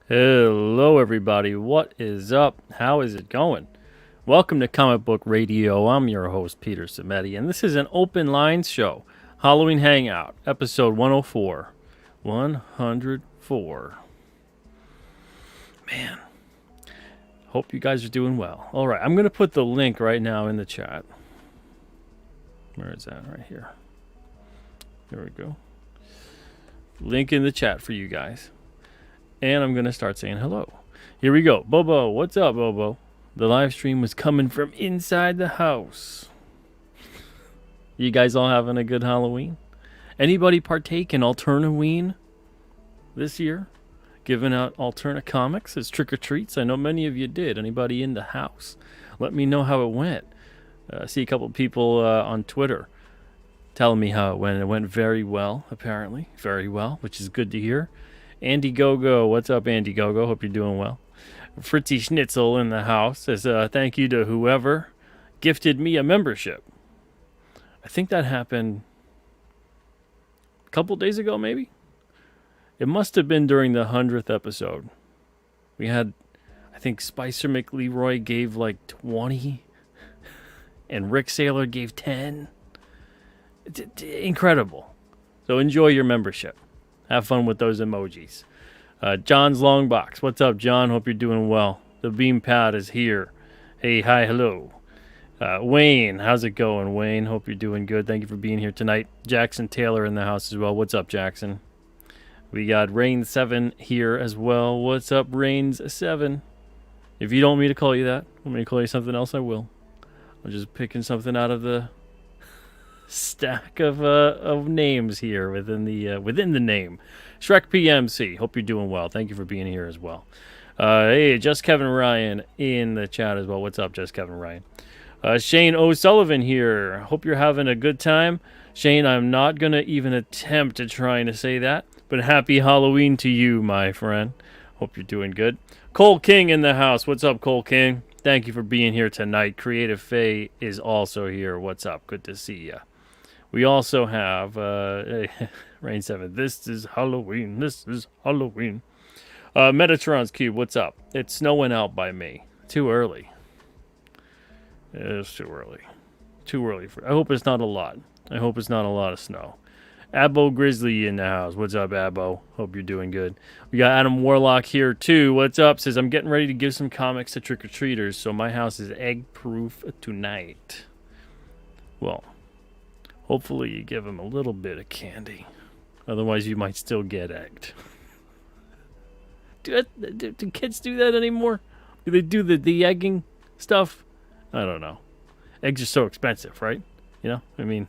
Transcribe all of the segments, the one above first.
Hello everybody, what is up? How is it going? Welcome to Comic Book Radio. I'm your host Peter Cimetti, and this is an open lines show, Halloween Hangout, episode 104. 104. Man, hope you guys are doing well. Alright, I'm going to put the link right now in the chat. Where is that? Right here. There we go. Link in the chat for you guys. And I'm going to start saying hello. Here we go. Bobo, what's up, Bobo? The live stream was coming from inside the house. You guys all having a good Halloween? Anybody partake in Alternaween this year? Giving out Alterna comics as trick-or-treats? I know many of you did. Anybody in the house? Let me know how it went. I see a couple people on Twitter telling me how it went. It went very well, apparently. Very well, which is good to hear. Andy Gogo, what's up, Andy Gogo? Hope you're doing well. Fritzy Schnitzel in the house says, thank you to whoever gifted me a membership. I think that happened a couple days ago, maybe? It must have been during the 100th episode. We had, I think Spicer McLeroy gave like 20, and Rick Saylor gave 10. Incredible. So enjoy your membership. Have fun with those emojis. John's Long Box. What's up, John? Hope you're doing well. The Beam Pad is here. Hey, hi, hello. Wayne, how's it going, Wayne? Hope you're doing good. Thank you for being here tonight. Jackson Taylor in the house as well. What's up, Jackson? We got Rain7 here as well. What's up, Rains7? If you don't want me to call you that, want me to call you something else, I will. I'm just picking something out of the stack of names here within the name. Shrek PMC, hope you're doing well. Thank you for being here as well. Hey, Just Kevin Ryan in the chat as well. What's up, Just Kevin Ryan? Shane O'Sullivan here. Hope you're having a good time. Shane, I'm not going to even attempt to trying to say that, but happy Halloween to you, my friend. Hope you're doing good. Cole King in the house. What's up, Cole King? Thank you for being here tonight. Creative Faye is also here. What's up? Good to see you. We also have Rain7. This is Halloween. This is Halloween. Metatron's Cube. What's up? It's snowing out by me. Too early. It's too early. Too early for. I hope it's not a lot. I hope it's not a lot of snow. Abbo Grizzly in the house. What's up, Abbo? Hope you're doing good. We got Adam Warlock here too. What's up? Says I'm getting ready to give some comics to trick-or-treaters, so my house is egg-proof tonight. Well, hopefully you give them a little bit of candy. Otherwise, you might still get egged. Do kids do that anymore? Do they do the egging stuff? I don't know. Eggs are so expensive, right? You know? I mean,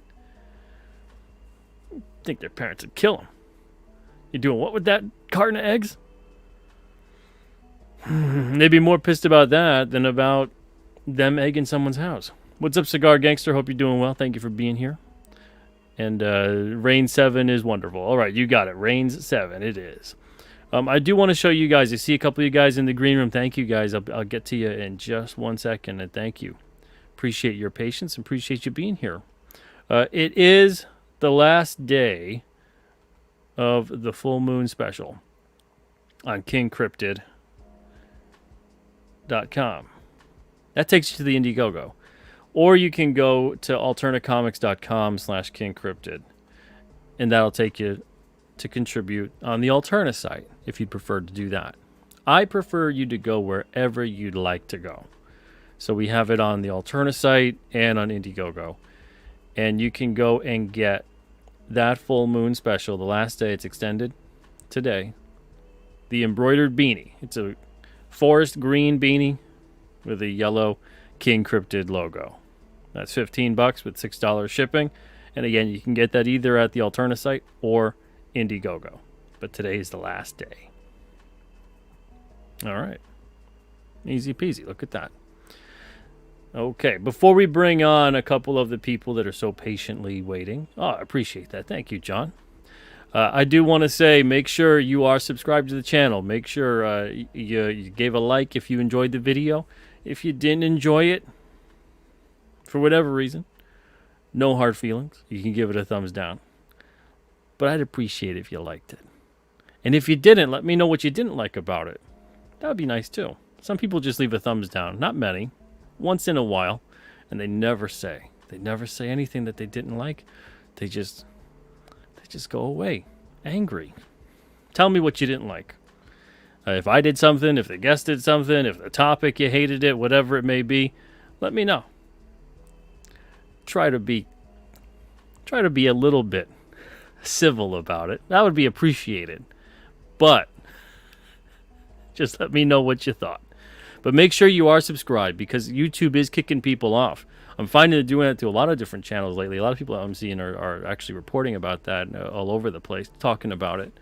I think their parents would kill them. You doing what with that carton of eggs? They'd be more pissed about that than about them egging someone's house. What's up, Cigar Gangster? Hope you're doing well. Thank you for being here. And Rain7 is wonderful. All right, you got it. Rain7, it is. I do want to show you guys. I see a couple of you guys in the green room. Thank you, guys. I'll get to you in just 1 second, and thank you. Appreciate your patience and appreciate you being here. It is the last day of the full moon special on KingCryptid.com. That takes you to the Indiegogo. Or you can go to alternacomics.com/KingCryptid, and that'll take you to contribute on the Alterna site if you'd prefer to do that. I prefer you to go wherever you'd like to go. So we have it on the Alterna site and on Indiegogo. And you can go and get that full moon special, the last day it's extended, today. The embroidered beanie. It's a forest green beanie with a yellow King Cryptid logo. That's $15 with $6 shipping. And again, you can get that either at the Alterna site or Indiegogo. But today is the last day. All right. Easy peasy. Look at that. Okay. Before we bring on a couple of the people that are so patiently waiting. Oh, I appreciate that. Thank you, John. I do want to say, make sure you are subscribed to the channel. Make sure you gave a like if you enjoyed the video. If you didn't enjoy it, for whatever reason, no hard feelings. You can give it a thumbs down. But I'd appreciate it if you liked it. And if you didn't, let me know what you didn't like about it. That would be nice too. Some people just leave a thumbs down. Not many. Once in a while. And they never say. They never say anything that they didn't like. They just go away. Angry. Tell me what you didn't like. If I did something, if the guest did something, if the topic you hated it, whatever it may be, let me know. Try to be a little bit civil about it. That would be appreciated. But just let me know what you thought. But make sure you are subscribed because YouTube is kicking people off. I'm finding it doing it to a lot of different channels lately. A lot of people I'm seeing are actually reporting about that all over the place, talking about it.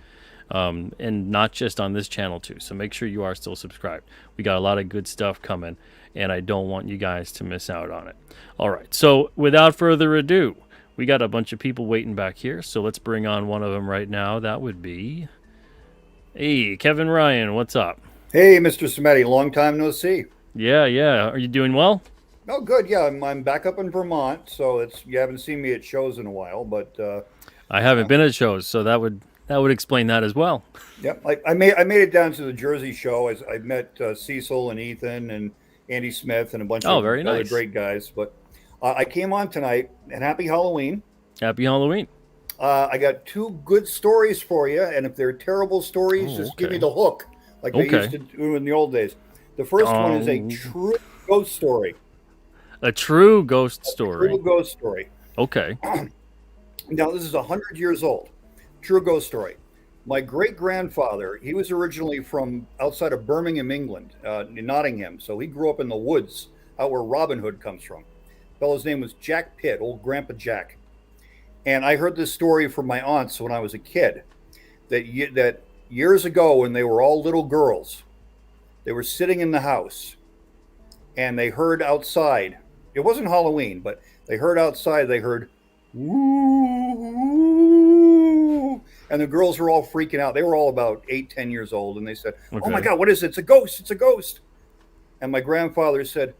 And not just on this channel too. So make sure you are still subscribed. We got a lot of good stuff coming, and I don't want you guys to miss out on it. All right. So without further ado, we got a bunch of people waiting back here. So let's bring on one of them right now. That would be, hey, Kevin Ryan. What's up? Hey, Mr. Smetti, long time no see. Yeah. Are you doing well? Oh, good. Yeah, I'm back up in Vermont, so you haven't seen me at shows in a while, but I haven't been at shows, so that would explain that as well. Yep, I made it down to the Jersey show. I met Cecil and Ethan and Andy Smith and a bunch of very other nice. Great guys. But I came on tonight, and happy Halloween. Happy Halloween. I got two good stories for you, and if they're terrible stories, just give me the hook, like they used to do in the old days. The first one is a true ghost story. A true ghost story. True ghost story. Okay. Now, this is 100 years old. True ghost story. My great-grandfather, he was originally from outside of Birmingham, England, in Nottingham. So he grew up in the woods, out where Robin Hood comes from. The fellow's name was Jack Pitt, old Grandpa Jack. And I heard this story from my aunts when I was a kid, that years ago when they were all little girls, they were sitting in the house, and they heard outside. It wasn't Halloween, but they heard outside, they heard, "Woo!" And the girls were all freaking out. They were all about 8, 10 years old. And they said, "Oh my God, what is it? It's a ghost. It's a ghost." And my grandfather said,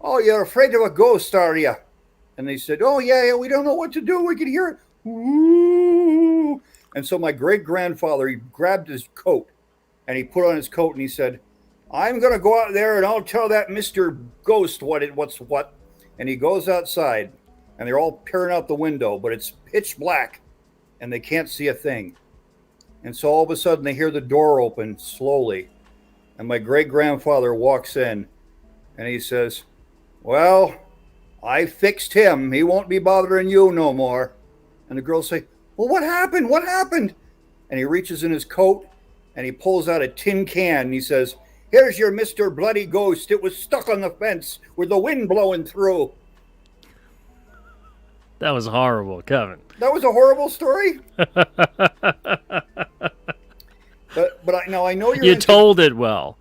"Oh, you're afraid of a ghost, are you?" And they said, "Oh, yeah, we don't know what to do. We can hear it." Woo! And so my great-grandfather, he grabbed his coat and he put on his coat and he said, "I'm going to go out there and I'll tell that Mr. Ghost what's what. And he goes outside and they're all peering out the window, but it's pitch black and they can't see a thing. And so all of a sudden they hear the door open slowly. And my great-grandfather walks in and he says, "Well, I fixed him. He won't be bothering you no more." And the girls say, "Well, what happened? What happened?" And he reaches in his coat and he pulls out a tin can and he says, "Here's your Mr. Bloody Ghost. It was stuck on the fence with the wind blowing through." That was horrible, Kevin. That was a horrible story. But I know you told it well.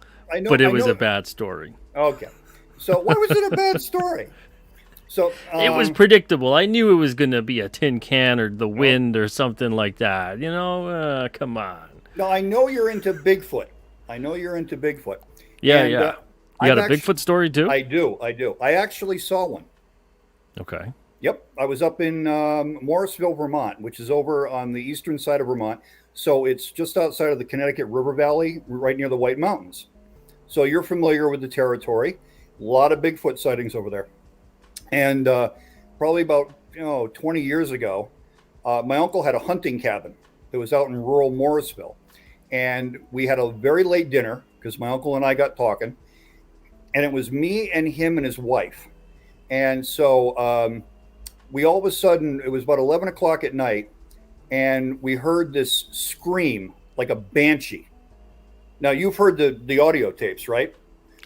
But it was a bad story. Okay. So why was it a bad story? So it was predictable. I knew it was going to be a tin can or the wind or something like that. Come on. Now, I know you're into Bigfoot. Yeah. You got a Bigfoot story too? I do. I actually saw one. Okay. Yep. I was up in Morrisville, Vermont, which is over on the eastern side of Vermont. So it's just outside of the Connecticut River Valley, right near the White Mountains. So you're familiar with the territory. A lot of Bigfoot sightings over there. And probably about 20 years ago, my uncle had a hunting cabin that was out in rural Morrisville. And we had a very late dinner because my uncle and I got talking. And it was me and him and his wife. And so we all of a sudden, it was about 11 o'clock at night, and we heard this scream like a banshee. Now, you've heard the audio tapes, right?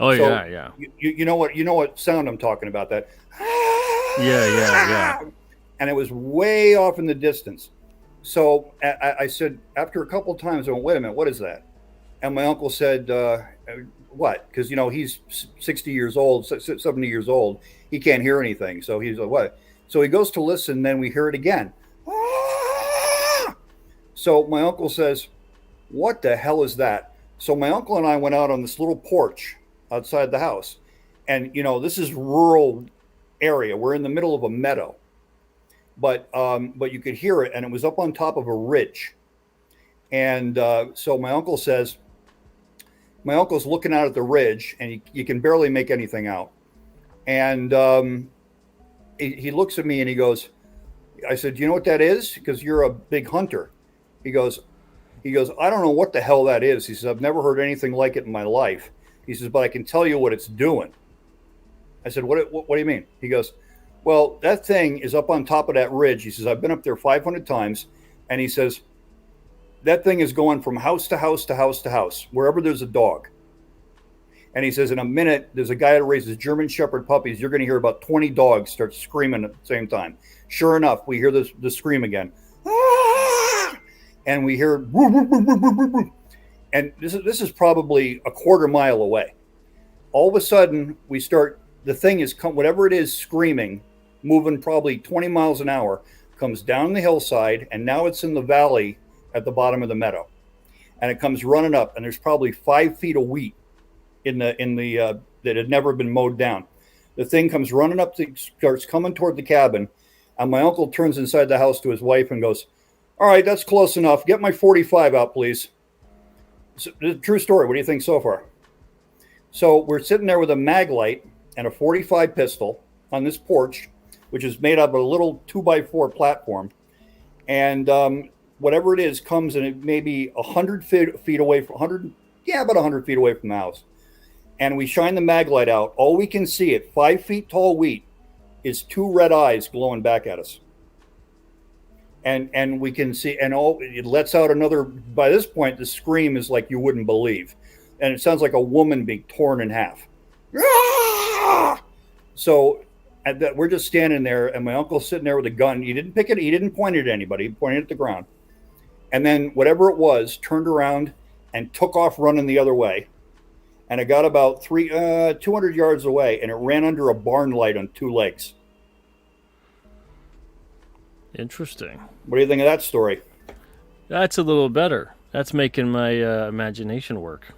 Oh, so yeah. You know what sound I'm talking about, that. Yeah. And it was way off in the distance. So I said, after a couple of times, I went, "Wait a minute, what is that?" And my uncle said, "What?" Because, he's 60 years old, 70 years old. He can't hear anything. So he's like, "What?" So he goes to listen, then we hear it again. So my uncle says, "What the hell is that?" So my uncle and I went out on this little porch outside the house. And this is rural area. We're in the middle of a meadow, but you could hear it, and it was up on top of a ridge. And so my uncle's looking out at the ridge, and you can barely make anything out. And he looks at me and he goes, I said, "Do you know what that is? Because you're a big hunter." He goes, "I don't know what the hell that is." He says, "I've never heard anything like it in my life." He says, "But I can tell you what it's doing." I said, what do you mean?" He goes, "Well, that thing is up on top of that ridge." He says, "I've been up there 500 times." And he says, "That thing is going from house to house to house to house, wherever there's a dog." And he says, "In a minute, there's a guy that raises German Shepherd puppies. You're going to hear about 20 dogs start screaming at the same time." Sure enough, we hear the scream again. "Ah!" And we hear, "Woo, woo, woo, woo, woo, woo." And this is probably a quarter mile away. All of a sudden, the thing is, whatever it is screaming, moving probably 20 miles an hour, comes down the hillside, and now it's in the valley at the bottom of the meadow. And it comes running up, and there's probably 5 feet of wheat in the that had never been mowed down. The thing comes running up, starts coming toward the cabin, and my uncle turns inside the house to his wife and goes, "All right, that's close enough. Get my 45 out, please." So, true story. What do you think so far? So we're sitting there with a mag light and a 45 pistol on this porch, which is made up of a little 2x4 platform. And whatever it is comes, and it may be 100 feet away from about 100 feet away from the house. And we shine the mag light out. All we can see at 5 feet tall wheat is 2 red eyes glowing back at us. And we can see, and it lets out another. By this point, the scream is like you wouldn't believe, and it sounds like a woman being torn in half. So we're just standing there, and my uncle's sitting there with a gun. He didn't pick it. He didn't point it at anybody. He pointed it at the ground. And then whatever it was turned around and took off running the other way. And it got about 200 yards away, and it ran under a barn light on 2 legs. Interesting. What do you think of that story? That's a little better. That's making my imagination work.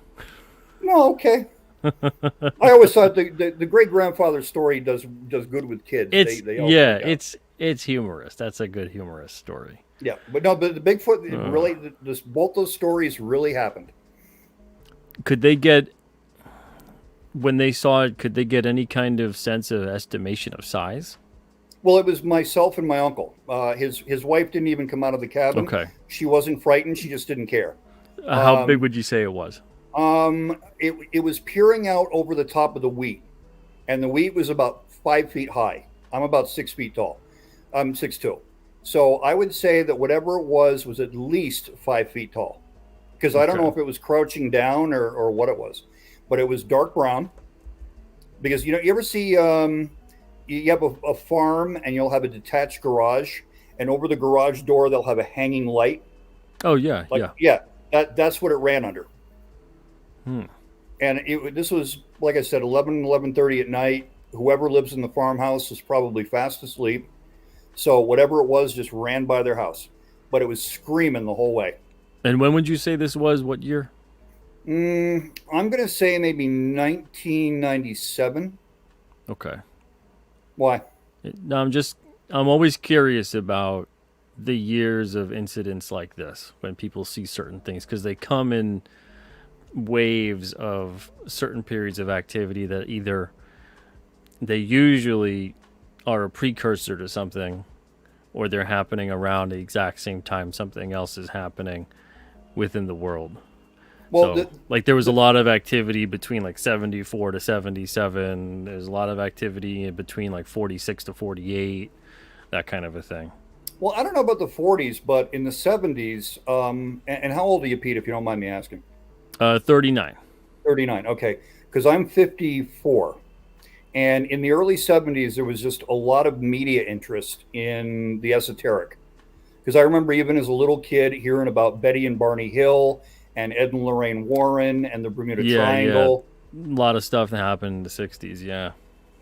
No, okay. I always thought the great grandfather story does good with kids. It's humorous. That's a good humorous story. Yeah, but the Bigfoot really, both those stories really happened. Could they get, when they saw it, could they get any kind of sense of estimation of size? Well, it was myself and my uncle. His wife didn't even come out of the cabin. Okay. She wasn't frightened. She just didn't care. How big would you say it was? It was peering out over the top of the wheat, and the wheat was about 5 feet high. I'm about 6 feet tall. I'm 6'2". So I would say that whatever it was at least 5 feet tall, because I don't know if it was crouching down or what it was, but it was dark brown. Because you ever see you have a farm and you'll have a detached garage, and over the garage door they'll have a hanging light. Oh yeah, yeah. That's what it ran under. And this was, like I said, 11:30 at night. Whoever lives in the farmhouse is probably fast asleep. So whatever it was just ran by their house. But it was screaming the whole way. And when would you say this was? What year? I'm going to say maybe 1997. Okay. Why? No, I'm always curious about the years of incidents like this when people see certain things, because they come in waves of certain periods of activity that either they usually are a precursor to something, or they're happening around the exact same time something else is happening within the world. Well, so, there was a lot of activity between 74 to 77. There's a lot of activity in between 46 to 48, that kind of a thing. Well, I don't know about the 40s, but in the 70s, and how old are you, Pete, if you don't mind me asking? 39. 39, okay. Because I'm 54. And in the early 70s, there was just a lot of media interest in the esoteric. Because I remember even as a little kid hearing about Betty and Barney Hill and Ed and Lorraine Warren and the Bermuda Triangle. Yeah. A lot of stuff that happened in the 60s, yeah.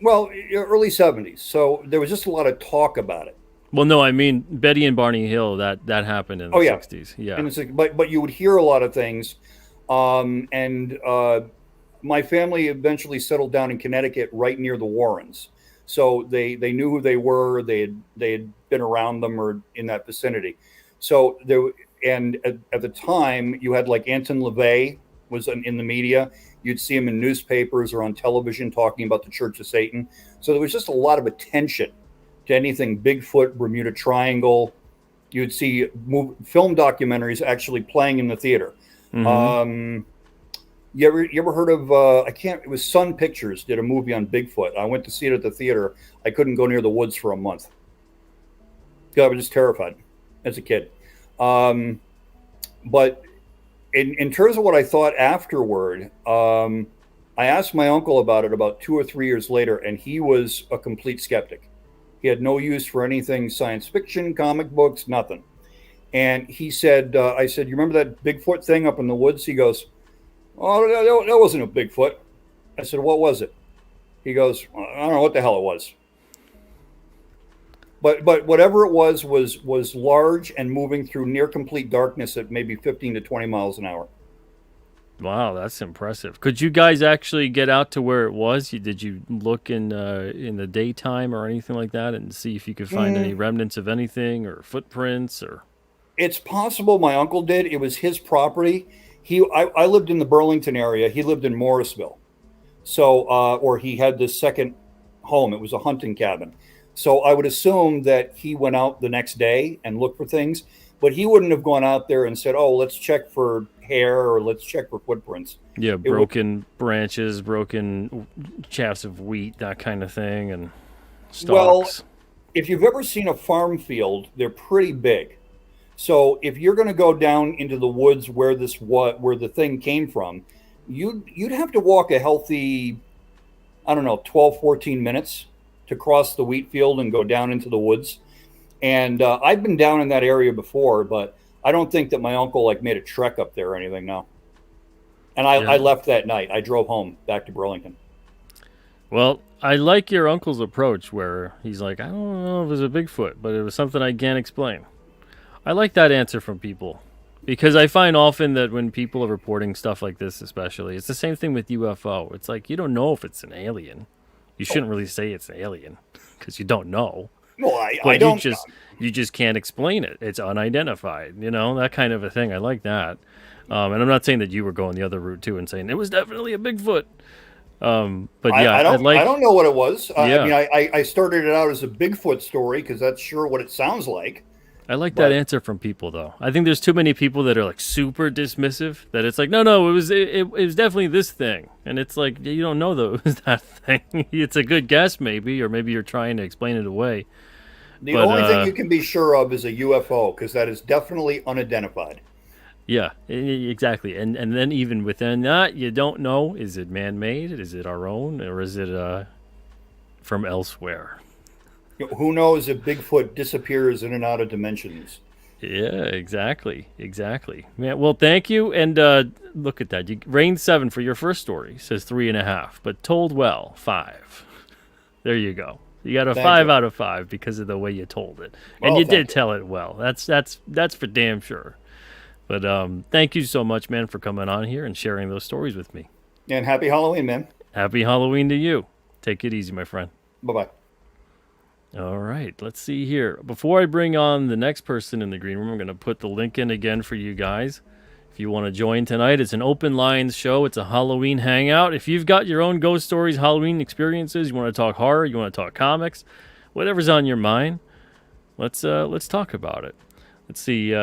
Well, early 70s. So there was just a lot of talk about it. Well, no, I mean, Betty and Barney Hill, that happened in the 60s. Yeah. But you would hear a lot of things. my family eventually settled down in Connecticut, right near the Warrens. So they knew who they were. They had been around them or in that vicinity. So there, and at the time, you had like Anton LaVey was in the media. You'd see him in newspapers or on television talking about the Church of Satan. So there was just a lot of attention to anything Bigfoot, Bermuda Triangle. You'd see film documentaries actually playing in the theater. Mm-hmm. You ever heard of it was Sun Pictures did a movie on Bigfoot. I went to see it at the theater. I couldn't go near the woods for a month. I was just terrified as a kid. But in terms of what I thought afterward, I asked my uncle about it about 2 or 3 years later, and he was a complete skeptic. He had no use for anything science fiction, comic books, nothing. And he said, I said, you remember that Bigfoot thing up in the woods? He goes, oh, that wasn't a Bigfoot. I said, what was it? He goes, I don't know what the hell it was. But whatever it was large and moving through near complete darkness at maybe 15 to 20 miles an hour. Wow, that's impressive. Could you guys actually get out to where it was? Did you look in the daytime or anything like that and see if you could find any remnants of anything or footprints or? It's possible my uncle did. It was his property. I lived in the Burlington area. He lived in Morrisville. So, or he had this second home. It was a hunting cabin. So I would assume that he went out the next day and looked for things, but he wouldn't have gone out there and said, oh, let's check for hair or let's check for footprints. Yeah, broken branches, broken shafts of wheat, that kind of thing, and stalks. Well, if you've ever seen a farm field, they're pretty big. So if you're going to go down into the woods where the thing came from, you'd have to walk a healthy, 12, 14 minutes to cross the wheat field and go down into the woods. And I've been down in that area before, but I don't think that my uncle made a trek up there or anything. No. And I left that night. I drove home back to Burlington. Well, I like your uncle's approach where he's like, I don't know if it was a Bigfoot, but it was something I can't explain. I like that answer from people because I find often that when people are reporting stuff like this, especially, it's the same thing with UFO. It's like, you don't know if it's an alien. You shouldn't really say it's an alien because you don't know. Well, I don't. You just can't explain it. It's unidentified, that kind of a thing. I like that. And I'm not saying that you were going the other route too and saying it was definitely a Bigfoot. But yeah, I don't know what it was. Yeah. I mean, I started it out as a Bigfoot story because that's sure what it sounds like. I like that answer from people, though. I think there's too many people that are super dismissive that it's like, no, it was definitely this thing, and it's like you don't know though it was that thing. It's a good guess, maybe, or maybe you're trying to explain it away. The only thing you can be sure of is a UFO because that is definitely unidentified. Yeah, exactly. And then even within that, you don't know: is it man-made? Is it our own, or is it from elsewhere? Who knows if Bigfoot disappears in and out of dimensions? Yeah, exactly. Man, well, thank you. And look at that. Rain 7 for your first story says 3.5, but told well 5. There you go. You got a 5 out of 5 because of the way you told it, and you did tell it well. That's for damn sure. But thank you so much, man, for coming on here and sharing those stories with me. And happy Halloween, man. Happy Halloween to you. Take it easy, my friend. Bye-bye. All right, let's see here. Before I bring on the next person in the green room, I'm going to put the link in again for you guys. If you want to join tonight, it's an open lines show. It's a Halloween hangout. If you've got your own ghost stories, Halloween experiences, you want to talk horror, you want to talk comics, whatever's on your mind, let's talk about it. Let's see.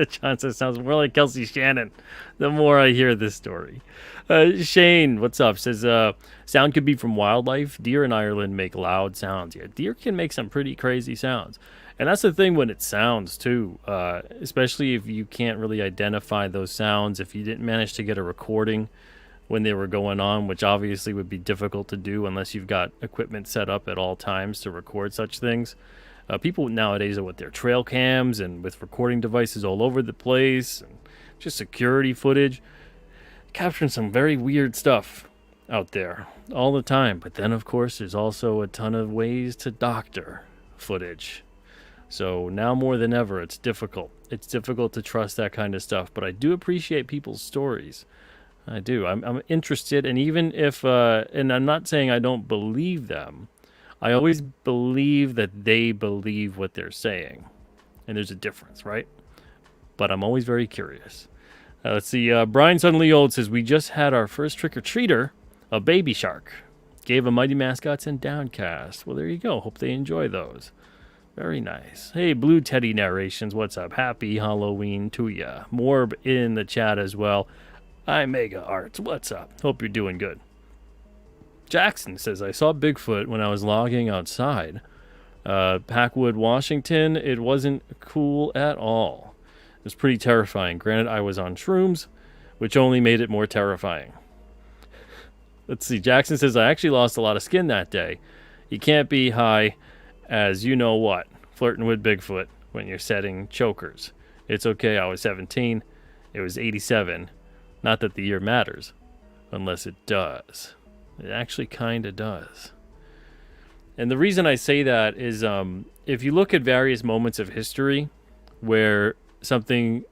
John says, sounds more like Kelsey Shannon the more I hear this story. Shane, what's up? Says, sound could be from wildlife. Deer in Ireland make loud sounds. Yeah, deer can make some pretty crazy sounds. And that's the thing when it sounds, too. Especially if you can't really identify those sounds. If you didn't manage to get a recording when they were going on, which obviously would be difficult to do unless you've got equipment set up at all times to record such things. People nowadays are with their trail cams and with recording devices all over the place and just security footage, capturing some very weird stuff out there all the time. But then, of course, there's also a ton of ways to doctor footage. So now more than ever, it's difficult. It's difficult to trust that kind of stuff. But I do appreciate people's stories. I do. I'm interested, and even if, and I'm not saying I don't believe them, I always believe that they believe what they're saying, and there's a difference, right? But I'm always very curious. Let's see. Brian Suddenly Old says, we just had our first trick-or-treater, a baby shark. Gave a Mighty Mascots and Downcast. Well, there you go. Hope they enjoy those. Very nice. Hey, Blue Teddy Narrations, what's up? Happy Halloween to ya. Morb in the chat as well. I'm Mega Arts, what's up? Hope you're doing good. Jackson says, I saw Bigfoot when I was logging outside. Packwood, Washington. It wasn't cool at all. It was pretty terrifying. Granted, I was on shrooms, which only made it more terrifying. Let's see. Jackson says, I actually lost a lot of skin that day. You can't be high as you know what, flirting with Bigfoot when you're setting chokers. It's okay. I was 17. It was 87. Not that the year matters, unless it does. It actually kind of does. And the reason I say that is if you look at various moments of history where something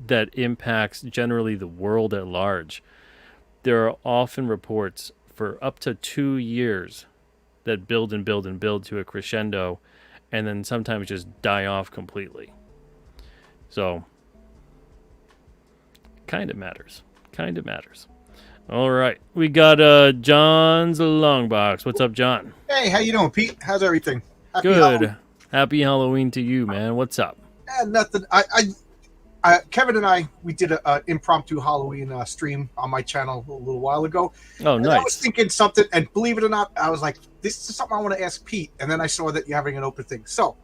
that impacts generally the world at large, there are often reports for up to 2 years that build and build and build to a crescendo and then sometimes just die off completely. So, kind of matters. Kind of matters. All right. We got John's Long Box. What's up, John? Hey, how you doing, Pete? How's everything? Happy Halloween. Happy Halloween to you, man. What's up? Nothing. Kevin and I, we did an impromptu Halloween stream on my channel a little while ago. Oh, and nice. I was thinking something, and believe it or not, I was like, this is something I want to ask Pete. And then I saw that you're having an open thing. So,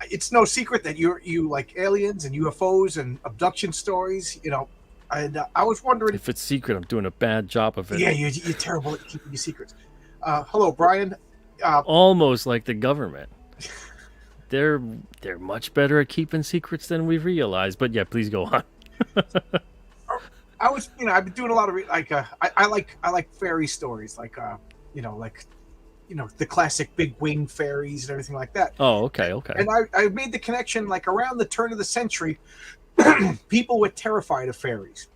it's no secret that you like aliens and UFOs and abduction stories, you know. And I was wondering if it's secret, I'm doing a bad job of it. Yeah, you're terrible at keeping your secrets. Hello, Brian. Almost like the government. They're much better at keeping secrets than we realize. But yeah, please go on. I was, I've been doing a lot of I like fairy stories, like the classic big winged fairies and everything like that. Oh, okay. And I made the connection, like around the turn of the century, people were terrified of fairies.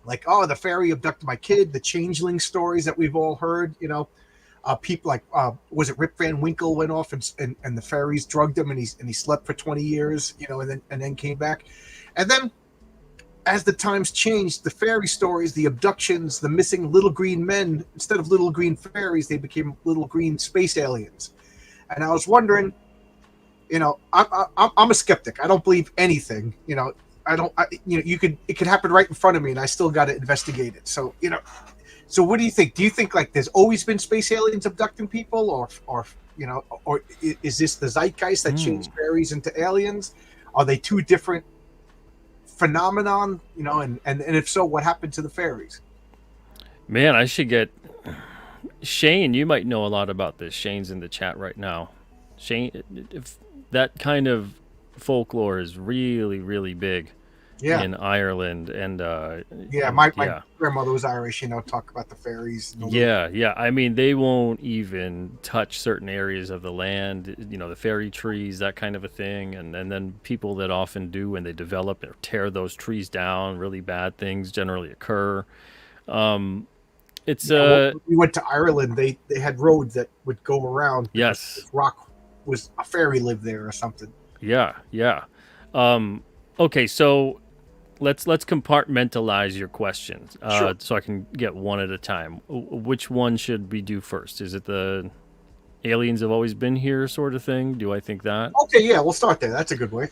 Like, oh, the fairy abducted my kid, the changeling stories that we've all heard, people like, was it Rip Van Winkle went off and the fairies drugged him and he slept for 20 years, and then came back. And then as the times changed, the fairy stories, the abductions, the missing little green men, instead of little green fairies, they became little green space aliens. And I was wondering, I'm a skeptic. I don't believe anything, it could happen right in front of me and I still got to investigate it. So, so what do you think? Do you think like there's always been space aliens abducting people or is this the zeitgeist that changed fairies into aliens? Are they two different phenomenon, and if so, what happened to the fairies? Man, I should get Shane. You might know a lot about this. Shane's in the chat right now. Shane, if that kind of folklore is really, really big in Ireland, and my grandmother was Irish. Talk about the fairies. Yeah. I mean, they won't even touch certain areas of the land. The fairy trees, that kind of a thing, and then people that often do when they develop or tear those trees down, really bad things generally occur. When we went to Ireland, they had roads that would go around. Yes, this rock was a fairy lived there or something. Yeah. Okay, so let's compartmentalize your questions, sure. So I can get one at a time. Which one should we do first? Is it the aliens have always been here sort of thing? Do I think that? Okay, yeah, we'll start there. That's a good way.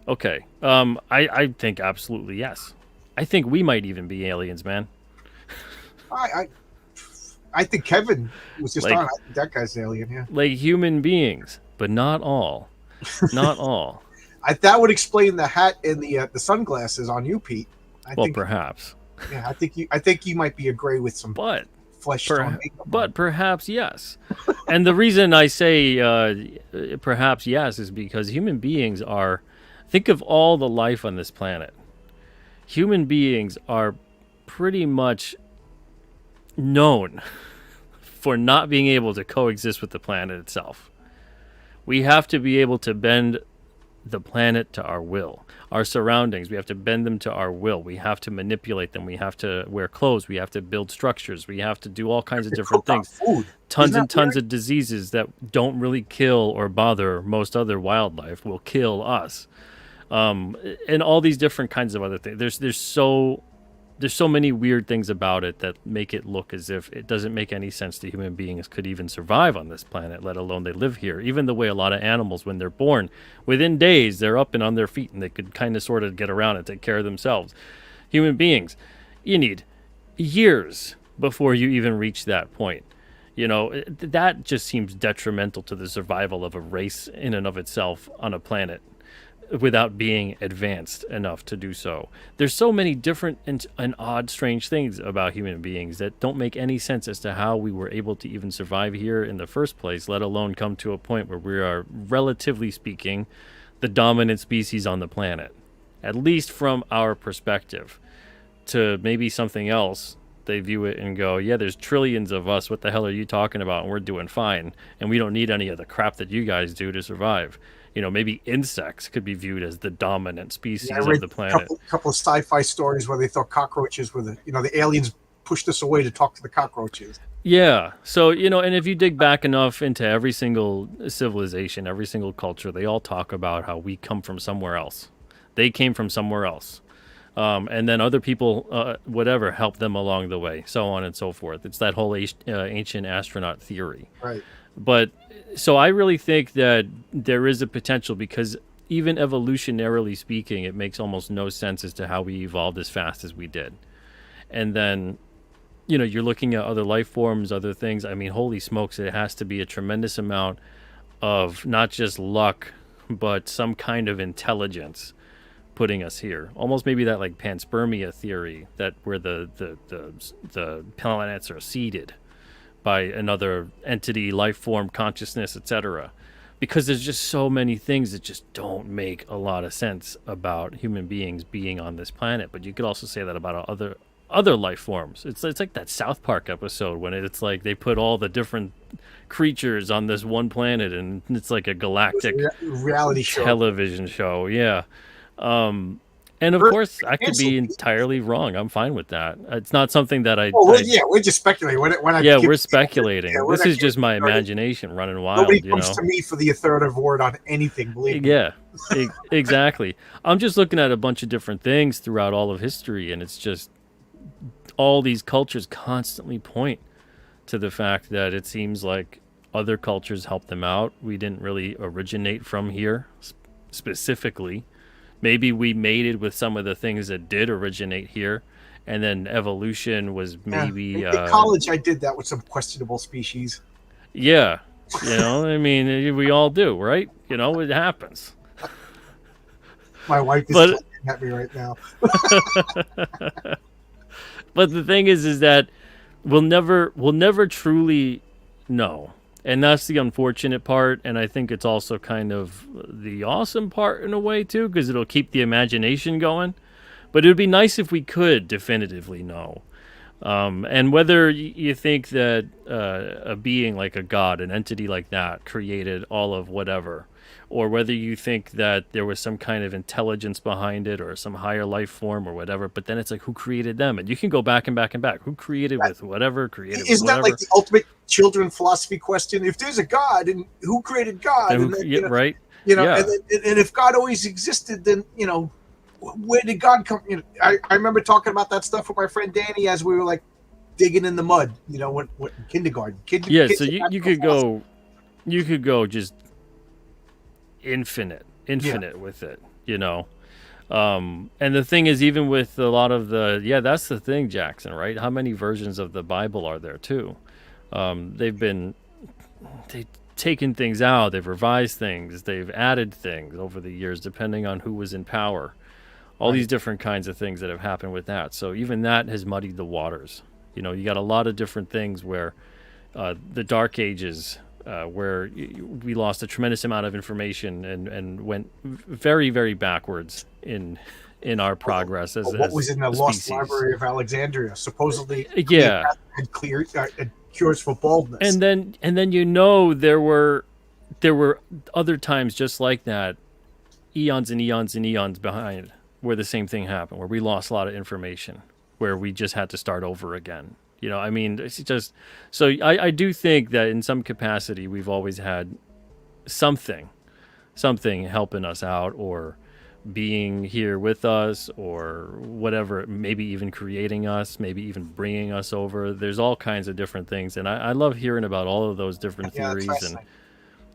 Okay, I think absolutely yes. I think we might even be aliens, man. I think Kevin was just on. I think that guy's an alien, yeah. Like human beings, but not all. Not all. That would explain the hat and the sunglasses on you, Pete. I think perhaps. Yeah, I think you might be a gray with some flesh tone makeup. But perhaps yes. And the reason I say perhaps yes is because human beings are. Think of all the life on this planet. Human beings are pretty much known for not being able to coexist with the planet itself. We have to be able to bend the planet to our will. Our surroundings, we have to bend them to our will. We have to manipulate them. We have to wear clothes. We have to build structures. We have to do all kinds of different things. Food. Tons and tons of diseases that don't really kill or bother most other wildlife will kill us. And all these different kinds of other things. There's so many weird things about it that make it look as if it doesn't make any sense that human beings could even survive on this planet, let alone they live here. Even the way a lot of animals, when they're born, within days, they're up and on their feet and they could kind of sort of get around and take care of themselves. Human beings, you need years before you even reach that point. You know, that just seems detrimental to the survival of a race in and of itself on a planet, without being advanced enough to do so. There's so many different and odd, strange things about human beings that don't make any sense as to how we were able to even survive here in the first place, let alone come to a point where we are, relatively speaking, the dominant species on the planet. At least from our perspective. To maybe something else, they view it and go, yeah, there's trillions of us. What the hell are you talking about? And we're doing fine. And we don't need any of the crap that you guys do to survive. You know, maybe insects could be viewed as the dominant species of the planet. A couple of sci-fi stories where they thought cockroaches were the aliens pushed us away to talk to the cockroaches. Yeah. So, you know, and if you dig back enough into every single civilization, every single culture, they all talk about how we come from somewhere else. They came from somewhere else. And then other people, whatever, helped them along the way, so on and so forth. It's that whole ancient astronaut theory. Right. But so I really think that there is a potential, because even evolutionarily speaking, it makes almost no sense as to how we evolved as fast as we did. And then, you know, you're looking at other life forms, other things. I mean, holy smokes, it has to be a tremendous amount of not just luck, but some kind of intelligence putting us here. Almost maybe that like panspermia theory, that where the planets are seeded by another entity, life form, consciousness, etc. Because there's just so many things that just don't make a lot of sense about human beings being on this planet. But you could also say that about other life forms. It's like that South Park episode when it's like they put all the different creatures on this one planet, and it's like a galactic reality show, television show. Yeah. And of course, I could be entirely wrong. I'm fine with that. It's not something that we're just speculating. We're speculating. This is just my imagination running wild. Nobody comes to me for the authoritative word on anything, believe me. Yeah, exactly. I'm just looking at a bunch of different things throughout all of history, and it's just all these cultures constantly point to the fact that it seems like other cultures helped them out. We didn't really originate from here specifically. Maybe we mated with some of the things that did originate here, and then evolution was maybe... In college, I did that with some questionable species. Yeah. You know, I mean, we all do, right? You know, it happens. My wife is looking at me right now. But the thing is that we'll never truly know. And that's the unfortunate part, and I think it's also kind of the awesome part in a way, too, because it'll keep the imagination going. But it would be nice if we could definitively know. And whether you think that a being like a god, an entity like that, created all of whatever, or whether you think that there was some kind of intelligence behind it or some higher life form or whatever, but then it's like, who created them? And you can go back and back and back. Who created with whatever, created Isn't with whatever? That like the ultimate children philosophy question? If there's a God, and who created God? Right. You know, Yeah. and if God always existed, then, you know, where did God come? You know, I remember talking about that stuff with my friend Danny as we were like digging in the mud, you know, when kindergarten. So you could go just infinite with it, you know. And the thing is, even with a lot of that's the thing, Jackson, right? How many versions of the Bible are there too? They've taken things out, they've revised things, they've added things over the years, depending on who was in power. All these different kinds of things that have happened with that. So even that has muddied the waters. You know, you got a lot of different things where the Dark Ages, where we lost a tremendous amount of information and went very, very backwards in our progress as what was in the Lost Library of Alexandria, supposedly had cures for baldness. And then you know there were other times just like that eons and eons and eons behind where the same thing happened, where we lost a lot of information, where we just had to start over again. You know, I mean, it's just so I do think that in some capacity we've always had something helping us out, or being here with us, or whatever, maybe even creating us, maybe even bringing us over. There's all kinds of different things, and I love hearing about all of those different theories, and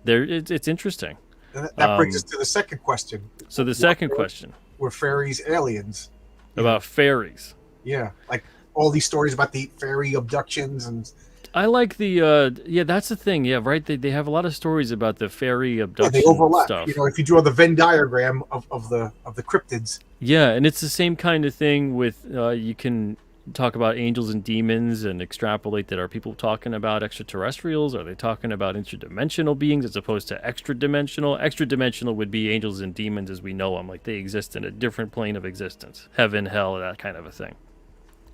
it's interesting. And that brings us to the second question. So the second question, were fairies aliens? About fairies. Yeah, like all these stories about the fairy abductions, and I like the that's the thing. Yeah, right. They have a lot of stories about the fairy abduction they overlap stuff. You know, if you draw the Venn diagram of the cryptids. Yeah, and it's the same kind of thing with you can talk about angels and demons and extrapolate that. Are people talking about extraterrestrials? Are they talking about interdimensional beings as opposed to extra-dimensional? Extra-dimensional would be angels and demons as we know them, like they exist in a different plane of existence, heaven, hell, that kind of a thing.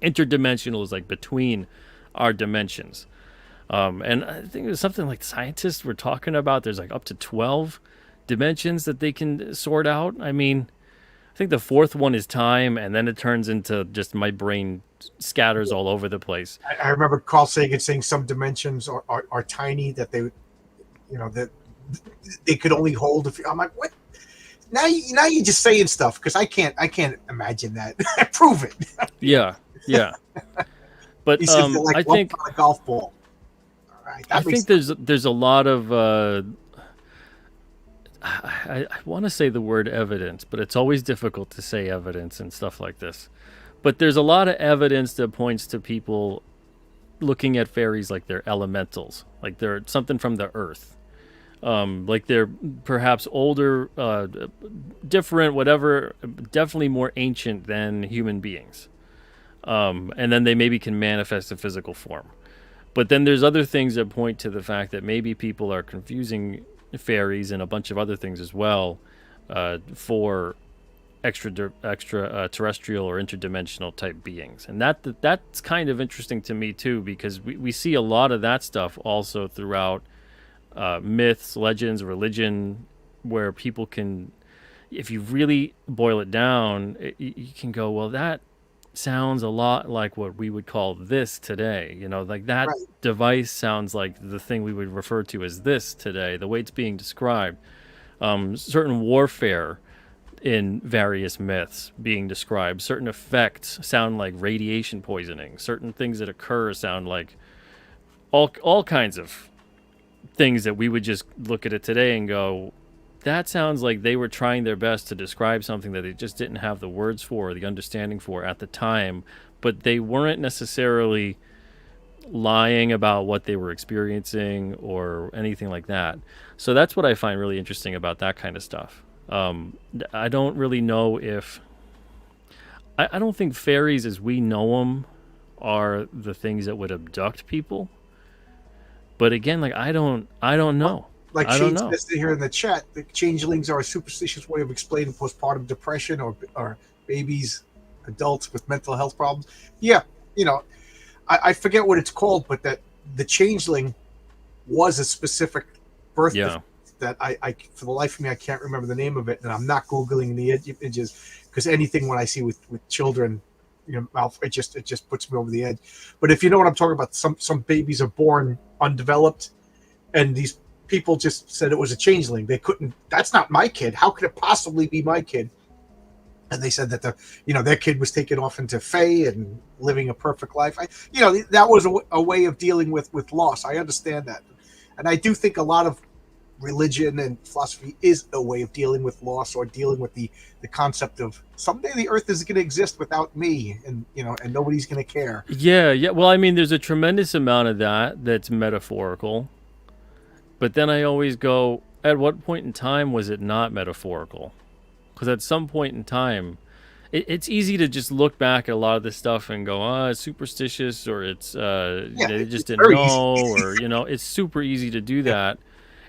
Interdimensional is like between our dimensions. And I think it was something like scientists were talking about. There's like up to 12 dimensions that they can sort out. I mean, I think the fourth one is time, and then it turns into just my brain scatters all over the place. I remember Carl Sagan saying some dimensions are tiny, that they, that they could only hold. I'm like, what? Now you're just saying stuff, because I can't imagine that. Prove it. Yeah. But he said like I think on a golf ball. All right, I think there's a lot of I want to say the word evidence, but it's always difficult to say evidence and stuff like this. But there's a lot of evidence that points to people looking at fairies like they're elementals, like they're something from the earth, like they're perhaps older, different, whatever, definitely more ancient than human beings. And then they maybe can manifest a physical form. But then there's other things that point to the fact that maybe people are confusing fairies and a bunch of other things as well for extraterrestrial or interdimensional type beings. And that's kind of interesting to me too, because we see a lot of that stuff also throughout myths, legends, religion, where people can, if you really boil it down, you can go, well, that sounds a lot like what we would call this today. Like that right. Device sounds like the thing we would refer to as this today, the way it's being described. Certain warfare in various myths being described, certain effects sound like radiation poisoning, certain things that occur sound like all kinds of things that we would just look at it today and go, that sounds like they were trying their best to describe something that they just didn't have the words for or the understanding for at the time, but they weren't necessarily lying about what they were experiencing or anything like that. So that's what I find really interesting about that kind of stuff. I don't really know if... I don't think fairies as we know them are the things that would abduct people. But again, like I don't know. Like Shane says here in the chat, the changelings are a superstitious way of explaining postpartum depression or babies, adults with mental health problems. Yeah, I forget what it's called, but that the changeling was a specific birth that I for the life of me I can't remember the name of it, and I'm not Googling the images because anything when I see with children, it just puts me over the edge. But if you know what I'm talking about, some babies are born undeveloped, and these people just said it was a changeling. They couldn't. That's not my kid. How could it possibly be my kid? And they said that their kid was taken off into Fae and living a perfect life. That was a way of dealing with loss. I understand that, and I do think a lot of religion and philosophy is a way of dealing with loss or dealing with the concept of someday the earth is going to exist without me, and and nobody's going to care. Yeah. Well, I mean, there's a tremendous amount of that's metaphorical. But then I always go, at what point in time was it not metaphorical? Because at some point in time, it's easy to just look back at a lot of this stuff and go, it's superstitious, or it's they just didn't know, or it's super easy to do that.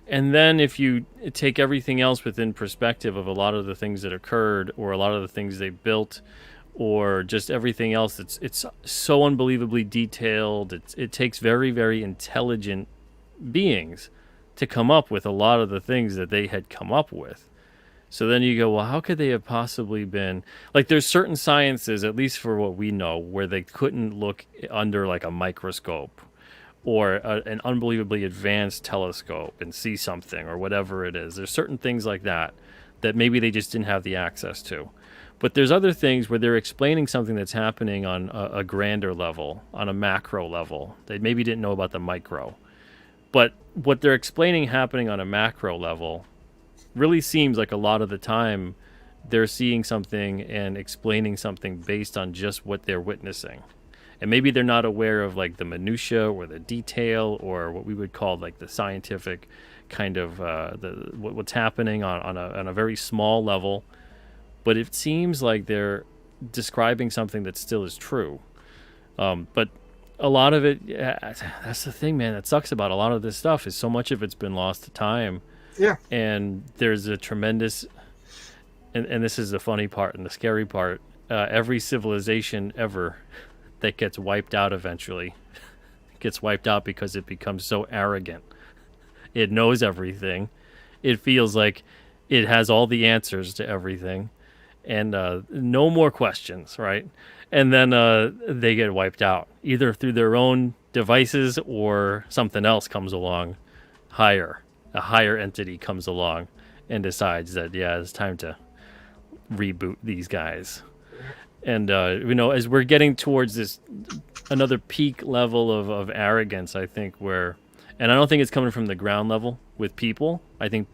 And then if you take everything else within perspective of a lot of the things that occurred, or a lot of the things they built, or just everything else, it's so unbelievably detailed. It takes very, very intelligent beings to come up with a lot of the things that they had come up with. So then you go, well, how could they have possibly been like? There's certain sciences, at least for what we know, where they couldn't look under like a microscope or an unbelievably advanced telescope and see something or whatever it is. There's certain things like that that maybe they just didn't have the access to. But there's other things where they're explaining something that's happening on a grander level, on a macro level. They maybe didn't know about the micro. But what they're explaining happening on a macro level really seems like a lot of the time they're seeing something and explaining something based on just what they're witnessing. And maybe they're not aware of like the minutia or the detail or what we would call like the scientific kind of what's happening on a very small level. But it seems like they're describing something that still is true. But a lot of it, that's the thing, man, that sucks about a lot of this stuff is so much of it's been lost to time. Yeah. And there's a tremendous, and this is the funny part and the scary part, every civilization ever that gets wiped out eventually gets wiped out because it becomes so arrogant. It knows everything. It feels like it has all the answers to everything. And no more questions, right? And then they get wiped out, either through their own devices or something else comes along higher. A higher entity comes along and decides that, yeah, it's time to reboot these guys. And, as we're getting towards this, another peak level of arrogance, I think, and I don't think it's coming from the ground level with people. I think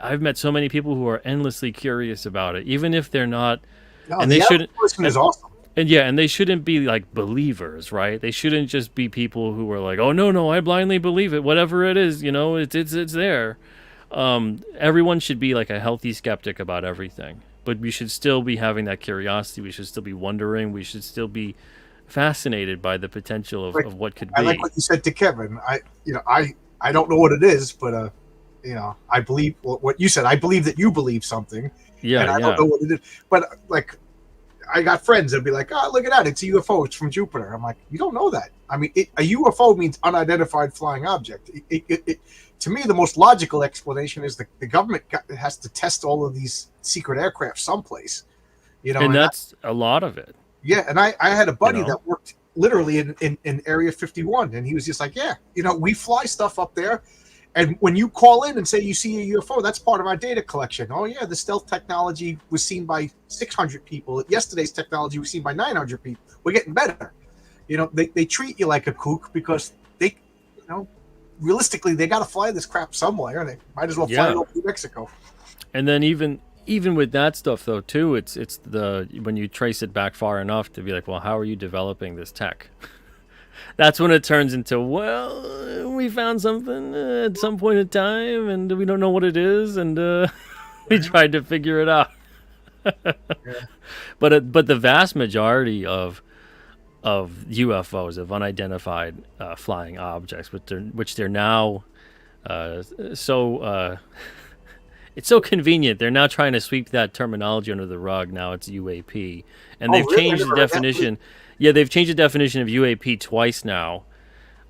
I've met so many people who are endlessly curious about it, even if they're not. No, and they shouldn't. Person is awesome. And they shouldn't be like believers, right? They shouldn't just be people who are like, oh no, I blindly believe it, whatever it is, it's there. Everyone should be like a healthy skeptic about everything, but we should still be having that curiosity. We should still be wondering. We should still be fascinated by the potential of what could be. I like what you said to Kevin. I don't know what it is, but I believe what you said. I believe that you believe something. Yeah, and I don't know what it is, but like. I got friends that'd be like, oh, look at that. It's a UFO. It's from Jupiter. I'm like, you don't know that. I mean, a UFO means unidentified flying object. To me, the most logical explanation is the government has to test all of these secret aircraft someplace. And that's a lot of it. Yeah, and I had a buddy that worked literally in Area 51, and he was just like, yeah, we fly stuff up there. And when you call in and say you see a UFO, that's part of our data collection. Oh, yeah, the stealth technology was seen by 600 people. Yesterday's technology was seen by 900 people. We're getting better. They treat you like a kook because they, realistically, they got to fly this crap somewhere. And they might as well fly it over to Mexico. And then even with that stuff, though, too, it's when you trace it back far enough to be like, well, how are you developing this tech? That's when it turns into, well, we found something at some point in time, and we don't know what it is, and we tried to figure it out. But the vast majority of UFOs, of unidentified flying objects, which they're now it's so convenient. They're now trying to sweep that terminology under the rug. Now it's UAP, and they've changed the definition. Yeah, they've changed the definition of UAP twice now.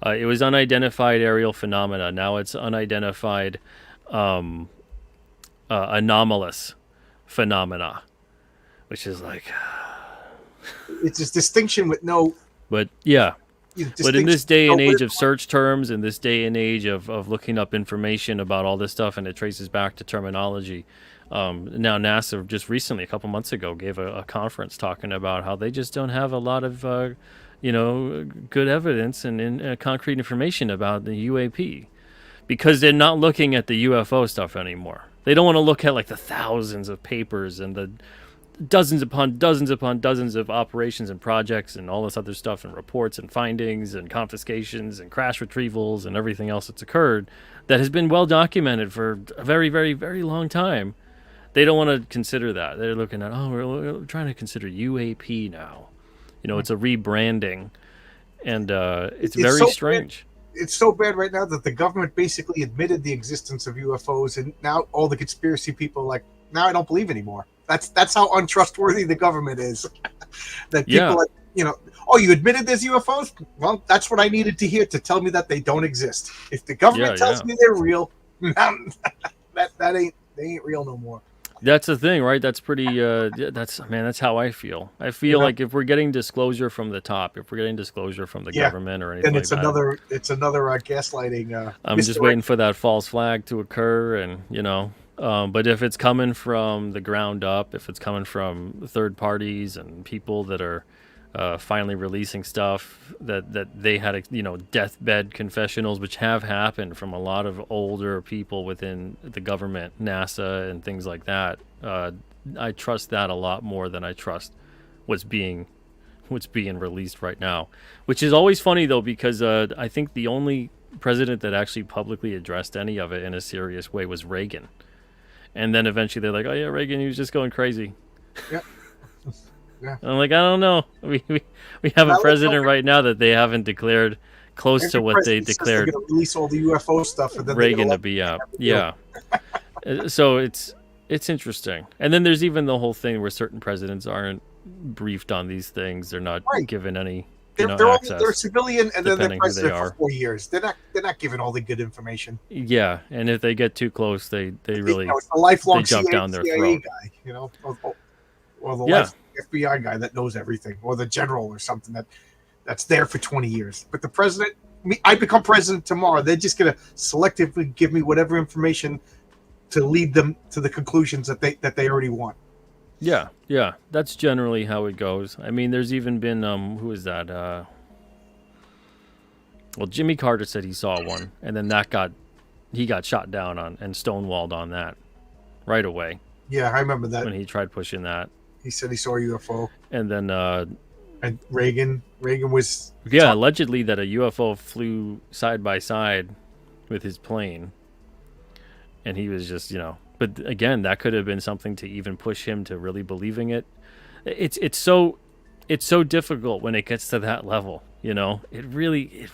It was unidentified aerial phenomena. Now it's unidentified anomalous phenomena, which is like... It's this distinction with no... But yeah. But in this day and age of search terms, in this day and age of looking up information about all this stuff, and it traces back to terminology... now NASA just recently, a couple months ago, gave a conference talking about how they just don't have a lot of, good evidence and concrete information about the UAP because they're not looking at the UFO stuff anymore. They don't want to look at like the thousands of papers and the dozens upon dozens of operations and projects and all this other stuff and reports and findings and confiscations and crash retrievals and everything else that's occurred that has been well documented for a very, very, very long time. They don't want to consider that. They're looking at, we're trying to consider UAP now. It's a rebranding, and it's very so strange. It's so bad right now that the government basically admitted the existence of UFOs, and now all the conspiracy people are like, now I don't believe anymore. That's how untrustworthy the government is. That people you admitted there's UFOs? Well, that's what I needed to hear to tell me that they don't exist. If the government tells me they're real, they ain't real no more. That's the thing, right? That's pretty. That's how I feel. I feel like if we're getting disclosure from the top, if we're getting disclosure from the government or anything then like that, it's another gaslighting. I'm just waiting for that false flag to occur, and But if it's coming from the ground up, if it's coming from third parties and people that are finally releasing stuff that they had, deathbed confessionals, which have happened from a lot of older people within the government, NASA, and things like that. I trust that a lot more than I trust what's being released right now, which is always funny though, because I think the only president that actually publicly addressed any of it in a serious way was Reagan. And then eventually they're like, oh yeah, Reagan, he was just going crazy. Yeah. Yeah. I'm like, I don't know. We have a president right now that they haven't declared close to what they declared. They're going to release all the UFO stuff, and then Reagan to be out. Yeah. So it's interesting. And then there's even the whole thing where certain presidents aren't briefed on these things. They're not given any access. They're civilian, and then they're president for 4 years. They're not given all the good information. Yeah, and if they get too close, they really it's a lifelong they jump down their throat. Guy, or the lifelong FBI guy that knows everything, or the general or something that's there for 20 years. But the president, I become president tomorrow. They're just going to selectively give me whatever information to lead them to the conclusions that they already want. Yeah, that's generally how it goes. I mean, there's even been who is that? Well, Jimmy Carter said he saw one, and then he got shot down on and stonewalled on that right away. Yeah, I remember that when he tried pushing that. He said he saw a UFO, and then and Reagan was allegedly that a UFO flew side by side with his plane, and he was just But again, that could have been something to even push him to really believing it. It's so difficult when it gets to that level, It really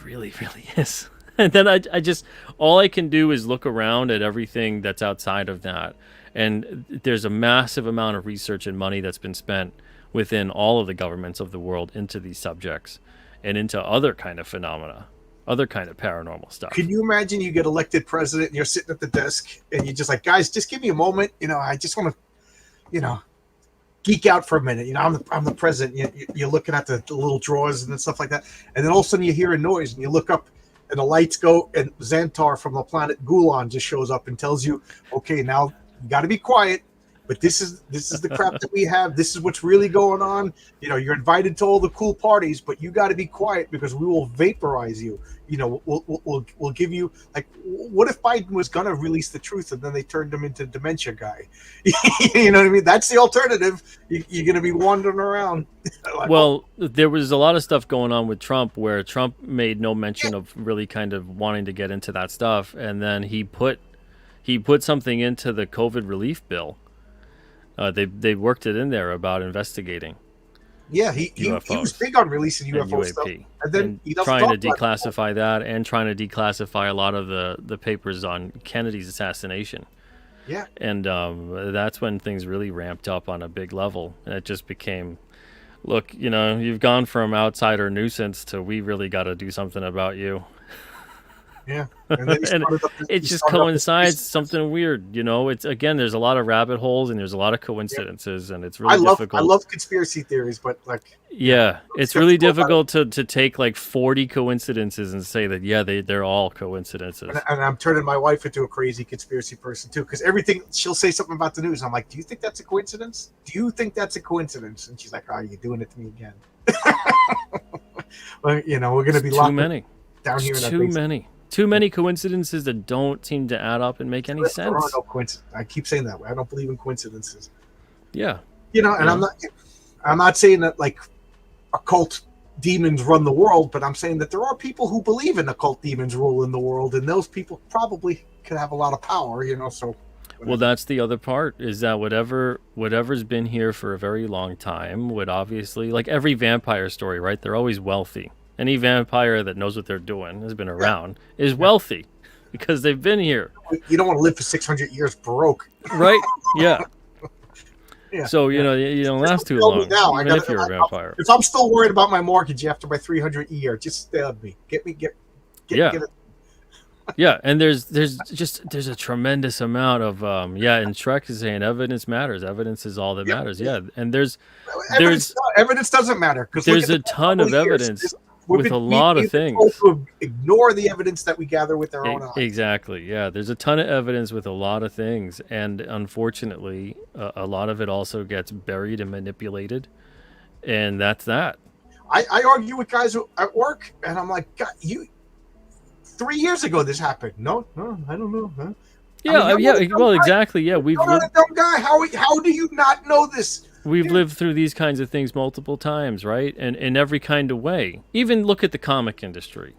is. And then I just all I can do is look around at everything that's outside of that. And there's a massive amount of research and money that's been spent within all of the governments of the world into these subjects and into other kind of phenomena, other kind of paranormal stuff. Can you imagine you get elected president and you're sitting at the desk and you're just like, guys, just give me a moment. I just want to, geek out for a minute. I'm the president. You're looking at the little drawers and stuff like that. And then all of a sudden you hear a noise and you look up and the lights go and Xantar from the planet Gulan just shows up and tells you, okay, now you got to be quiet, but this is the crap that we have. This is what's really going on. You're invited to all the cool parties, but you got to be quiet because we will vaporize you. We'll give you, like, what if Biden was gonna release the truth and then they turned him into dementia guy? You know what I mean? That's the alternative. You're gonna be wandering around. Well, there was a lot of stuff going on with Trump where Trump made no mention of really kind of wanting to get into that stuff, and then he put something into the COVID relief bill. They worked it in there about investigating. Yeah, he was big on releasing UFO stuff, and then he trying to declassify that and trying to declassify a lot of the papers on Kennedy's assassination. Yeah, and that's when things really ramped up on a big level, and it just became, look, you've gone from outsider nuisance to we really got to do something about you. Yeah, and it just coincides something weird, It's again, there's a lot of rabbit holes and there's a lot of coincidences, and it's really difficult. I love conspiracy theories, but it's really difficult to take like 40 coincidences and say that they're all coincidences. And I'm turning my wife into a crazy conspiracy person too, because everything she'll say something about the news. I'm like, do you think that's a coincidence? Do you think that's a coincidence? And she's like, oh, you're doing it to me again. Well, we're gonna be too many down here. Too many coincidences that don't seem to add up and make any sense. There are no coincidences. I keep saying that. I don't believe in coincidences. Yeah. I'm not saying that like occult demons run the world, but I'm saying that there are people who believe in occult demons ruling the world, and those people probably could have a lot of power, so. Well, that's the other part, is that whatever's been here for a very long time would obviously, like every vampire story, right? They're always wealthy. Any vampire that knows what they're doing, has been around, is wealthy because they've been here. You don't want to live for 600 years broke. Right? Yeah. Yeah. So, you don't last too long, even if you're a vampire. If I'm still worried about my mortgage after my $300 a year, just stab me. Get it. Yeah, and there's a tremendous amount of and Shrek is saying evidence matters. Evidence is all that Yep. matters. Yeah, and there's Evidence there's evidence doesn't matter because look there's at the a past ton couple of of years. evidence with a We've lot of been told things. to ignore the evidence that we gather with our own eyes. Exactly. Yeah, there's a ton of evidence with a lot of things, and unfortunately, a lot of it also gets buried and manipulated, and that's that. I argue with guys at work, and I'm like, God, 3 years ago this happened. No, I don't know. Huh? Yeah, I mean, well, exactly. Yeah, you're not a dumb guy. How do you not know this? we've lived through these kinds of things multiple times, right? And in every kind of way. Even look at the comic industry.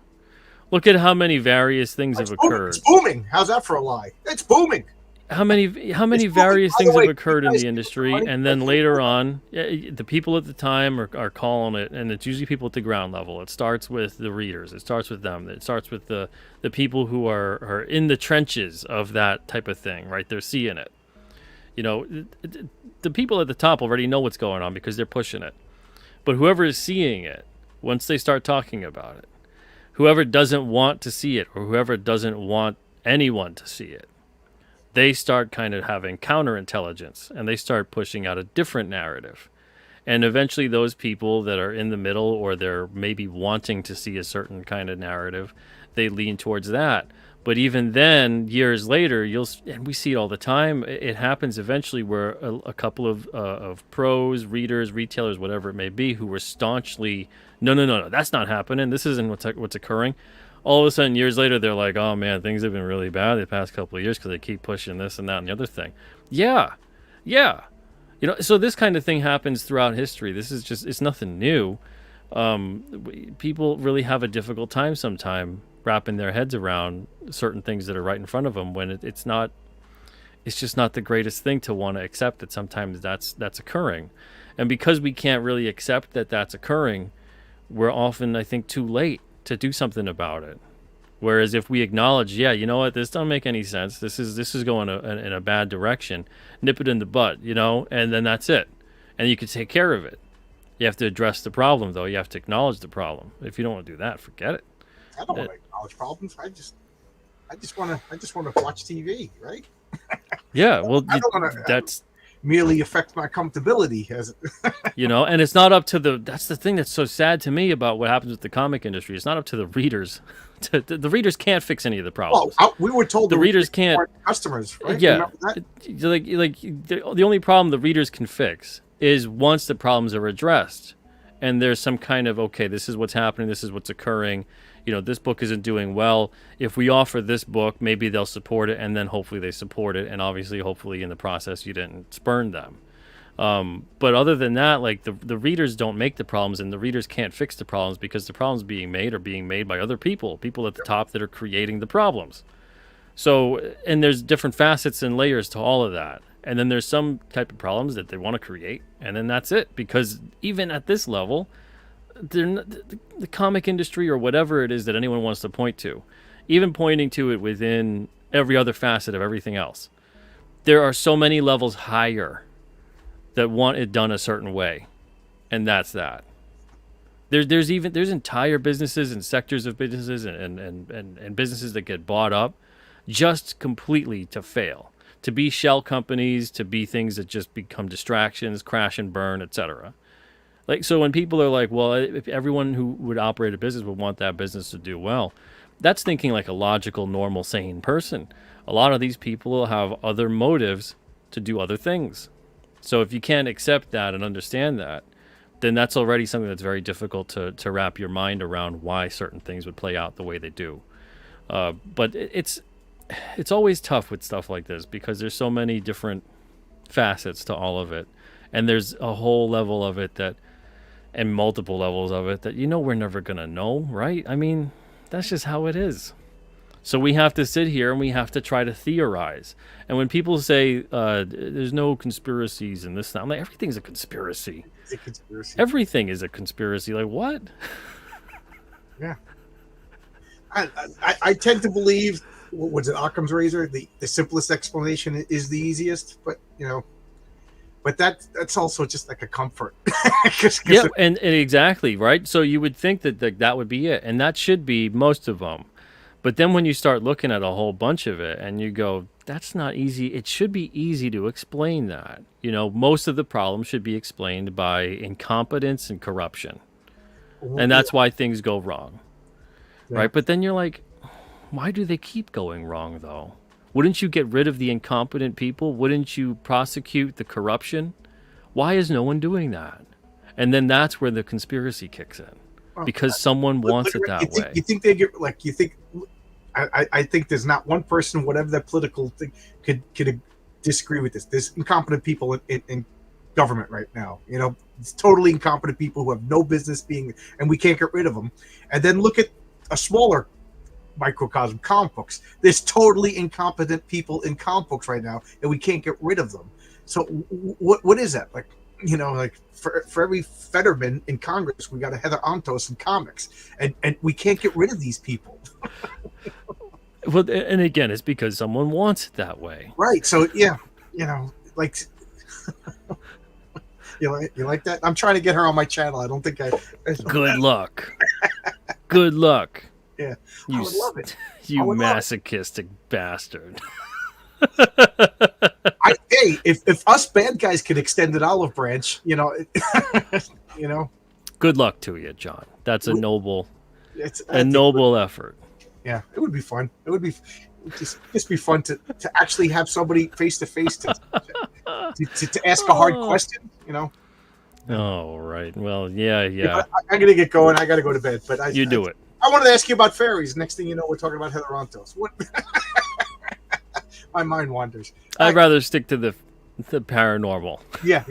Look at how many various things have occurred. It's booming. How's that for a lie? It's booming. How many various things have occurred in the industry, and then later on, the people at the time are calling it, and it's usually people at the ground level. It starts with the readers. It starts with them. It starts with the people who are in the trenches of that type of thing, right? They're seeing it. You know, the people at the top already know what's going on because they're pushing it. But whoever is seeing it, once they start talking about it, whoever doesn't want to see it or whoever doesn't want anyone to see it, they start kind of having counterintelligence and they start pushing out a different narrative. And eventually those people that are in the middle or they're maybe wanting to see a certain kind of narrative, they lean towards that. But even then, years later, and we see it all the time, it happens eventually where a couple of pros, readers, retailers, whatever it may be, who were staunchly, no, that's not happening. This isn't what's occurring. All of a sudden, years later, they're like, oh man, things have been really bad the past couple of years because they keep pushing this and that and the other thing. Yeah. You know, so this kind of thing happens throughout history. This is it's nothing new. People really have a difficult time sometimes wrapping their heads around certain things that are right in front of them when it's just not the greatest thing to want to accept that sometimes that's occurring. And because we can't really accept that that's occurring, we're often, I think, too late to do something about it. Whereas if we acknowledge, yeah, you know what, this doesn't make any sense. This is going in a bad direction. Nip it in the butt, you know, and then that's it. And you can take care of it. You have to address the problem, though. You have to acknowledge the problem. If you don't want to do that, forget it. I don't want to acknowledge problems. I just want to watch TV, right? Yeah, well, I don't want to merely affect my comfortability as you know, and it's not up to that's the thing that's so sad to me about what happens with the comic industry. It's not up to the readers. The readers can't fix any of the problems. Well, we were told the readers can't customers, right? Yeah, the only problem the readers can fix is once the problems are addressed and there's some kind of, okay, this is what's happening, this is what's occurring, you know, this book isn't doing well. If we offer this book, maybe they'll support it, and then hopefully they support it, and obviously, hopefully in the process you didn't spurn them. But other than that, like the readers don't make the problems, and the readers can't fix the problems because the problems being made are being made by other people at the top that are creating the problems. So, and there's different facets and layers to all of that. And then there's some type of problems that they want to create, and then that's it. Because even at this level, the comic industry or whatever it is that anyone wants to point to, even pointing to it within every other facet of everything else, there are so many levels higher that want it done a certain way, and that's that. There's entire businesses and sectors of businesses and businesses that get bought up just completely to fail, to be shell companies, to be things that just become distractions, crash and burn, etc. Like, so when people are like, well, if everyone who would operate a business would want that business to do well, that's thinking like a logical, normal, sane person. A lot of these people have other motives to do other things. So if you can't accept that and understand that, then that's already something that's very difficult to wrap your mind around why certain things would play out the way they do. But it's always tough with stuff like this because there's so many different facets to all of it. And there's a whole level of it and multiple levels of it that, you know, we're never going to know, right? I mean, that's just how it is. So we have to sit here and we have to try to theorize. And when people say there's no conspiracies in this, I'm like, everything's a conspiracy. It's a conspiracy. Everything is a conspiracy. Like, what? Yeah. I tend to believe, what was it, Occam's razor? The simplest explanation is the easiest, but, you know, but that's also just like a comfort. Yeah, and exactly, right? So you would think that would be it, and that should be most of them. But then when you start looking at a whole bunch of it and you go, that's not easy. It should be easy to explain that. You know, most of the problems should be explained by incompetence and corruption. And that's why things go wrong. Yeah. Right? But then you're like, why do they keep going wrong, though? Wouldn't you get rid of the incompetent people? Wouldn't you prosecute the corruption? Why is no one doing that? And then that's where the conspiracy kicks in. Because someone wants it that way. You think they get like you think? I think there's not one person, whatever that political thing, could disagree with this. There's incompetent people in government right now. You know, it's totally incompetent people who have no business being, and we can't get rid of them. And then look at a smaller microcosm, comic books. There's totally incompetent people in comic books right now, and we can't get rid of them. So what is that like? You know, like for every Fetterman in Congress, we got a Heather Antos in comics, and we can't get rid of these people. Well, and again, it's because someone wants it that way, right? So yeah, you know, like you like that. I'm trying to get her on my channel. I don't think I. Good luck. Good luck. Yeah, you, I would love it. You masochistic bastard. Hey, if us bad guys could extend an olive branch, you know, you know. Good luck to you, John. That's a noble, noble effort. Yeah, it would be fun. It would just be fun to actually have somebody face to face to ask a hard question. You know. Oh right. Well, yeah. I'm gonna get going. I gotta go to bed. But you do it. I wanted to ask you about fairies. Next thing you know, we're talking about Heather Antos. What? My mind wanders. I'd rather stick to the paranormal. Yeah.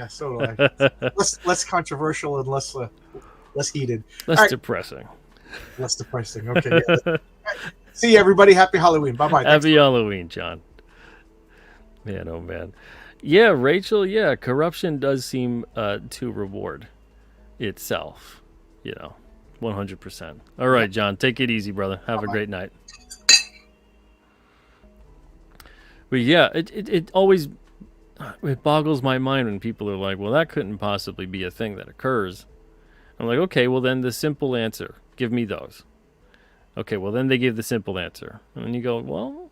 So do I. less controversial and less heated. Less depressing. Less depressing. Okay. Yeah. See you, everybody. Happy Halloween. Bye-bye. Happy Halloween, John. Man, oh man. Yeah, Rachel. Yeah, corruption does seem to reward itself. You know, 100%. All right, John. Take it easy, brother. Have a great night. But yeah, it always boggles my mind when people are like, well, that couldn't possibly be a thing that occurs. I'm like, okay, well then the simple answer. Give me those. Okay, well then they give the simple answer. And then you go, well,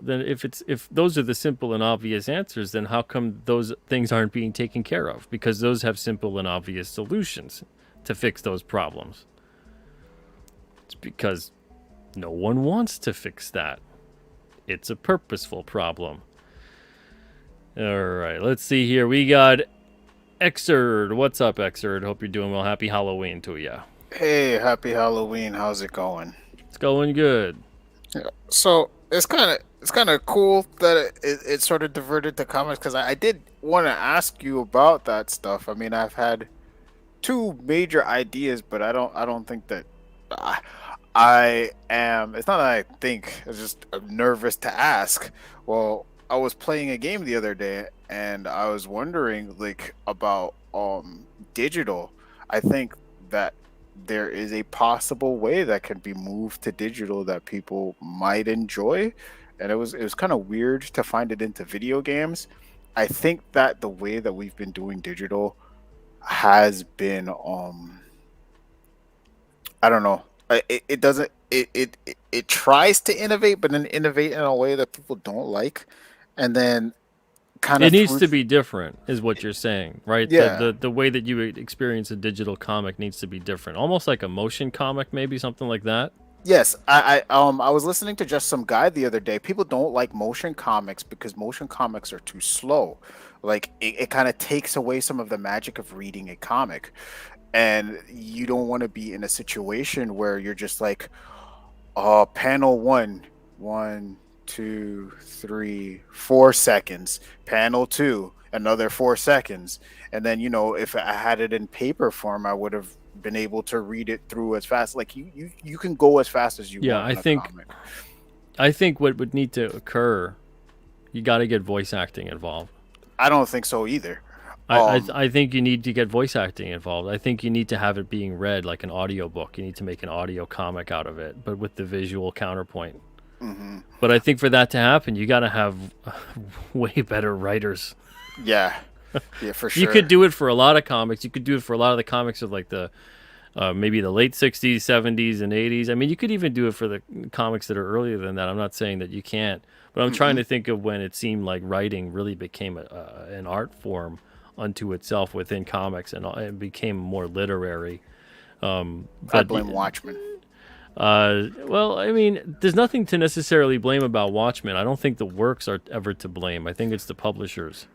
then if those are the simple and obvious answers, then how come those things aren't being taken care of? Because those have simple and obvious solutions to fix those problems. It's because no one wants to fix that. It's a purposeful problem. All right, let's see here. We got Exerd. What's up, Exerd? Hope you're doing well. Happy Halloween to you. Hey, happy Halloween. How's it going? It's going good. Yeah. So it's kind of cool that it sort of diverted to comics, because I did want to ask you about that stuff. I mean, I've had two major ideas, but I don't think that I am. It's not that I think. It's just I'm nervous to ask. Well, I was playing a game the other day, and I was wondering like about digital. I think that there is a possible way that can be moved to digital that people might enjoy, and it was kind of weird to find it into video games. I think that the way that we've been doing digital has been I don't know. It doesn't. It tries to innovate, but then innovate in a way that people don't like, and then kind of. It needs to be different, is what you're saying, right? Yeah. The way that you experience a digital comic needs to be different, almost like a motion comic, maybe something like that. Yes, I was listening to just some guy the other day. People don't like motion comics because motion comics are too slow. Like it kind of takes away some of the magic of reading a comic. And you don't want to be in a situation where you're just like, panel 1, 2, 3, 4 seconds. Panel 2, another 4 seconds. And then, you know, if I had it in paper form, I would have been able to read it through as fast. Like you can go as fast as you want. Yeah, I think what would need to occur, you got to get voice acting involved. I don't think so either. I think you need to get voice acting involved. I think you need to have it being read like an audio book. You need to make an audio comic out of it, but with the visual counterpoint. Mm-hmm. But I think for that to happen, you got to have way better writers. Yeah, for sure. You could do it for a lot of comics. You could do it for a lot of the comics of like the maybe the late 60s, 70s, and 80s. I mean, you could even do it for the comics that are earlier than that. I'm not saying that you can't, but I'm trying to think of when it seemed like writing really became an art form unto itself within comics, and it became more literary. I blame Watchmen. Well, I mean, there's nothing to necessarily blame about Watchmen. I don't think the works are ever to blame. I think it's the publishers.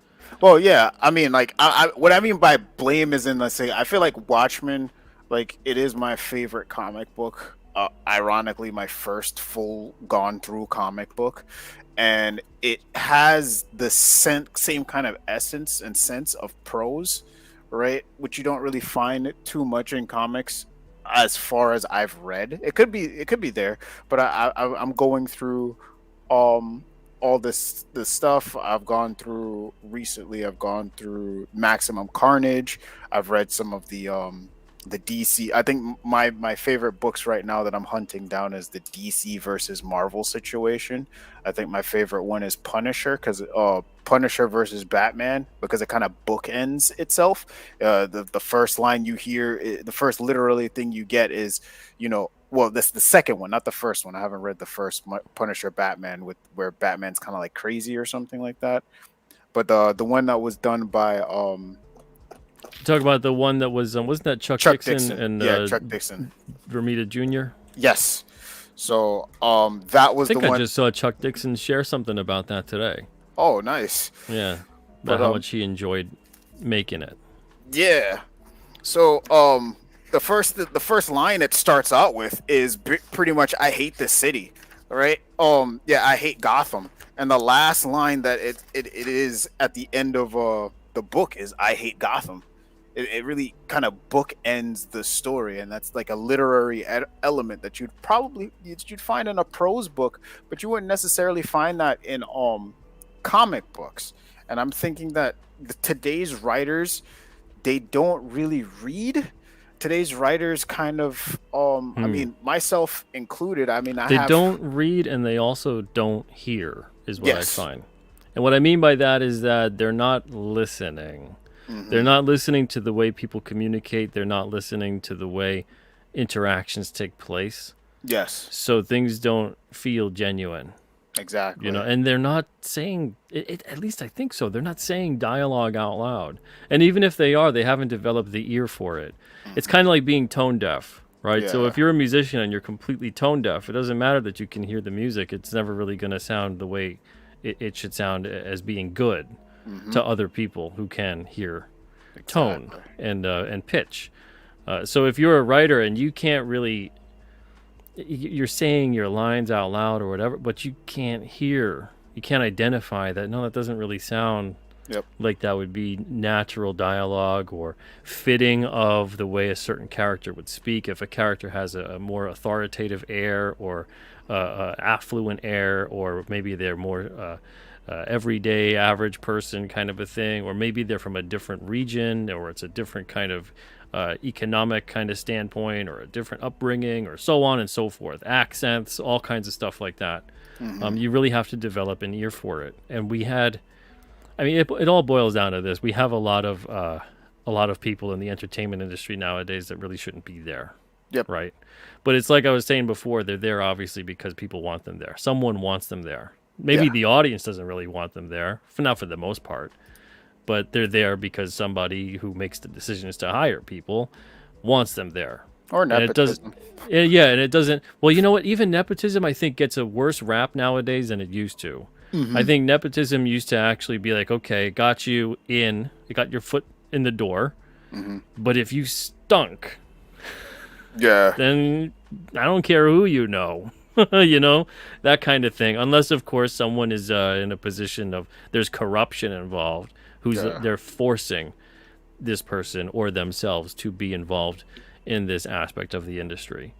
Well, yeah. I mean, like, what I mean by blame is in, let's say, I feel like Watchmen, like, it is my favorite comic book. Ironically, my first full gone through comic book, and it has the same kind of essence and sense of prose, right? Which you don't really find too much in comics, as far as I've read. It could be there, but I'm going through all this stuff I've gone through recently. I've gone through Maximum Carnage. I've read some of the DC. I think my favorite books right now that I'm hunting down is the DC versus Marvel situation. I think my favorite one is Punisher, because Punisher versus Batman, because it kind of bookends itself. The first line you hear, the first literally thing you get is, well, this the second one, not the first one. I haven't read the first Punisher Batman where Batman's kind of like crazy or something like that. But the one that was done by Talk about the one that was wasn't that Chuck Dixon and Chuck Dixon, Romita Jr. Yes. So that was I think the one. I just saw Chuck Dixon share something about that today. Oh, nice. Yeah, about how much he enjoyed making it. Yeah. So the first line it starts out with is pretty much, "I hate this city," right? Yeah, I hate Gotham. And the last line that it is at the end of the book is, "I hate Gotham." It really kind of bookends the story, and that's like a literary element that you'd find in a prose book, but you wouldn't necessarily find that in comic books. And I'm thinking that today's writers, they don't really read. Today's writers kind of I mean, myself included, I mean, they don't read, and they also don't hear, is what Yes. I find. And what I mean by that is that they're not listening. They're not listening to the way people communicate. They're not listening to the way interactions take place. Yes. So things don't feel genuine. Exactly. And they're not saying it, at least I think so. They're not saying dialogue out loud. And even if they are, they haven't developed the ear for it. It's kind of like being tone deaf, right? So Yeah. if you're a musician and you're completely tone deaf, it doesn't matter that you can hear the music. It's never really going to sound the way it should sound as being good to other people who can hear tone and pitch. So if you're a writer and you can't really, you're saying your lines out loud or whatever, but you can't hear, you can't identify that, no, that doesn't really sound like that would be natural dialogue or fitting of the way a certain character would speak. If a character has a more authoritative air or affluent air, or maybe they're more everyday average person kind of a thing, or maybe they're from a different region, or it's a different kind of economic kind of standpoint, or a different upbringing, or so on and so forth, accents, all kinds of stuff like that. You really have to develop an ear for it. And we had, I mean, it all boils down to this. We have a lot of people in the entertainment industry nowadays that really shouldn't be there. Yep. Right. But it's like I was saying before, they're there obviously because people want them there. Someone wants them there. Maybe the audience doesn't really want them there, not for the most part, but they're there because somebody who makes the decisions to hire people wants them there. Or nepotism. And it doesn't. Well, you know what? Even nepotism, I think, gets a worse rap nowadays than it used to. I think nepotism used to actually be like, okay, got you in, you got your foot in the door, but if you stunk, then I don't care who you know. That kind of thing. Unless, of course, someone is in a position of there's corruption involved, they're forcing this person or themselves to be involved in this aspect of the industry.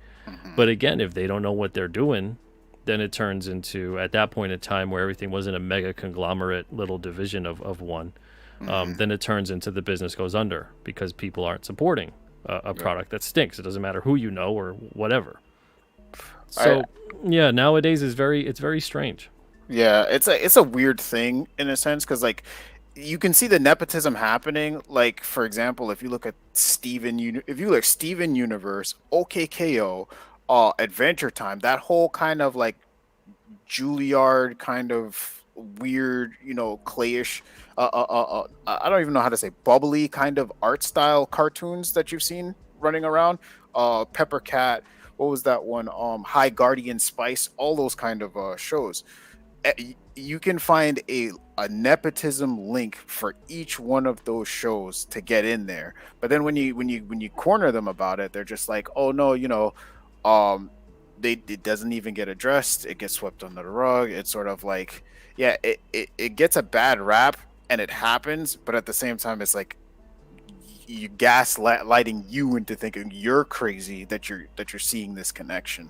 But again, if they don't know what they're doing, then it turns into, at that point in time where everything wasn't a mega conglomerate little division of one, then it turns into the business goes under because people aren't supporting a product that stinks. It doesn't matter who you know or whatever. So nowadays it's very strange. Yeah, it's a weird thing in a sense, because like you can see the nepotism happening. Like, for example, if you look at if you look Steven Universe, OKKO, Adventure Time, that whole kind of like Juilliard kind of weird, clayish. I don't even know how to say bubbly kind of art style cartoons that you've seen running around. Pepper Cat. What was that one? High Guardian Spice. All those kind of shows. You can find a nepotism link for each one of those shows to get in there. But then when you corner them about it, they're just like, oh no, um, it doesn't even get addressed. It gets swept under the rug. It's sort of like, yeah, it gets a bad rap and it happens, but at the same time, it's like you gaslighting you into thinking you're crazy that you're seeing this connection.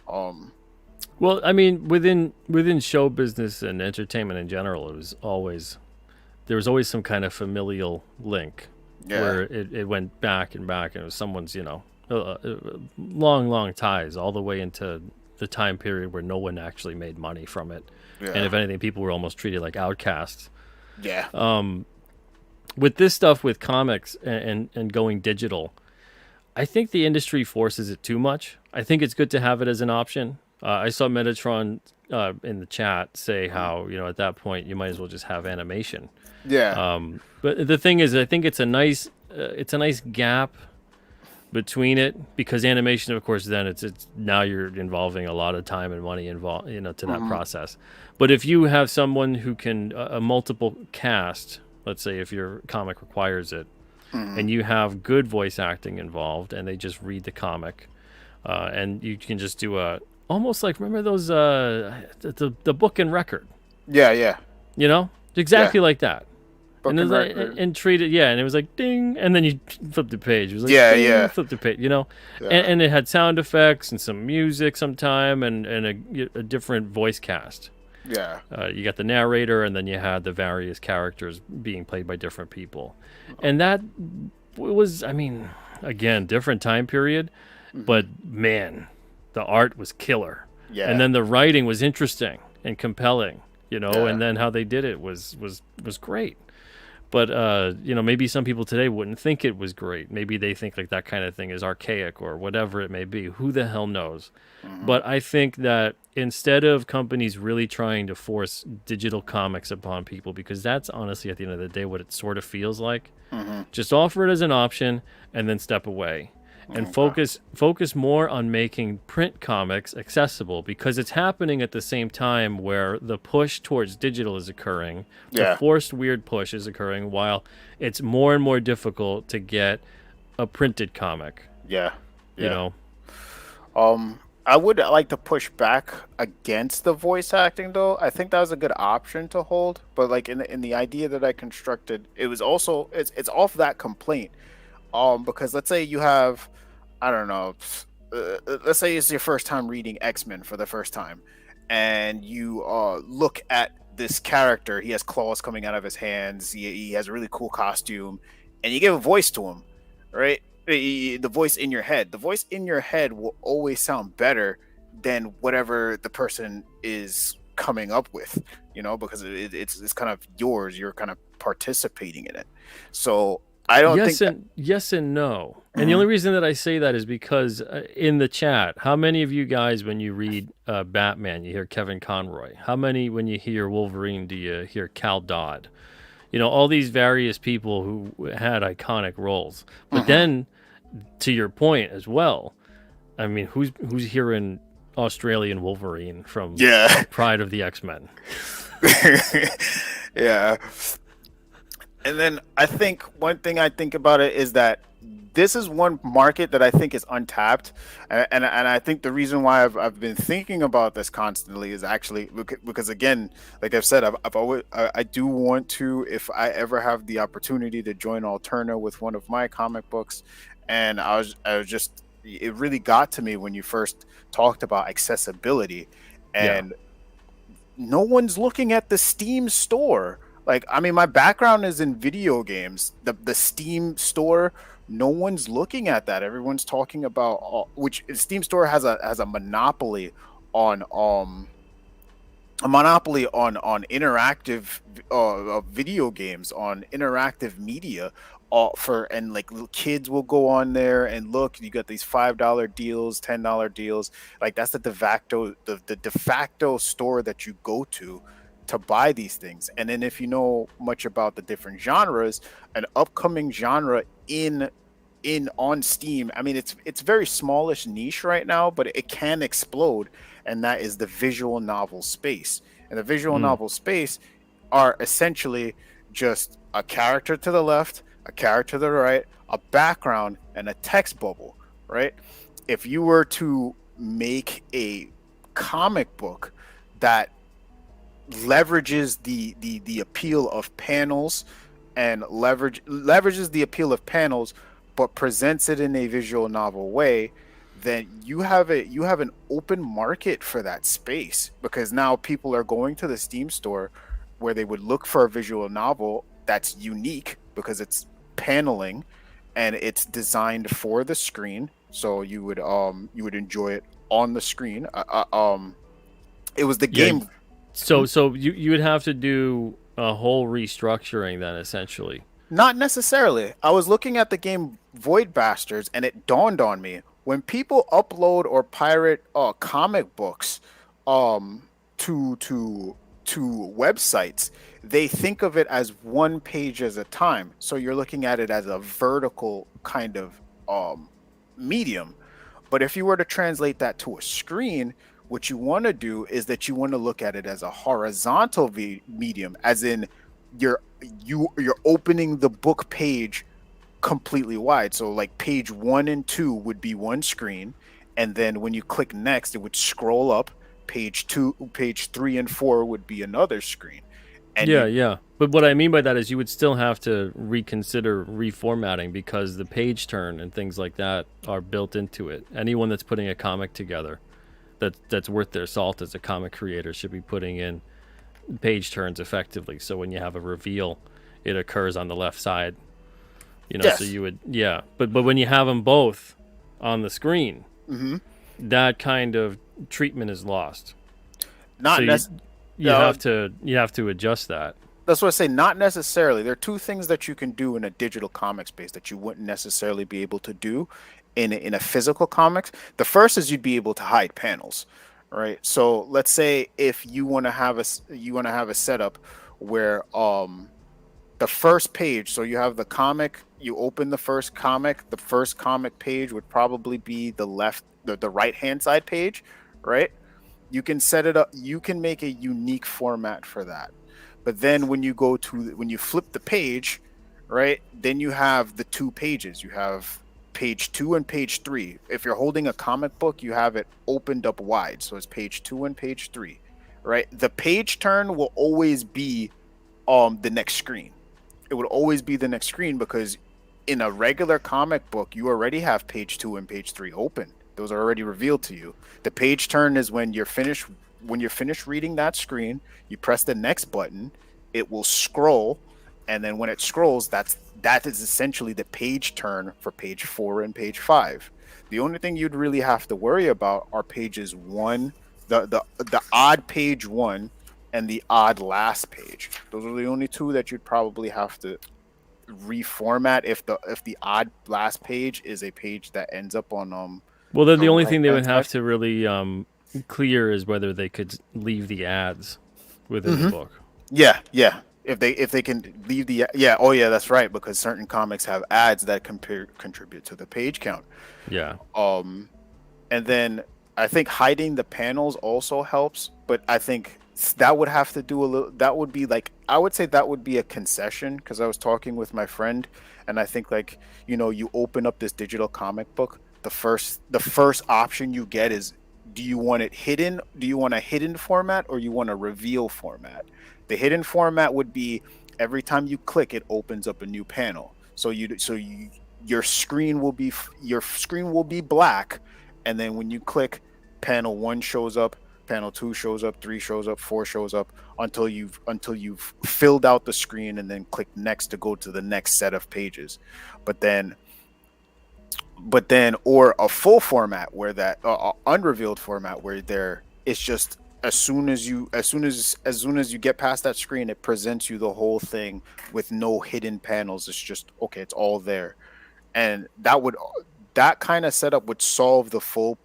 Well, I mean, within show business and entertainment in general, there was always some kind of familial link where it went back and back, and it was someone's, long ties all the way into the time period where no one actually made money from it, and if anything, people were almost treated like outcasts. Yeah. With this stuff with comics and going digital, I think the industry forces it too much. I think it's good to have it as an option. I saw Metatron in the chat say how, at that point you might as well just have animation. Yeah. But the thing is, I think it's a nice gap between it, because animation, of course, then it's now you're involving a lot of time and money involved, to that process. But if you have someone who can a multiple cast, let's say if your comic requires it, and you have good voice acting involved, and they just read the comic, and you can just do almost like, remember those the book and record? Yeah. Exactly like that. Book and record. And treat it, and it was like ding, and then you flip the page. It was like ding, flip the page, and it had sound effects and some music sometime, and a different voice cast. Yeah. You got the narrator, and then you had the various characters being played by different people, and that was, I mean, again, different time period, but man, the art was killer. Yeah. And then the writing was interesting and compelling, and then how they did it was great. But maybe some people today wouldn't think it was great. Maybe they think like that kind of thing is archaic or whatever it may be. Who the hell knows? But I think that instead of companies really trying to force digital comics upon people, because that's honestly at the end of the day what it sort of feels like, just offer it as an option and then step away. And focus more on making print comics accessible, because it's happening at the same time where the push towards digital is occurring. The forced weird push is occurring, while it's more and more difficult to get a printed comic. Yeah. I would like to push back against the voice acting, though. I think that was a good option to hold, but like in the idea that I constructed, it was also it's off that complaint. Because let's say you have, I don't know, let's say it's your first time reading X-Men for the first time, and you look at this character. He has claws coming out of his hands. He has a really cool costume, and you give a voice to him, right? The voice in your head. The voice in your head will always sound better than whatever the person is coming up with, because it's kind of yours. You're kind of participating in it. So I don't think yes and no. And the only reason that I say that is because in the chat, how many of you guys, when you read Batman, you hear Kevin Conroy? How many, when you hear Wolverine, do you hear Cal Dodd? All these various people who had iconic roles. But then, to your point as well, I mean, who's hearing Australian Wolverine from Pride of the X-Men? Yeah. And then I think one thing I think about it is that this is one market that I think is untapped, and I think the reason why I've been thinking about this constantly is actually because again, like I've said, I've always I do want to, if I ever have the opportunity, to join Alterna with one of my comic books, and I was just, it really got to me when you first talked about accessibility, and no one's looking at the Steam store. Like, I mean, my background is in video games. The Steam store, no one's looking at that. Everyone's talking about which Steam store has a monopoly on a monopoly on interactive video games, on interactive media, for and like little kids will go on there and look. You got these $5 deals, $10 deals. Like that's the de facto store that you go to buy these things. And then if you know much about the different genres, an upcoming genre in on Steam. I mean, it's very smallish niche right now, but it can explode, and that is the visual novel space. And the visual novel space are essentially just a character to the left, a character to the right, a background, and a text bubble, right? If you were to make a comic book that leverages the appeal of panels and leverages the appeal of panels but presents it in a visual novel way, then you have an open market for that space, because now people are going to the Steam store where they would look for a visual novel that's unique because it's paneling and it's designed for the screen, so you would enjoy it on the screen. It was the game. So you would have to do a whole restructuring then, essentially. Not necessarily. I was looking at the game Void Bastards, and it dawned on me, when people upload or pirate comic books to websites, they think of it as one page at a time. So you're looking at it as a vertical kind of medium. But if you were to translate that to a screen, what you want to do is that you want to look at it as a horizontal medium, as in you're opening the book page completely wide. So like page 1 and 2 would be one screen, and then when you click next, it would scroll up. Page 3 and 4 would be another screen. And yeah. But what I mean by that is you would still have to reconsider reformatting, because the page turn and things like that are built into it. Anyone that's putting a comic together that's worth their salt as a comic creator should be putting in page turns effectively, so when you have a reveal, it occurs on the left side, Yes. So you would, but when you have them both on the screen, that kind of treatment is lost. Not so you have to adjust that. That's what I say. Not necessarily. There are two things that you can do in a digital comic space that you wouldn't necessarily be able to do in a physical comics. The first is you'd be able to hide panels, right? So let's say if you want to have a setup where the first page, so you have the comic, you open the first comic page would probably be the right hand side page, right? You can set it up, you can make a unique format for that. But then when you flip the page, right, then you have the two pages. You have page 2 and page 3. If you're holding a comic book, you have it opened up wide. So it's page 2 and page 3, right? The page turn will always be the next screen. It would always be the next screen, because in a regular comic book, you already have page 2 and page 3 open. Those are already revealed to you. The page turn is when you're finished reading that screen, you press the next button, it will scroll, and then when it scrolls, that is essentially the page turn for page 4 and page 5. The only thing you'd really have to worry about are pages 1, the odd page 1 and the odd last page. Those are the only two that you'd probably have to reformat if the odd last page is a page that ends up on Well, then the only thing they would have to really clear is whether they could leave the ads within the book. Yeah. If they can leave the that's right, because certain comics have ads that contribute to the page count. Yeah. And then I think hiding the panels also helps, but I think that would have to do a little. That would be like, I would say that would be a concession, because I was talking with my friend, and I think like, you open up this digital comic book, the first option you get is, do you want it hidden? Do you want a hidden format, or you want a reveal format? The hidden format would be every time you click, it opens up a new panel. So your screen will be black, and then when you click, panel 1 shows up, panel 2 shows up, 3 shows up, 4 shows up, until you've filled out the screen, and then click next to go to the next set of pages. But then or a full format where that unrevealed format where it's just as soon as you get past that screen, it presents you the whole thing with no hidden panels. It's just okay, it's all there. And that kind of setup would solve the full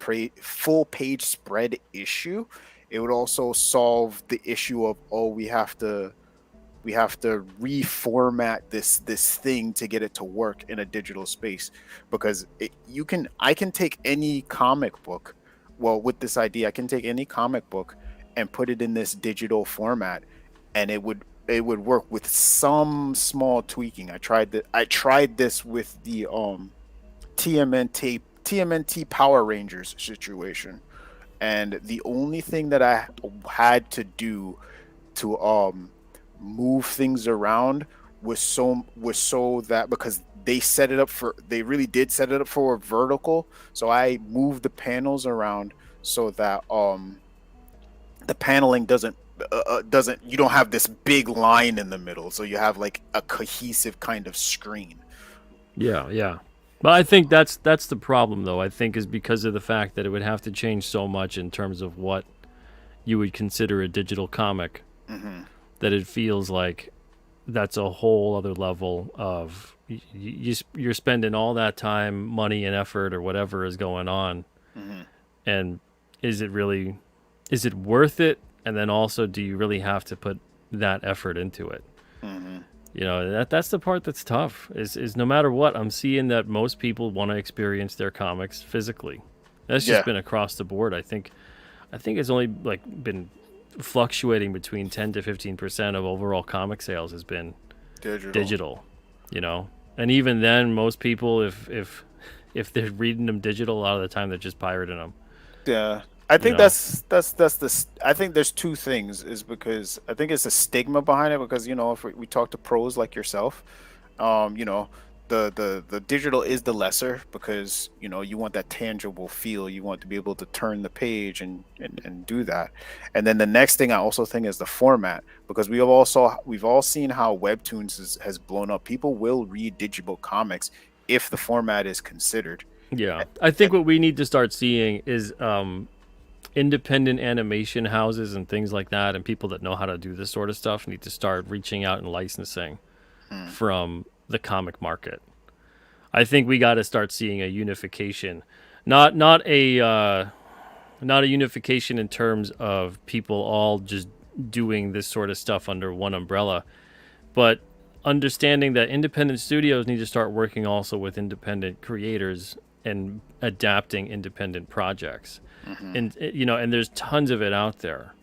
page spread issue. It would also solve the issue of, oh, we have to reformat this thing to get it to work in a digital space, because I can take any comic book. Well, with this idea, I can take any comic book and put it in this digital format, and it would work with some small tweaking. I tried this with the TMNT Power Rangers situation, and the only thing that I had to do to move things around was so that, because they really did set it up for a vertical, so I moved the panels around so that the paneling doesn't you don't have this big line in the middle, so you have like a cohesive kind of screen. Yeah, yeah. But I think that's the problem, though. I think is because of the fact that it would have to change so much in terms of what you would consider a digital comic, that it feels like that's a whole other level of you're spending all that time, money, and effort, or whatever is going on, and is it worth it? And then also, do you really have to put that effort into it? You know, that's the part that's tough. Is no matter what, I'm seeing that most people want to experience their comics physically. That's just been across the board. I think it's only like been fluctuating between 10 to 15% of overall comic sales has been digital. You know, and even then, most people, if they're reading them digital, a lot of the time they're just pirating them. Yeah. I think that's I think there's two things, is because I think it's a stigma behind it, because if we talk to pros like yourself, the digital is the lesser, because you want that tangible feel, you want to be able to turn the page and do that. And then the next thing I also think is the format, because we've all seen how webtoons has blown up. People will read digital comics if the format is considered. Yeah, I think what we need to start seeing is independent animation houses and things like that, and people that know how to do this sort of stuff need to start reaching out and licensing from the comic market. I think we got to start seeing a unification, not a unification in terms of people all just doing this sort of stuff under one umbrella, but understanding that independent studios need to start working also with independent creators and adapting independent projects. And and there's tons of it out there.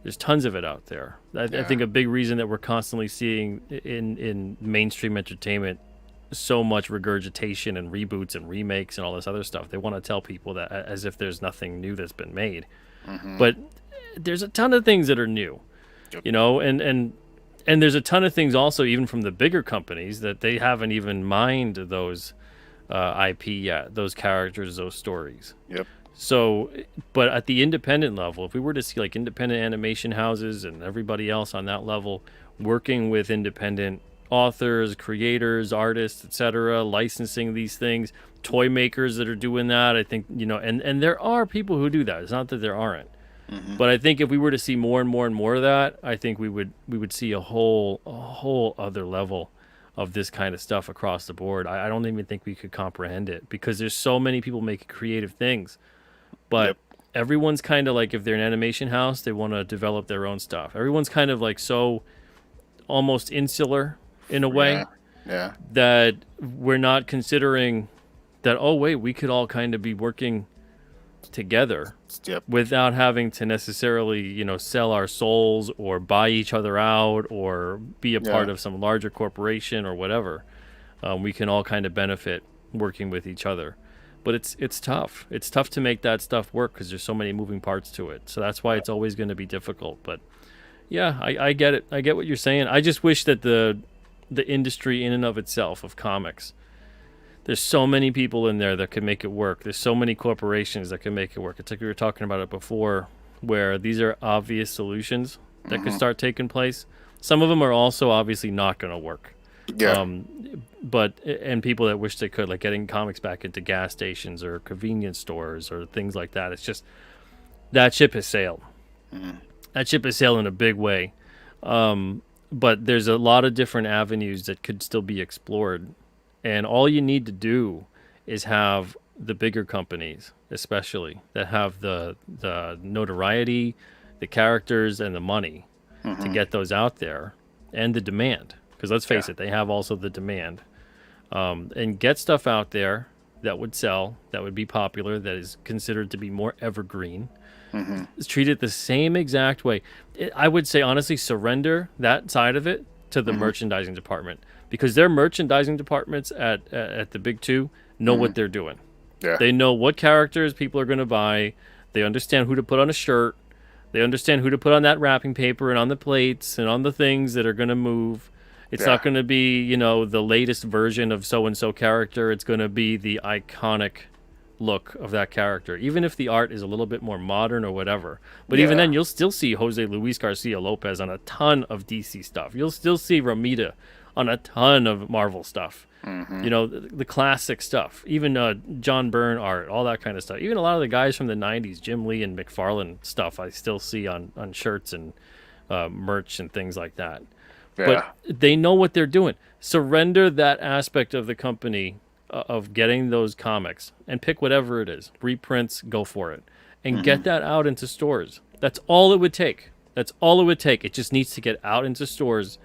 I think a big reason that we're constantly seeing in mainstream entertainment so much regurgitation and reboots and remakes and all this other stuff. They want to tell people that as if there's nothing new that's been made. But there's a ton of things that are new. And there's a ton of things also, even from the bigger companies, that they haven't even mined those IP yet, those characters, those stories. Yep. So, but at the independent level, if we were to see like independent animation houses and everybody else on that level working with independent authors, creators, artists, etc., licensing these things, toy makers that are doing that, I think, and there are people who do that. It's not that there aren't. But I think if we were to see more and more and more of that, I think we would see a whole other level of this kind of stuff across the board. I don't even think we could comprehend it, because there's so many people making creative things. But everyone's kind of like, if they're an animation house, they want to develop their own stuff. Everyone's kind of like so almost insular in a way that we're not considering that, oh, wait, we could all kind of be working together without having to necessarily, sell our souls or buy each other out or be a part of some larger corporation or whatever. We can all kind of benefit working with each other. But it's tough. It's tough to make that stuff work because there's so many moving parts to it. So that's why it's always going to be difficult. But yeah, I get it. I get what you're saying. I just wish that the industry in and of itself of comics, there's so many people in there that could make it work. There's so many corporations that can make it work. It's like we were talking about it before, where these are obvious solutions that could start taking place. Some of them are also obviously not going to work. And people that wish they could, like getting comics back into gas stations or convenience stores or things like that. It's just that ship has sailed. that ship is sailing a big way. But there's a lot of different avenues that could still be explored, and all you need to do is have the bigger companies, especially that have the notoriety, the characters, and the money to get those out there, and the demand. Because let's face it, they have also the demand, and get stuff out there that would sell, that would be popular, that is considered to be more evergreen. It's treated the same exact way. I would say, honestly, surrender that side of it to the merchandising department, because their merchandising departments at the big two know what they're doing. Yeah. They know what characters people are going to buy. They understand who to put on a shirt. They understand who to put on that wrapping paper and on the plates and on the things that are going to move. It's not going to be, you know, the latest version of so-and-so character. It's going to be the iconic look of that character, even if the art is a little bit more modern or whatever. But even then, you'll still see Jose Luis Garcia Lopez on a ton of DC stuff. You'll still see Romita on a ton of Marvel stuff. You know, the classic stuff. Even John Byrne art, all that kind of stuff. Even a lot of the guys from the 90s, Jim Lee and McFarlane stuff, I still see on shirts and merch and things like that. But they know what they're doing. Surrender that aspect of the company of getting those comics and pick whatever it is. Reprints, go for it. And get that out into stores. That's all it would take. That's all it would take. It just needs to get out into stores,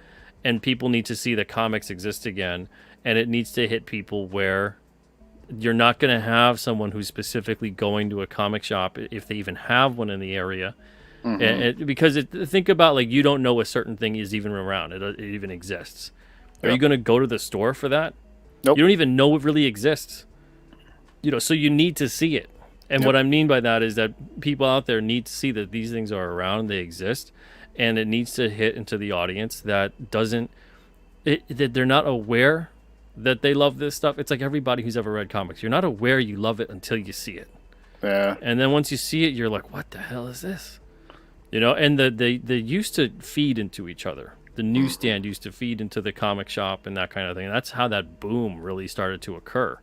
and people need to see that comics exist again. And it needs to hit people where you're not going to have someone who's specifically going to a comic shop, if they even have one in the area. Because think about, like, you don't know a certain thing is even around. It even exists. Are you going to go to the store for that? Nope. You don't even know it really exists. You know, so you need to see it. And what I mean by that is that people out there need to see that these things are around, they exist, and it needs to hit into the audience that doesn't, that they're not aware that they love this stuff. It's like everybody who's ever read comics. You're not aware you love it until you see it. Yeah. And then once you see it, you're like, what the hell is this? You know, and they used to feed into each other. The newsstand used to feed into the comic shop and that kind of thing. And that's how that boom really started to occur.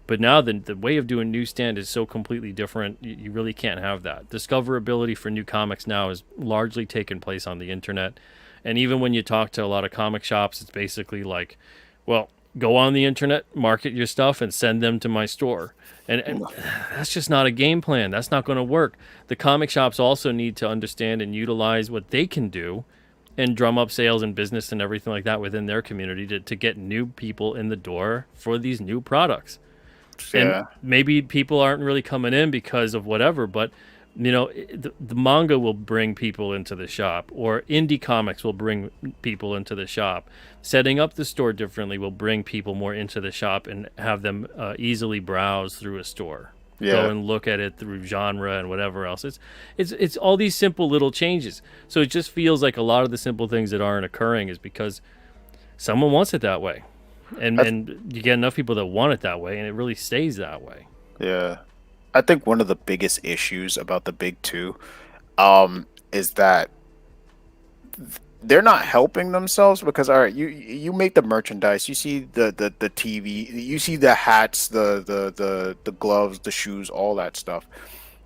But now the way of doing newsstand is so completely different. You really can't have that. Discoverability for new comics now is largely taken place on the internet. And even when you talk to a lot of comic shops, it's basically like, well, go on the internet, market your stuff, and send them to my store. And that's just not a game plan. That's not going to work. The comic shops also need to understand and utilize what they can do and drum up sales and business and everything like that within their community to get new people in the door for these new products. Yeah. And maybe people aren't really coming in because of whatever, but you know, the manga will bring people into the shop, or indie comics will bring people into the shop. Setting up the store differently will bring people more into the shop and have them easily browse through a store. Go and look at it through genre and whatever else. It's all these simple little changes. So it just feels like a lot of the simple things that aren't occurring is because someone wants it that way. And you get enough people that want it that way, and it really stays that way. Yeah. I think one of the biggest issues about the big two is that they're not helping themselves, because all right, you make the merchandise, you see the TV, you see the hats, the gloves, the shoes, all that stuff.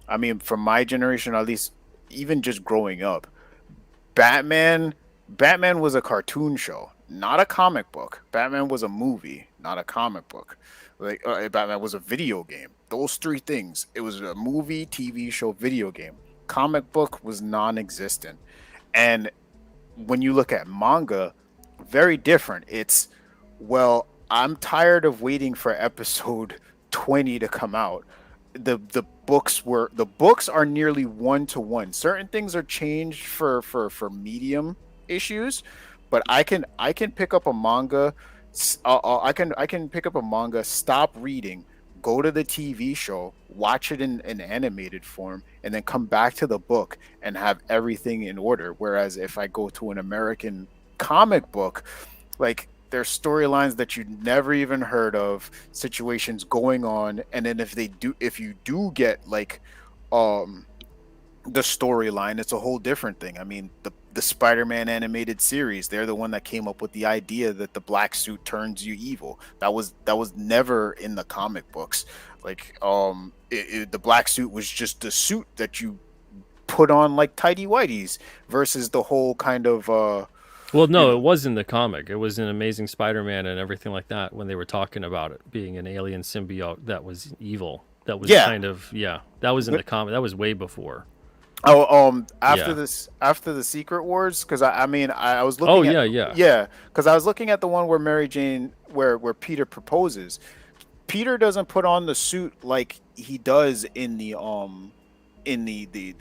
I mean, from my generation, at least, even just growing up, Batman was a cartoon show, not a comic book. Batman was a movie, not a comic book. Like Batman was a video game. Those three things. It was a movie, TV show, video game. Comic book was non-existent. And when you look at manga, very different. It's, well, I'm tired of waiting for episode 20 to come out. The books are nearly 1-to-1. Certain things are changed for medium issues, but I can pick up a manga. I can pick up a manga, stop reading, go to the TV show, watch it in animated form, and then come back to the book and have everything in order. Whereas if I go to an American comic book, like, there's storylines that you never even heard of, situations going on, and then if you do get like the storyline, it's a whole different thing. I mean, the Spider-Man animated series, they're the one that came up with the idea that the black suit turns you evil. That was never in the comic books. Like, the black suit was just the suit that you put on like tidy whities versus the whole kind of Well, no, you know, it was in the comic. It was in Amazing Spider-Man and everything like that when they were talking about it being an alien symbiote that was evil. That was yeah. kind of that was in the comic. That was way before. Oh, Yeah. after the Secret Wars, because I mean, I was Oh looking at, yeah, yeah. yeah, because I was looking at the one where Mary Jane, where Peter proposes. Peter doesn't put on the suit like he does in the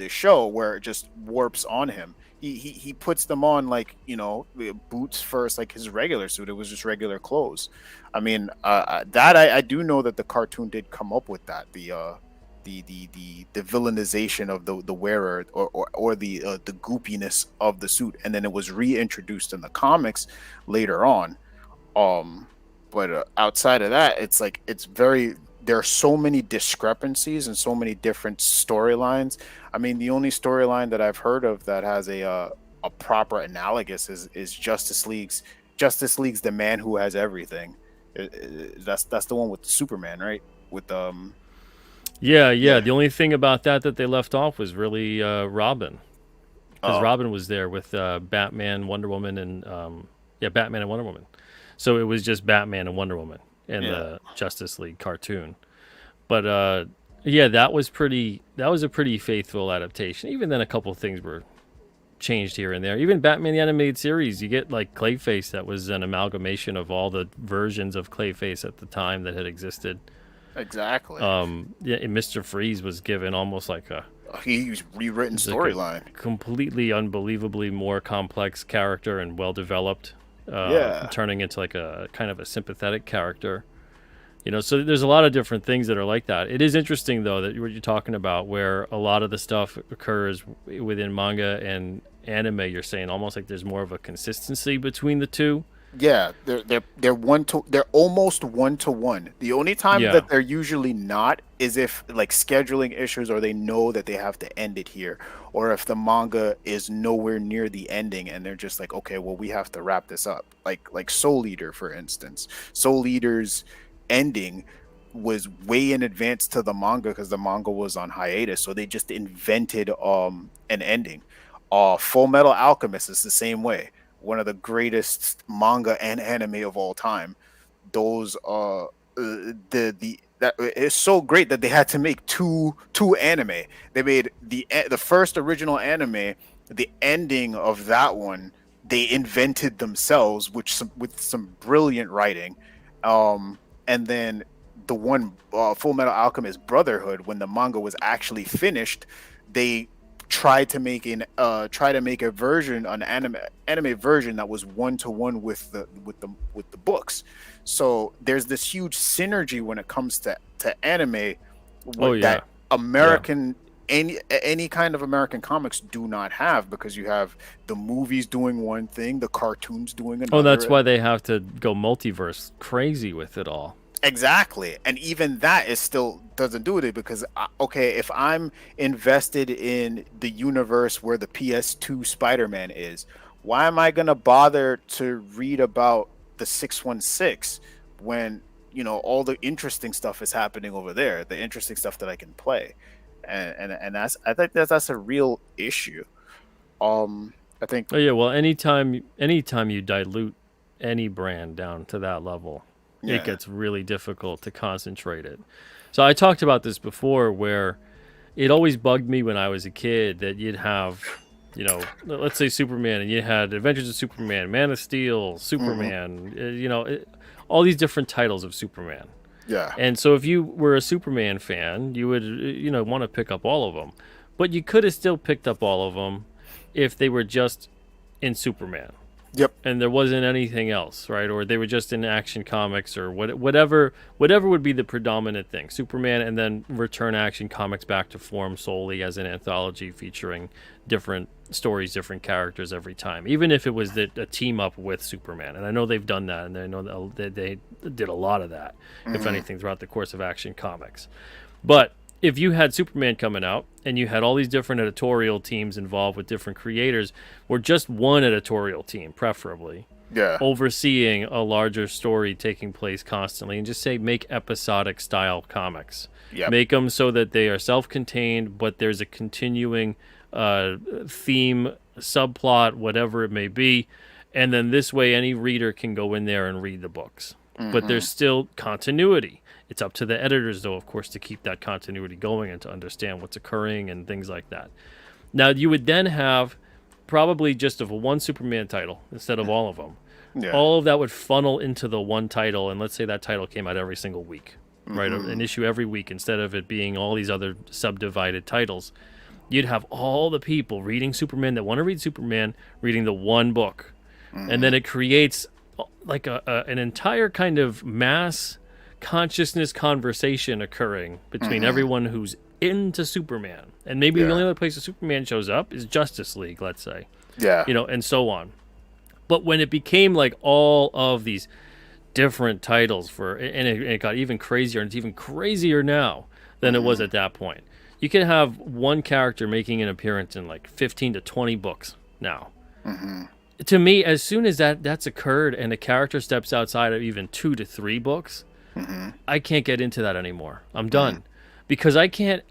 show where it just warps on him. He puts them on like, you know, the boots first, like his regular suit. It was just regular clothes. I mean, that I do know that the cartoon did come up with that, the villainization of the wearer, or the goopiness of the suit, and then it was reintroduced in the comics later on. But outside of that, it's like there are so many discrepancies and so many different storylines. I mean, the only storyline that I've heard of that has a proper analogous is Justice League's The Man Who Has Everything. That's the one with Superman, right? With Yeah. yeah. The only thing about that they left off was really Robin, because Oh, Robin was there with Batman, Wonder Woman, and Batman and Wonder Woman. So it was just Batman and Wonder Woman in yeah. the Justice League cartoon. But yeah, that was a pretty faithful adaptation. Even then, a couple of things were changed here and there. Even Batman the Animated Series, you get like Clayface that was an amalgamation of all the versions of Clayface at the time that had existed. Exactly. Yeah, and Mr. Freeze was given almost like a He's rewritten it's like a storyline. completely unbelievably more complex character and well developed, Yeah. turning into like a kind of a sympathetic character. You know, so there's a lot of different things that are like that. It is interesting though that what you're talking about, where a lot of the stuff occurs within manga and anime. You're saying almost like there's more of a consistency between the two. Yeah, they're almost one to one. The only time Yeah. that they're usually not is if like scheduling issues, or they know that they have to end it here, or if the manga is nowhere near the ending and they're just like, okay, well, we have to wrap this up. Like Soul Eater, for instance. Soul Eater's ending was way in advance to the manga because the manga was on hiatus, so they just invented an ending. Full Metal Alchemist is the same way, one of the greatest manga and anime of all time. Those the that it's so great that they had to make two anime. They made the first original anime. The ending of that one they invented themselves, with some brilliant writing. And then the one, Full Metal Alchemist Brotherhood, when the manga was actually finished, they try to make a version, an anime version that was one to one with the books. So there's this huge synergy when it comes to anime, Oh what yeah. that Yeah. American any kind of American comics do not have, because you have the movies doing one thing, the cartoons doing Oh, that's another. why they have to go multiverse crazy with it all. Exactly. And even that is still doesn't do it, because okay, if I'm invested in the universe where the PS2 Spider-Man is, why am I going to bother to read about the 616 when, all the interesting stuff is happening over there, the interesting stuff that I can play. And I think that's a real issue. I think Oh yeah, well, anytime you dilute any brand down to that level, it yeah. gets really difficult to concentrate it. So I talked about this before, where it always bugged me when I was a kid that you'd have, let's say Superman, and you had Adventures of Superman, Man of Steel, Hmm. Superman, all these different titles of Superman. Yeah. And so if you were a Superman fan, you would, want to pick up all of them. But you could have still picked up all of them if they were just in Superman Yep. and there wasn't anything else, right? Or they were just in Action Comics, or whatever would be the predominant thing. Superman, and then return Action Comics back to form solely as an anthology featuring different stories, different characters every time, even if it was a team up with Superman. And I know they've done that, and I know that they did a lot of that, if Hmm. anything, throughout the course of Action Comics. But if you had Superman coming out and you had all these different editorial teams involved with different creators, or just one editorial team, preferably, Yeah. overseeing a larger story taking place constantly, and just say make episodic style comics. Yep. Make them so that they are self contained, but there's a continuing theme, subplot, whatever it may be. And then this way, any reader can go in there and read the books. But there's still continuity. It's up to the editors, though, of course, to keep that continuity going and to understand what's occurring and things like that. Now, you would then have probably just of one Superman title instead of all of them. Yeah. All of that would funnel into the one title, and let's say that title came out every single week, right? An issue every week instead of it being all these other subdivided titles. You'd have all the people reading Superman that want to read Superman reading the one book. And then it creates like an entire kind of mass consciousness conversation occurring between everyone who's into Superman. And maybe the only other place that Superman shows up is Justice League, let's say. Yeah. You know, and so on. But when it became like all of these different titles and it got even crazier, and it's even crazier now than it was at that point. You can have one character making an appearance in like 15 to 20 books now. To me, as soon as that's occurred and a character steps outside of even 2 to 3 books, I can't get into that anymore. I'm done. Because I can't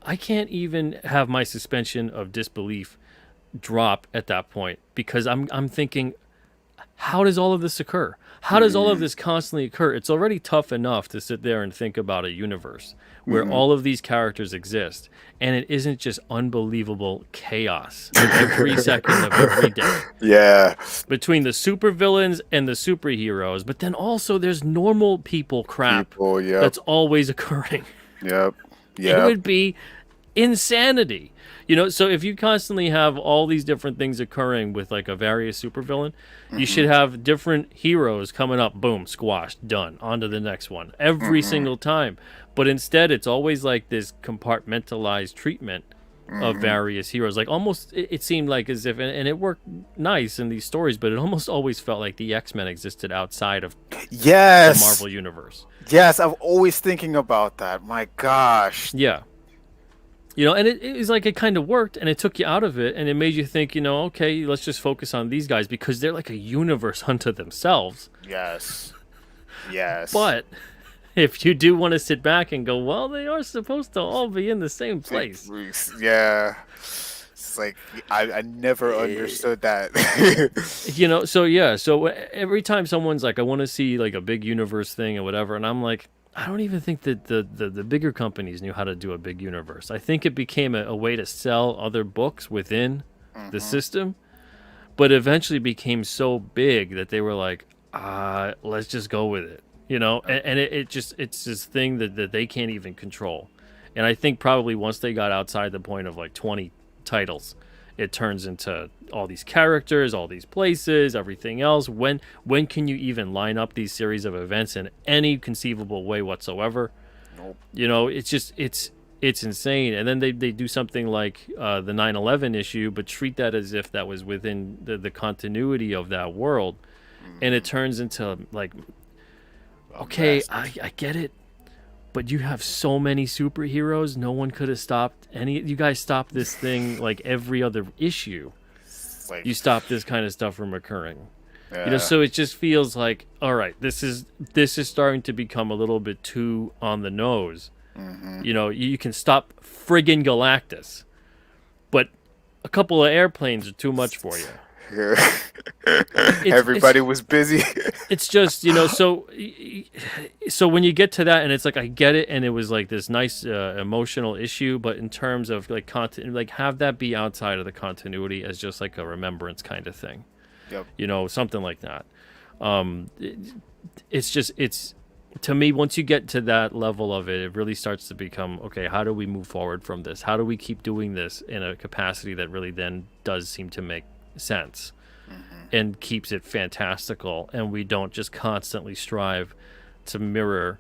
even have my suspension of disbelief drop at that point, because I'm thinking, how does all of this occur? How does all of this constantly occur? It's already tough enough to sit there and think about a universe where all of these characters exist, and it isn't just unbelievable chaos every second of every day. Yeah. Between the supervillains and the superheroes, but then also there's normal people crap that's always occurring. Yep. It would be insanity. You know, so if you constantly have all these different things occurring with like a various supervillain, you should have different heroes coming up, boom, squashed, done, on to the next one every single time. But instead, it's always like this compartmentalized treatment of various heroes. Like almost, it seemed like as if, and it worked nice in these stories, but it almost always felt like the X-Men existed outside of the Marvel universe. Yes, I'm always thinking about that. My gosh. Yeah. You know, and it was like it kind of worked, and it took you out of it, and it made you think, you know, okay, let's just focus on these guys because they're like a universe unto themselves. Yes. But if you do want to sit back and go, well, they are supposed to all be in the same place. Yeah. It's like, I never understood that. You know, so every time someone's like, I want to see like a big universe thing or whatever, and I'm like, I don't even think that the bigger companies knew how to do a big universe. I think it became a way to sell other books within the system, but eventually became so big that they were like, let's just go with it, you know? And it's this thing that they can't even control. And I think probably once they got outside the point of like 20 titles, it turns into all these characters, all these places, everything else. When can you even line up these series of events in any conceivable way whatsoever? Nope. You know, it's just it's insane. And then they do something like the 9/11 issue, but treat that as if that was within the continuity of that world, and it turns into like, okay, I get it. But you have so many superheroes, no one could have stopped any. You guys stopped this thing like every other issue. Like, you stop this kind of stuff from occurring. Yeah. You know, so it just feels like, all right, this is starting to become a little bit too on the nose. You know, you can stop friggin' Galactus, but a couple of airplanes are too much for you. Everybody was busy. It's just, you know, so when you get to that, and it's like, I get it, and it was like this nice emotional issue, but in terms of like content, like have that be outside of the continuity as just like a remembrance kind of thing. Yep. You know, something like that. It's to me, once you get to that level of it, it really starts to become, okay, how do we move forward from this? How do we keep doing this in a capacity that really then does seem to make sense and keeps it fantastical, and we don't just constantly strive to mirror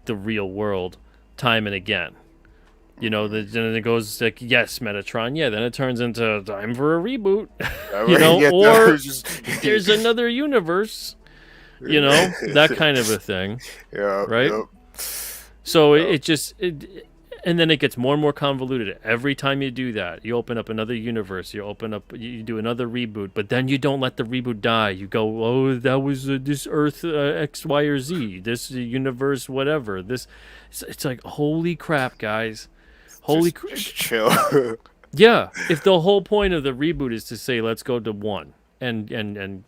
the real world time and again. You know, then it goes like, yes, Metatron, yeah, then it turns into time for a reboot. You know, or there's another universe, you know, that kind of a thing. Yeah. Right? Yep. So and then it gets more and more convoluted. Every time you do that, you open up another universe, you do another reboot, but then you don't let the reboot die. You go, oh, that was this Earth X, Y, or Z, this universe, whatever. It's like, holy crap, guys. Holy crap. Just chill. Yeah, if the whole point of the reboot is to say let's go to one, and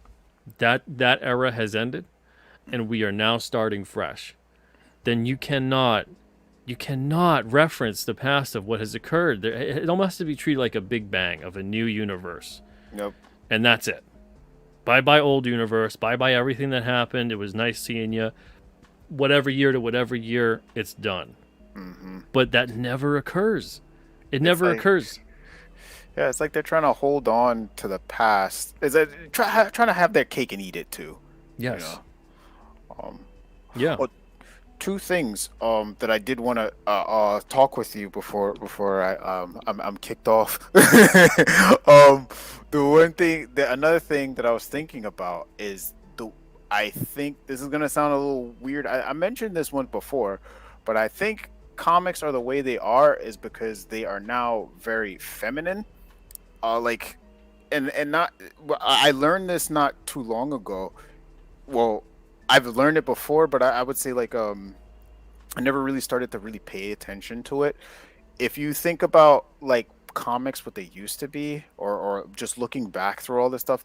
that era has ended, and we are now starting fresh, then you cannot reference the past of what has occurred. It almost has to be treated like a big bang of a new universe, Yep. and that's it. Bye bye old universe. Bye bye everything that happened. It was nice seeing you. Whatever year to whatever year, it's done. But that never occurs. It never like- occurs. Yeah, it's like they're trying to hold on to the past. Is that trying to have their cake and eat it too? Yes. know? Yeah. Well, two things that I did want to talk with you before I'm kicked off. Another thing that I was thinking about is I think this is gonna sound a little weird. I mentioned this one before, but I think comics are the way they are is because they are now very feminine. And not. I learned this not too long ago. Well, I've learned it before, but I would say I never really started to really pay attention to it. If you think about comics, what they used to be, or just looking back through all this stuff,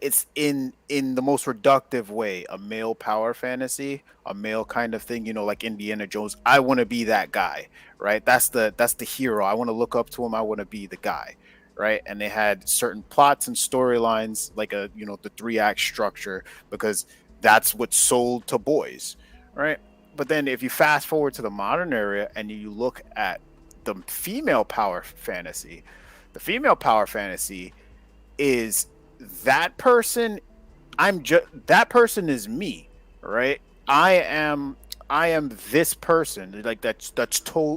it's in the most reductive way, a male power fantasy, a male kind of thing, like Indiana Jones. I want to be that guy, right? That's the hero. I want to look up to him. I want to be the guy, right? And they had certain plots and storylines, the 3-act structure, because that's what sold to boys, right? But then if you fast forward to the modern era and you look at the female power fantasy, is that person. That person is me, right? I am this person. That's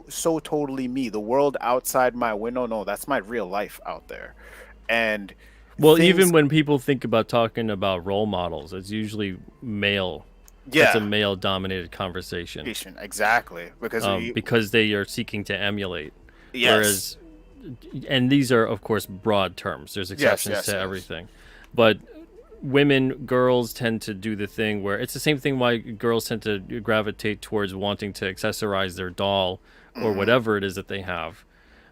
so totally me. The world outside my window, no, that's my real life out there. And even when people think about talking about role models, it's usually male. Yeah, it's a male-dominated conversation. Exactly, because they are seeking to emulate. Yes. And these are, of course, broad terms. There's exceptions to everything. But girls tend to do the thing where it's the same thing why girls tend to gravitate towards wanting to accessorize their doll or whatever it is that they have,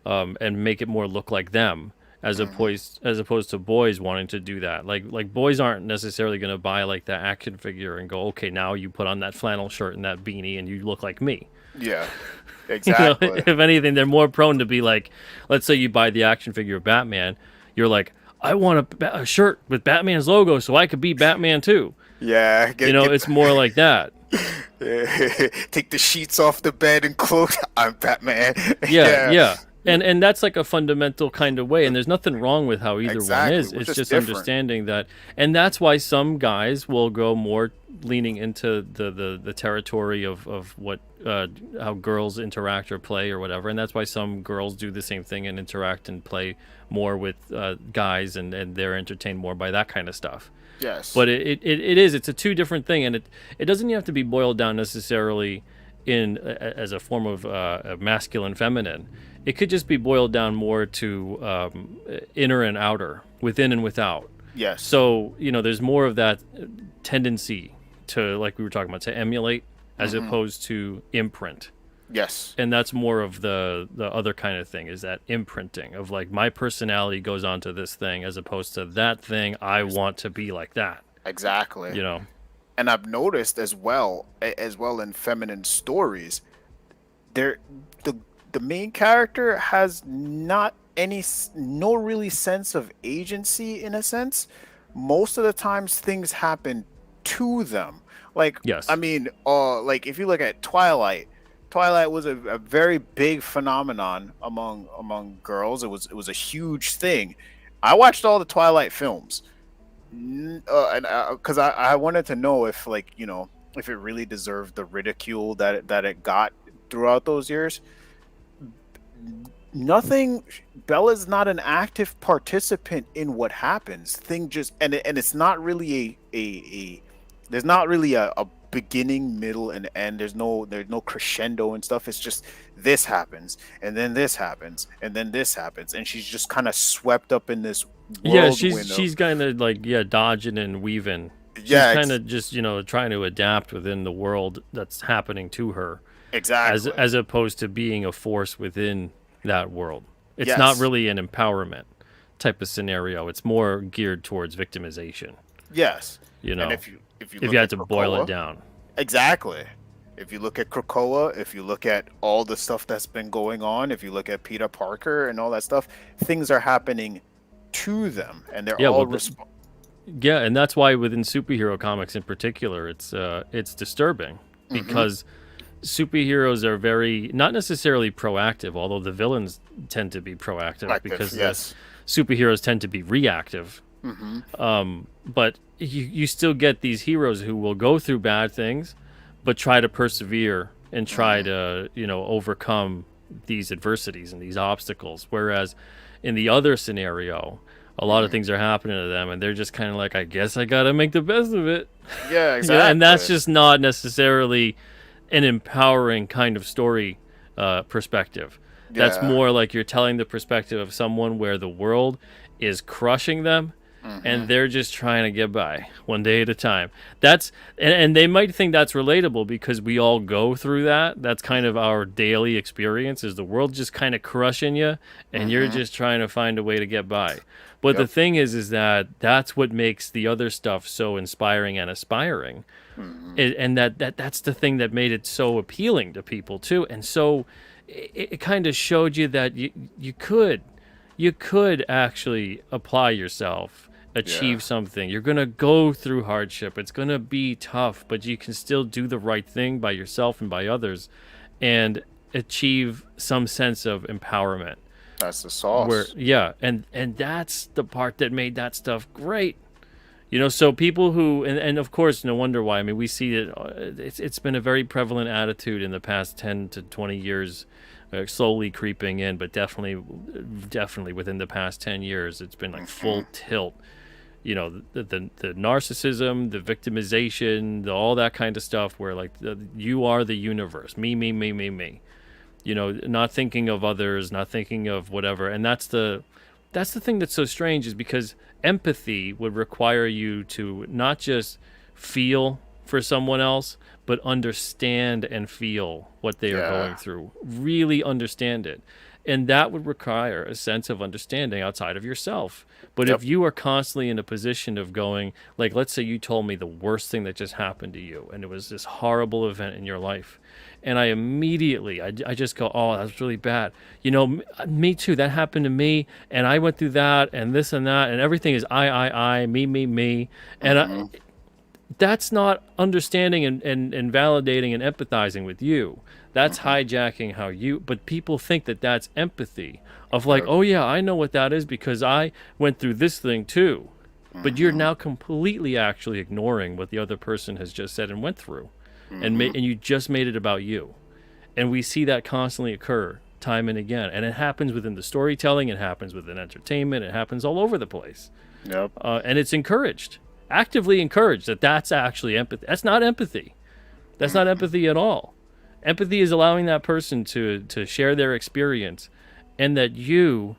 and make it more look like them. As opposed to boys wanting to do that. Like boys aren't necessarily going to buy that action figure and go, okay, now you put on that flannel shirt and that beanie and you look like me. Yeah, exactly. If anything, they're more prone to be like, let's say you buy the action figure of Batman, you're like, I want a shirt with Batman's logo so I could be Batman too. Yeah, it's more like that. Take the sheets off the bed and clothes. I'm Batman. Yeah. And that's a fundamental kind of way, and there's nothing wrong with how either one is. It's just understanding that, and that's why some guys will go more leaning into the territory of what how girls interact or play or whatever, and that's why some girls do the same thing and interact and play more with guys, and they're entertained more by that kind of stuff. Yes, but it's a two different thing, and it doesn't have to be boiled down necessarily as a form of masculine feminine. It could just be boiled down more to inner and outer, within and without. Yes. So, there's more of that tendency to, like we were talking about, to emulate as opposed to imprint. Yes. And that's more of the other kind of thing, is that imprinting of my personality goes onto this thing as opposed to that thing, I want to be like that. Exactly. And I've noticed as well in feminine stories, the main character has no really sense of agency in a sense. Most of the times things happen to them. Yes. I mean, if you look at Twilight was a very big phenomenon among girls. It was a huge thing. I watched all the Twilight films. And because I wanted to know if if it really deserved the ridicule that it got throughout those years. Bella's not an active participant in what happens. It's not really there's not really a beginning, middle, and end. There's no crescendo and stuff. It's just this happens, and then this happens, and then this happens, and she's just kind of swept up in this she's kind of dodging and weaving. She's kind of just trying to adapt within the world that's happening to her. Exactly. As opposed to being a force within that world. It's not Yes. really an empowerment type of scenario. It's more geared towards victimization. Yes. You And know, if you if look you had at to boil it Krakoa, down. exactly. If you look at Krakoa, if you look at all the stuff that's been going on, if you look at Peter Parker and all that stuff, things are happening to them, and they're Yeah, all well, yeah, and that's why within superhero comics in particular, it's disturbing hmm because superheroes are very not necessarily proactive, although the villains tend to be proactive active. because the Yes. superheroes tend to be reactive. hmm But you still get these heroes who will go through bad things, but try to persevere and try to overcome these adversities and these obstacles. Whereas in the other scenario, a lot of things are happening to them, and they're just kind of like, I guess I gotta make the best of it. Yeah. And that's Exactly. just not necessarily an empowering kind of story perspective. That's Yeah. more like you're telling the perspective of someone where the world is crushing them and hmm they're just trying to get by one day at a time. That's and they might think that's relatable because we all go through that. That's kind of our daily experience is the world just kind of crushing you and you're hmm just trying to find a way to get by. But the Yep. thing is that that's what makes the other stuff so inspiring and aspiring hmm and that's the thing that made it so appealing to people too and so it kind of showed you that you could actually apply yourself Yeah. achieve something. You're going to go through hardship, it's going to be tough, but you can still do the right thing by yourself and by others and achieve some sense of empowerment That's the where sauce. yeah and that's the part that made that stuff great. So people who, and of course, no wonder why. I mean, we see it. It's been a very prevalent attitude in the past 10 to 20 years, slowly creeping in, but definitely within the past 10 years, it's been like hmm full tilt. The narcissism, the victimization, all that kind of stuff, where like you are the universe, me, me, me, me, me. Not thinking of others, not thinking of whatever, and that's the thing that's so strange is because empathy would require you to not just feel for someone else but understand and feel what they are going Yeah. through, really understand it, and that would require a sense of understanding outside of yourself. But if Yep. you are constantly in a position of going, like, let's say you told me the worst thing that just happened to you and it was this horrible event in your life, and I just go, oh, that's really bad. Me too. That happened to me, and I went through that, and this and that, and everything is I, me, me, me, and hmm that's not understanding and validating and empathizing with you. That's hmm hijacking how you. But people think that that's empathy of like, Yep. oh yeah, I know what that is because I went through this thing too. But you're hmm now completely actually ignoring what the other person has just said and went through, hmm and you just made it about you. And we see that constantly occur time and again. And it happens within the storytelling, it happens within entertainment, it happens all over the place. Yep. And it's encouraged, actively encouraged that's actually empathy. That's not empathy. That's not hmm empathy at all. Empathy is allowing that person to share their experience and that you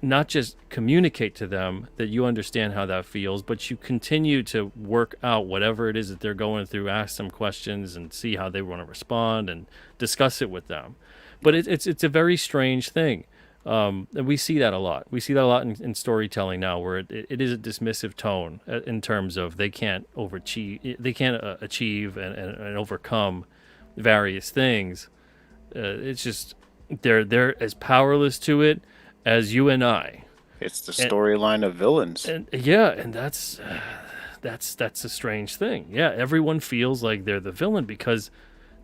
not just communicate to them that you understand how that feels, but you continue to work out whatever it is that they're going through, ask them questions and see how they want to respond and discuss it with them. But it's a very strange thing. And we see that a lot. We see that a lot in storytelling now, where it is a dismissive tone in terms of they can't overachieve, they can't achieve and overcome various things. It's just they're as powerless to it as you and I. It's the And, storyline of villains. and yeah, and that's a strange thing. Yeah, everyone feels like they're the villain because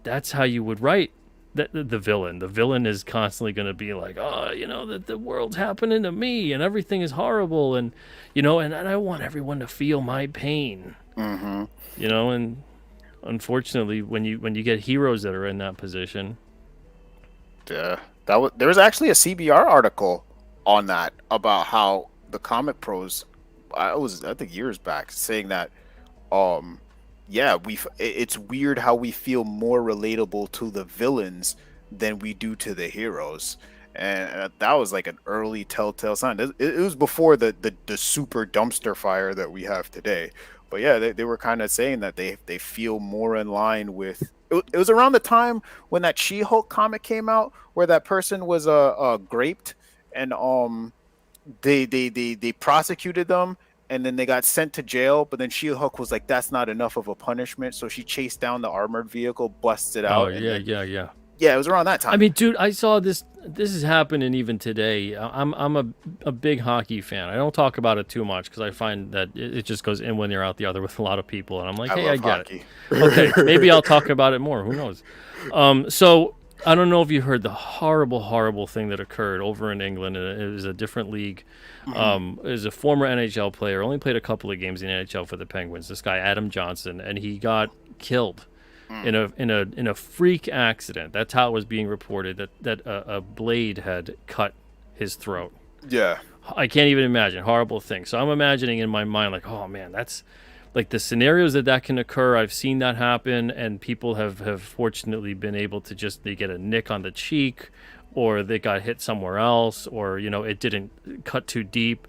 that's how you would write the villain. The villain is constantly going to be like, oh, the world's happening to me and everything is horrible, and I want everyone to feel my pain. hmm And unfortunately, when you get heroes that are in that position, Yeah. There was actually a CBR article on that about how the comic pros, I think years back, saying that um yeah, it's weird how we feel more relatable to the villains than we do to the heroes. And that was like an early telltale sign. It was before the super dumpster fire that we have today. But yeah, they were kind of saying that they feel more in line with. It was around the time when that She-Hulk comic came out, where that person was graped, and they prosecuted them, and then they got sent to jail. But then She-Hulk was like, "That's not enough of a punishment," so she chased down the armored vehicle, busted Oh out, and yeah, then yeah. yeah, it was around that time. I mean, dude, I saw this. This is happening even today. I'm a big hockey fan. I don't talk about it too much because I find that it just goes in one ear out the other with a lot of people, and I'm like, I hey, I love get hockey. it. Okay, maybe I'll talk about it more. Who knows? So I don't know if you heard the horrible thing that occurred over in England. And it was a different league. It was a former NHL player. Only played a couple of games in the NHL for the Penguins. This guy Adam Johnson, and he got killed in a freak accident. That's how it was being reported, that a blade had cut his throat. Yeah. I can't even imagine. Horrible thing. So I'm imagining in my mind, like, oh man, that's like the scenarios that can occur. I've seen that happen, and people have fortunately been able to they get a nick on the cheek, or they got hit somewhere else, or it didn't cut too deep.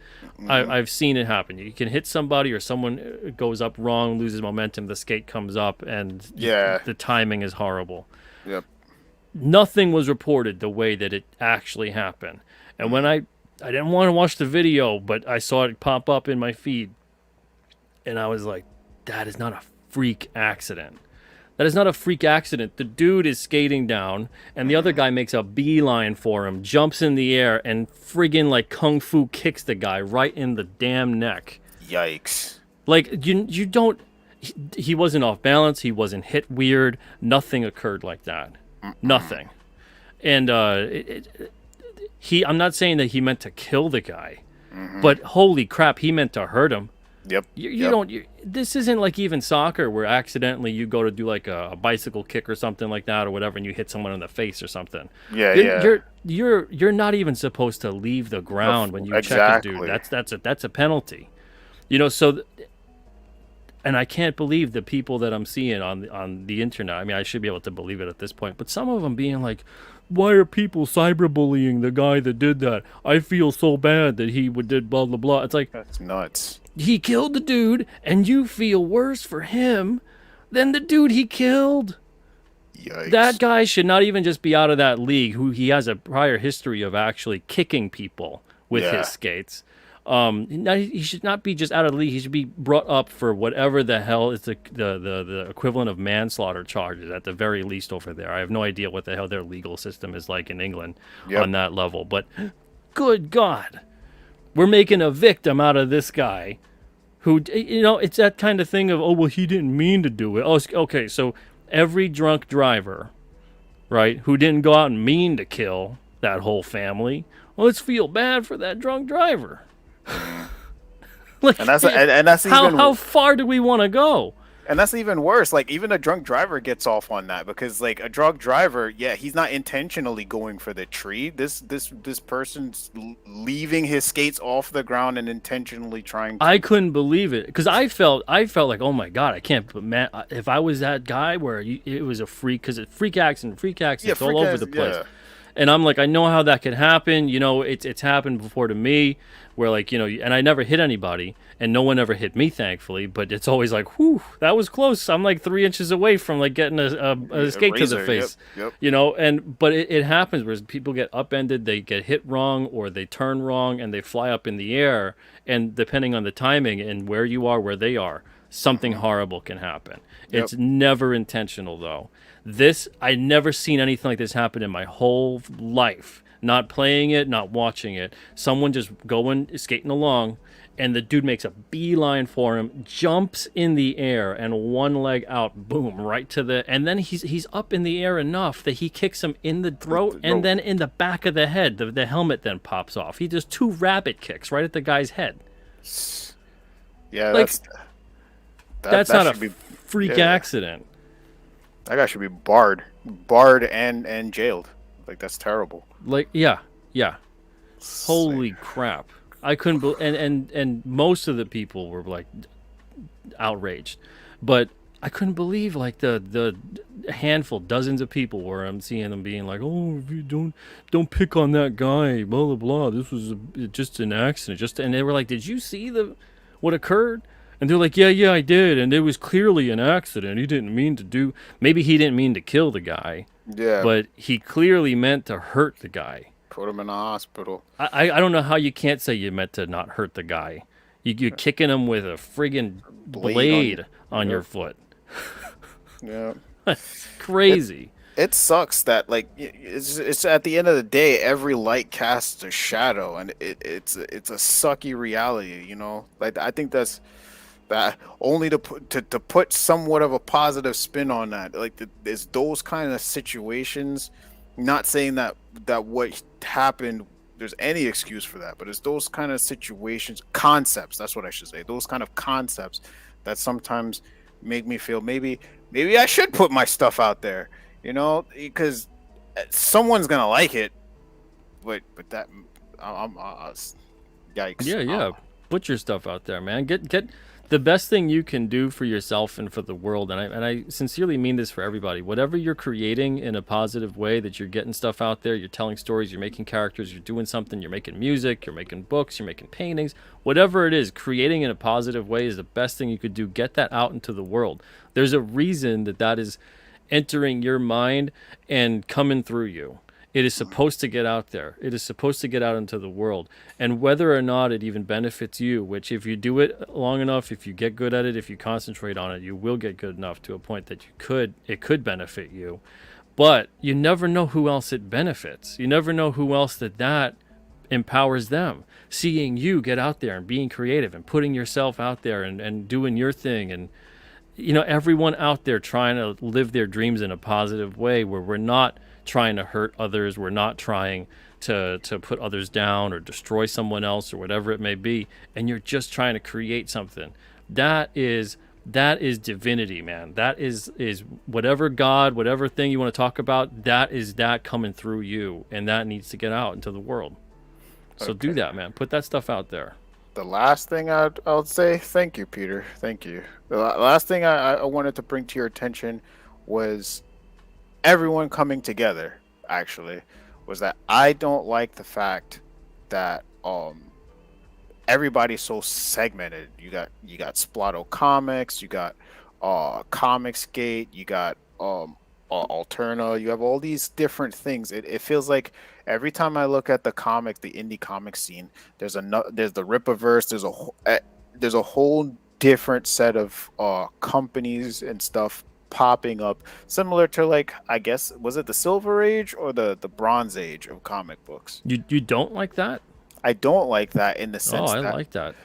I've seen it happen. You can hit somebody, or someone goes up wrong, loses momentum, the skate comes up, and the timing is horrible. Yep. Nothing was reported the way that it actually happened. And when I didn't want to watch the video, but I saw it pop up in my feed, and I was like, that is not a freak accident. That is not a freak accident. The dude is skating down, and the other guy makes a beeline for him, jumps in the air, and friggin' like kung fu kicks the guy right in the damn neck. Yikes. Like, you don't... He wasn't off balance. He wasn't hit weird. Nothing occurred like that. Nothing. And I'm not saying that he meant to kill the guy, but holy crap, he meant to hurt him. Yep. You don't. This isn't like even soccer where accidentally you go to do like a bicycle kick or something like that or whatever, and you hit someone in the face or something. Yeah. You're not even supposed to leave the ground when you check a dude. That's a penalty. And I can't believe the people that I'm seeing on the internet. I mean, I should be able to believe it at this point, but some of them being like, why are people cyberbullying the guy that did that? I feel so bad that he did blah blah blah. It's like, that's nuts. He killed the dude, and you feel worse for him than the dude he killed. Yikes. That guy should not even just be out of that league. He has a prior history of actually kicking people with his skates. He should not be just out of the league. He should be brought up for whatever the hell is the equivalent of manslaughter charges at the very least over there. I have no idea what the hell their legal system is like in England on that level. But good God. We're making a victim out of this guy who, it's that kind of thing of, oh, well, he didn't mean to do it. Oh, okay, so every drunk driver, right, who didn't go out and mean to kill that whole family, well, let's feel bad for that drunk driver. Like, and that's how far do we want to go? And that's even worse. Like, even a drunk driver gets off on that because, like, a drunk driver, he's not intentionally going for the tree. This person's leaving his skates off the ground and intentionally trying to... I couldn't believe it because I felt like, oh my God, I can't. But man, if I was that guy where it was a freak, because it's freak accident, it's all over the place. Yeah. And I'm like, I know how that could happen. It's happened before to me where, like, and I never hit anybody and no one ever hit me, thankfully. But it's always like, whew, that was close. I'm like 3 inches away from like getting a skate to the face, Yep. But it happens where people get upended, they get hit wrong or they turn wrong and they fly up in the air. And depending on the timing and where you are, where they are, something horrible can happen. Yep. It's never intentional, though. I never seen anything like this happen in my whole life. Not playing it, not watching it. Someone just skating along, and the dude makes a beeline for him, jumps in the air, and one leg out, boom, right to the... And then he's up in the air enough that he kicks him in the throat and then in the back of the head. The helmet then pops off. He does 2 rabbit kicks right at the guy's head. Yeah, like, that's not a freak accident. That guy should be barred and jailed. Like, that's terrible. Like, yeah. Holy crap! I couldn't believe, and most of the people were like outraged, but I couldn't believe like the handful, dozens of people where I'm seeing them being like, oh, if you don't pick on that guy, blah blah blah. This was just an accident. And they were like, did you see what occurred? And they're like, yeah, I did. And it was clearly an accident. He didn't mean to maybe he didn't mean to kill the guy. Yeah. But he clearly meant to hurt the guy. Put him in the hospital. I don't know how you can't say you meant to not hurt the guy. You're kicking him with a friggin' blade on your foot. Yeah. That's crazy. It sucks that like it's at the end of the day, every light casts a shadow, and it's a sucky reality, you know. Like I think that's that only to put somewhat of a positive spin on that. Like it's those kind of situations. Not saying that what happened there's any excuse for that, but it's those kind of situations, concepts. That's what I should say. Those kind of concepts that sometimes make me feel maybe I should put my stuff out there. You know, because someone's gonna like it, but that I'm yikes. Yeah. Put your stuff out there, man. Get the best thing you can do for yourself and for the world. And I sincerely mean this for everybody. Whatever you're creating in a positive way, that you're getting stuff out there, you're telling stories, you're making characters, you're doing something, you're making music, you're making books, you're making paintings, whatever it is, creating in a positive way is the best thing you could do. Get that out into the world. There's a reason that is entering your mind and coming through you. It is supposed to get out there. It is supposed to get out into the world. And whether or not it even benefits you, which if you do it long enough, if you get good at it, if you concentrate on it, you will get good enough to a point that it could benefit you. But you never know who else it benefits. You never know who else that empowers them. Seeing you get out there and being creative and putting yourself out there and doing your thing, and everyone out there trying to live their dreams in a positive way, where we're not trying to hurt others, we're not trying to put others down or destroy someone else or whatever it may be, and you're just trying to create something. That is divinity, man. That is whatever God, whatever thing you want to talk about, that is that coming through you, and that needs to get out into the world. So do that, man. Put that stuff out there. The last thing I'll say, thank you, Peter. Thank you. The last thing I wanted to bring to your attention was everyone coming together, actually, was that I don't like the fact that everybody's so segmented. You got Splato Comics, you got Comicsgate, you got Alterna, you have all these different things. It feels like every time I look at the indie comic scene, there's the Rippaverse, there's a whole different set of companies and stuff popping up, similar to, like, I guess, was it the Silver Age or the Bronze Age of comic books? You don't like that? I don't like that in the sense I like that.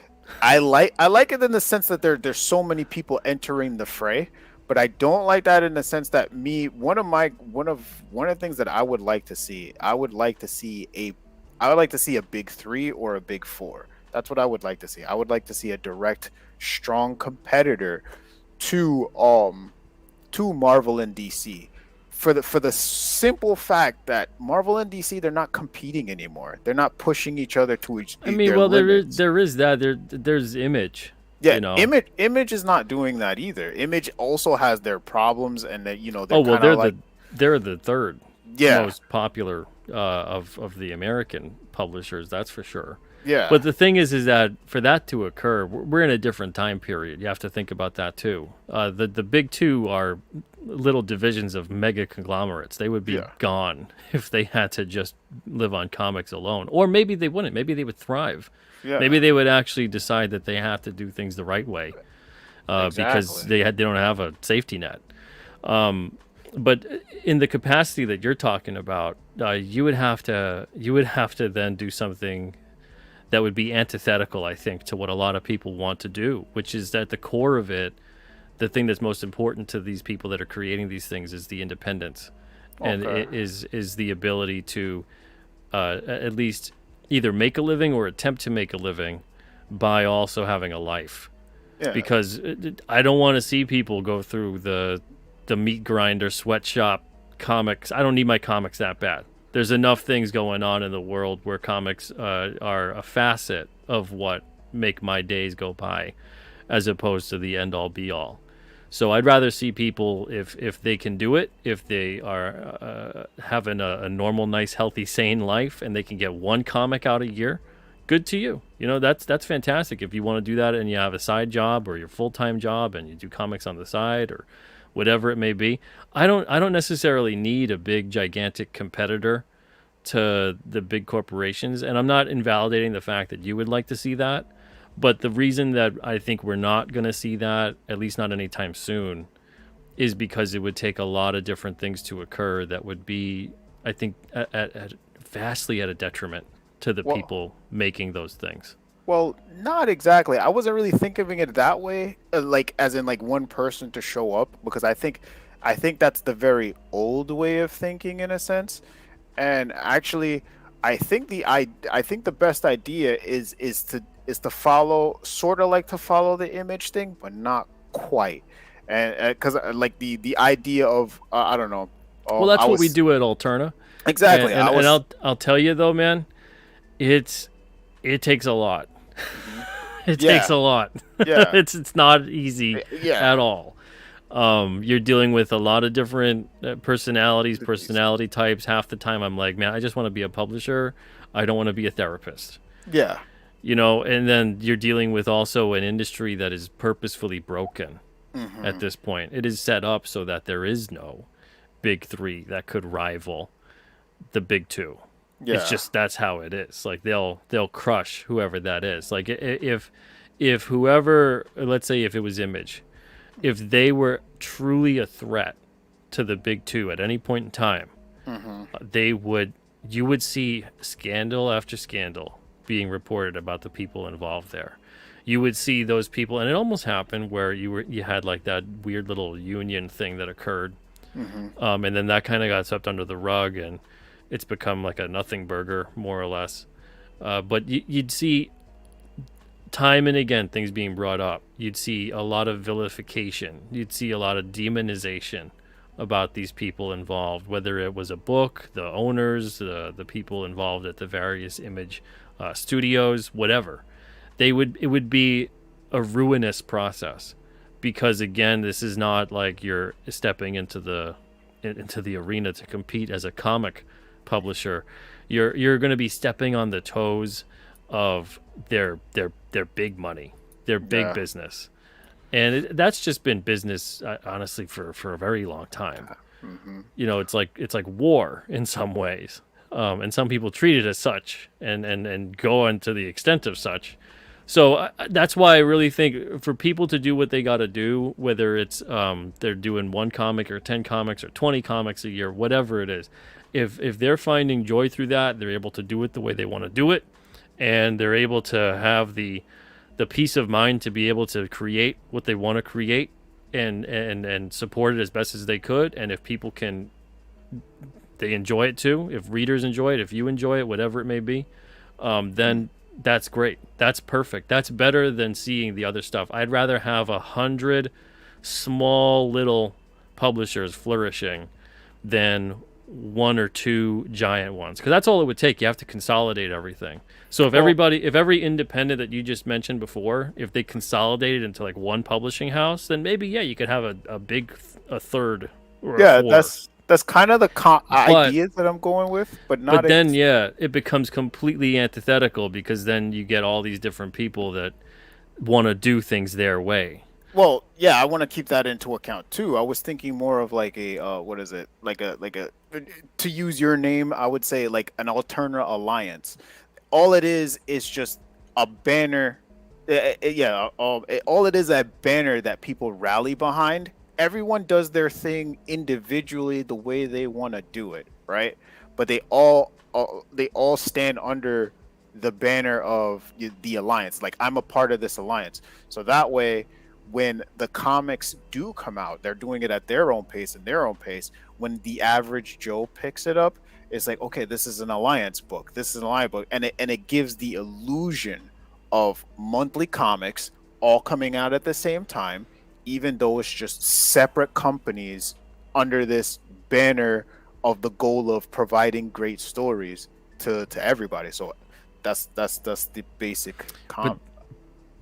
I like it in the sense that there's so many people entering the fray, but I don't like that in the sense that one of the things that I would like to see, I would like to see a big three or a big four. That's what I would like to see. I would like to see a direct, strong competitor to Marvel and DC. For the simple fact that Marvel and DC, they're not competing anymore. They're not pushing each other to each. I mean, well, there is that. There's Image. Yeah, Image is not doing that either. Image also has their problems, and that they're the third most popular of the American publishers. That's for sure. Yeah. But the thing is that for that to occur, we're in a different time period. You have to think about that too. The big two are little divisions of mega conglomerates. They would be gone if they had to just live on comics alone. Or maybe they wouldn't. Maybe they would thrive. Yeah. Maybe they would actually decide that they have to do things the right way because they don't have a safety net. But in the capacity that you're talking about, you would have to then do something that would be antithetical, I think, to what a lot of people want to do, which is at the core of it, the thing that's most important to these people that are creating these things is the independence. Okay. And it is the ability to at least either make a living or attempt to make a living by also having a life. Yeah. Because I don't want to see people go through the meat grinder, sweatshop comics. I don't need my comics that bad. There's enough things going on in the world where comics are a facet of what make my days go by, as opposed to the end-all be-all. So I'd rather see people, if they can do it, if they are having a normal, nice, healthy, sane life, and they can get one comic out a year, good to you. That's fantastic. If you want to do that and you have a side job or your full-time job and you do comics on the side or whatever it may be, I don't necessarily need a big, gigantic competitor to the big corporations, and I'm not invalidating the fact that you would like to see that, but the reason that I think we're not going to see that, at least not anytime soon, is because it would take a lot of different things to occur that would be, I think, at vastly at a detriment to the Well, people making those things. well, not exactly. I wasn't really thinking of it that way, like as in like one person to show up, because I think that's the very old way of thinking in a sense. And actually, I think the best idea is to follow, sort of like to follow the image thing, but not quite. And because like the idea of I don't know. Well, that's I what we was do at Alterna, exactly. I and was I'll tell you though, man, it takes a lot. Mhm. It takes Yeah, a lot. yeah, It's not easy yeah. at all. You're dealing with a lot of different personalities, personality types. Half the time, I'm like, man, I just want to be a publisher. I don't want to be a therapist. Yeah. You know, and then you're dealing with also an industry that is purposefully broken at Hmm. this point. It is set up so that there is no big three that could rival the big two. It's Yeah. just that's how it is. Like they'll crush whoever that is. Like if whoever, let's say if it was Image, if they were truly a threat to the big two at any point in time, Hmm. they would you would see scandal after scandal being reported about the people involved there. You would see those people, and it almost happened where you had like that weird little union thing that occurred, Hmm. and then that kind of got swept under the rug, and it's become like a nothing burger more or less. But you'd see time and again things being brought up. You'd see a lot of vilification. You'd see a lot of demonization about these people involved, whether it was a book, the owners, the people involved at the various Image studios, whatever. It would be a ruinous process because again, this is not like you're stepping into the arena to compete as a comic publisher. You're going to be stepping on the toes of their big money, their big Yeah. business, and that's just been business, honestly, for a very long time. Hmm. You know, it's like war in some ways, and some people treat it as such, and go on to the extent of such. So that's why I really think for people to do what they got to do, whether it's they're doing one comic or 10 comics or 20 comics a year, whatever it is, if they're finding joy through that, they're able to do it the way they want to do it, and they're able to have the peace of mind to be able to create what they want to create and support it as best as they could. And if people can, they enjoy it too. If readers enjoy it, if you enjoy it, whatever it may be, then that's great. That's perfect. That's better than seeing the other stuff. I'd rather have 100 small little publishers flourishing than one or two giant ones, because that's all it would take. You have to consolidate everything. So Well, if every independent that you just mentioned before, if they consolidated into like one publishing house, then maybe yeah, you could have a big a third or a yeah, fourth. that's kind of the But ideas that I'm going with, but not but then ex- yeah, it becomes completely antithetical because then you get all these different people that want to do things their way. well, yeah, I want to keep that into account too. I was thinking more of like a what is it? Like a to use your name, I would say like an alternate alliance. All it is just a banner. Yeah, all it is a banner that people rally behind. Everyone does their thing individually the way they want to do it, right? But they all stand under the banner of the alliance. Like I'm a part of this alliance, so that way, when the comics do come out, they're doing it at their own pace and their own pace. When the average Joe picks it up, it's like, okay, this is an alliance book. This is an alliance book, and it gives the illusion of monthly comics all coming out at the same time, even though it's just separate companies under this banner of the goal of providing great stories to everybody. So that's the basic But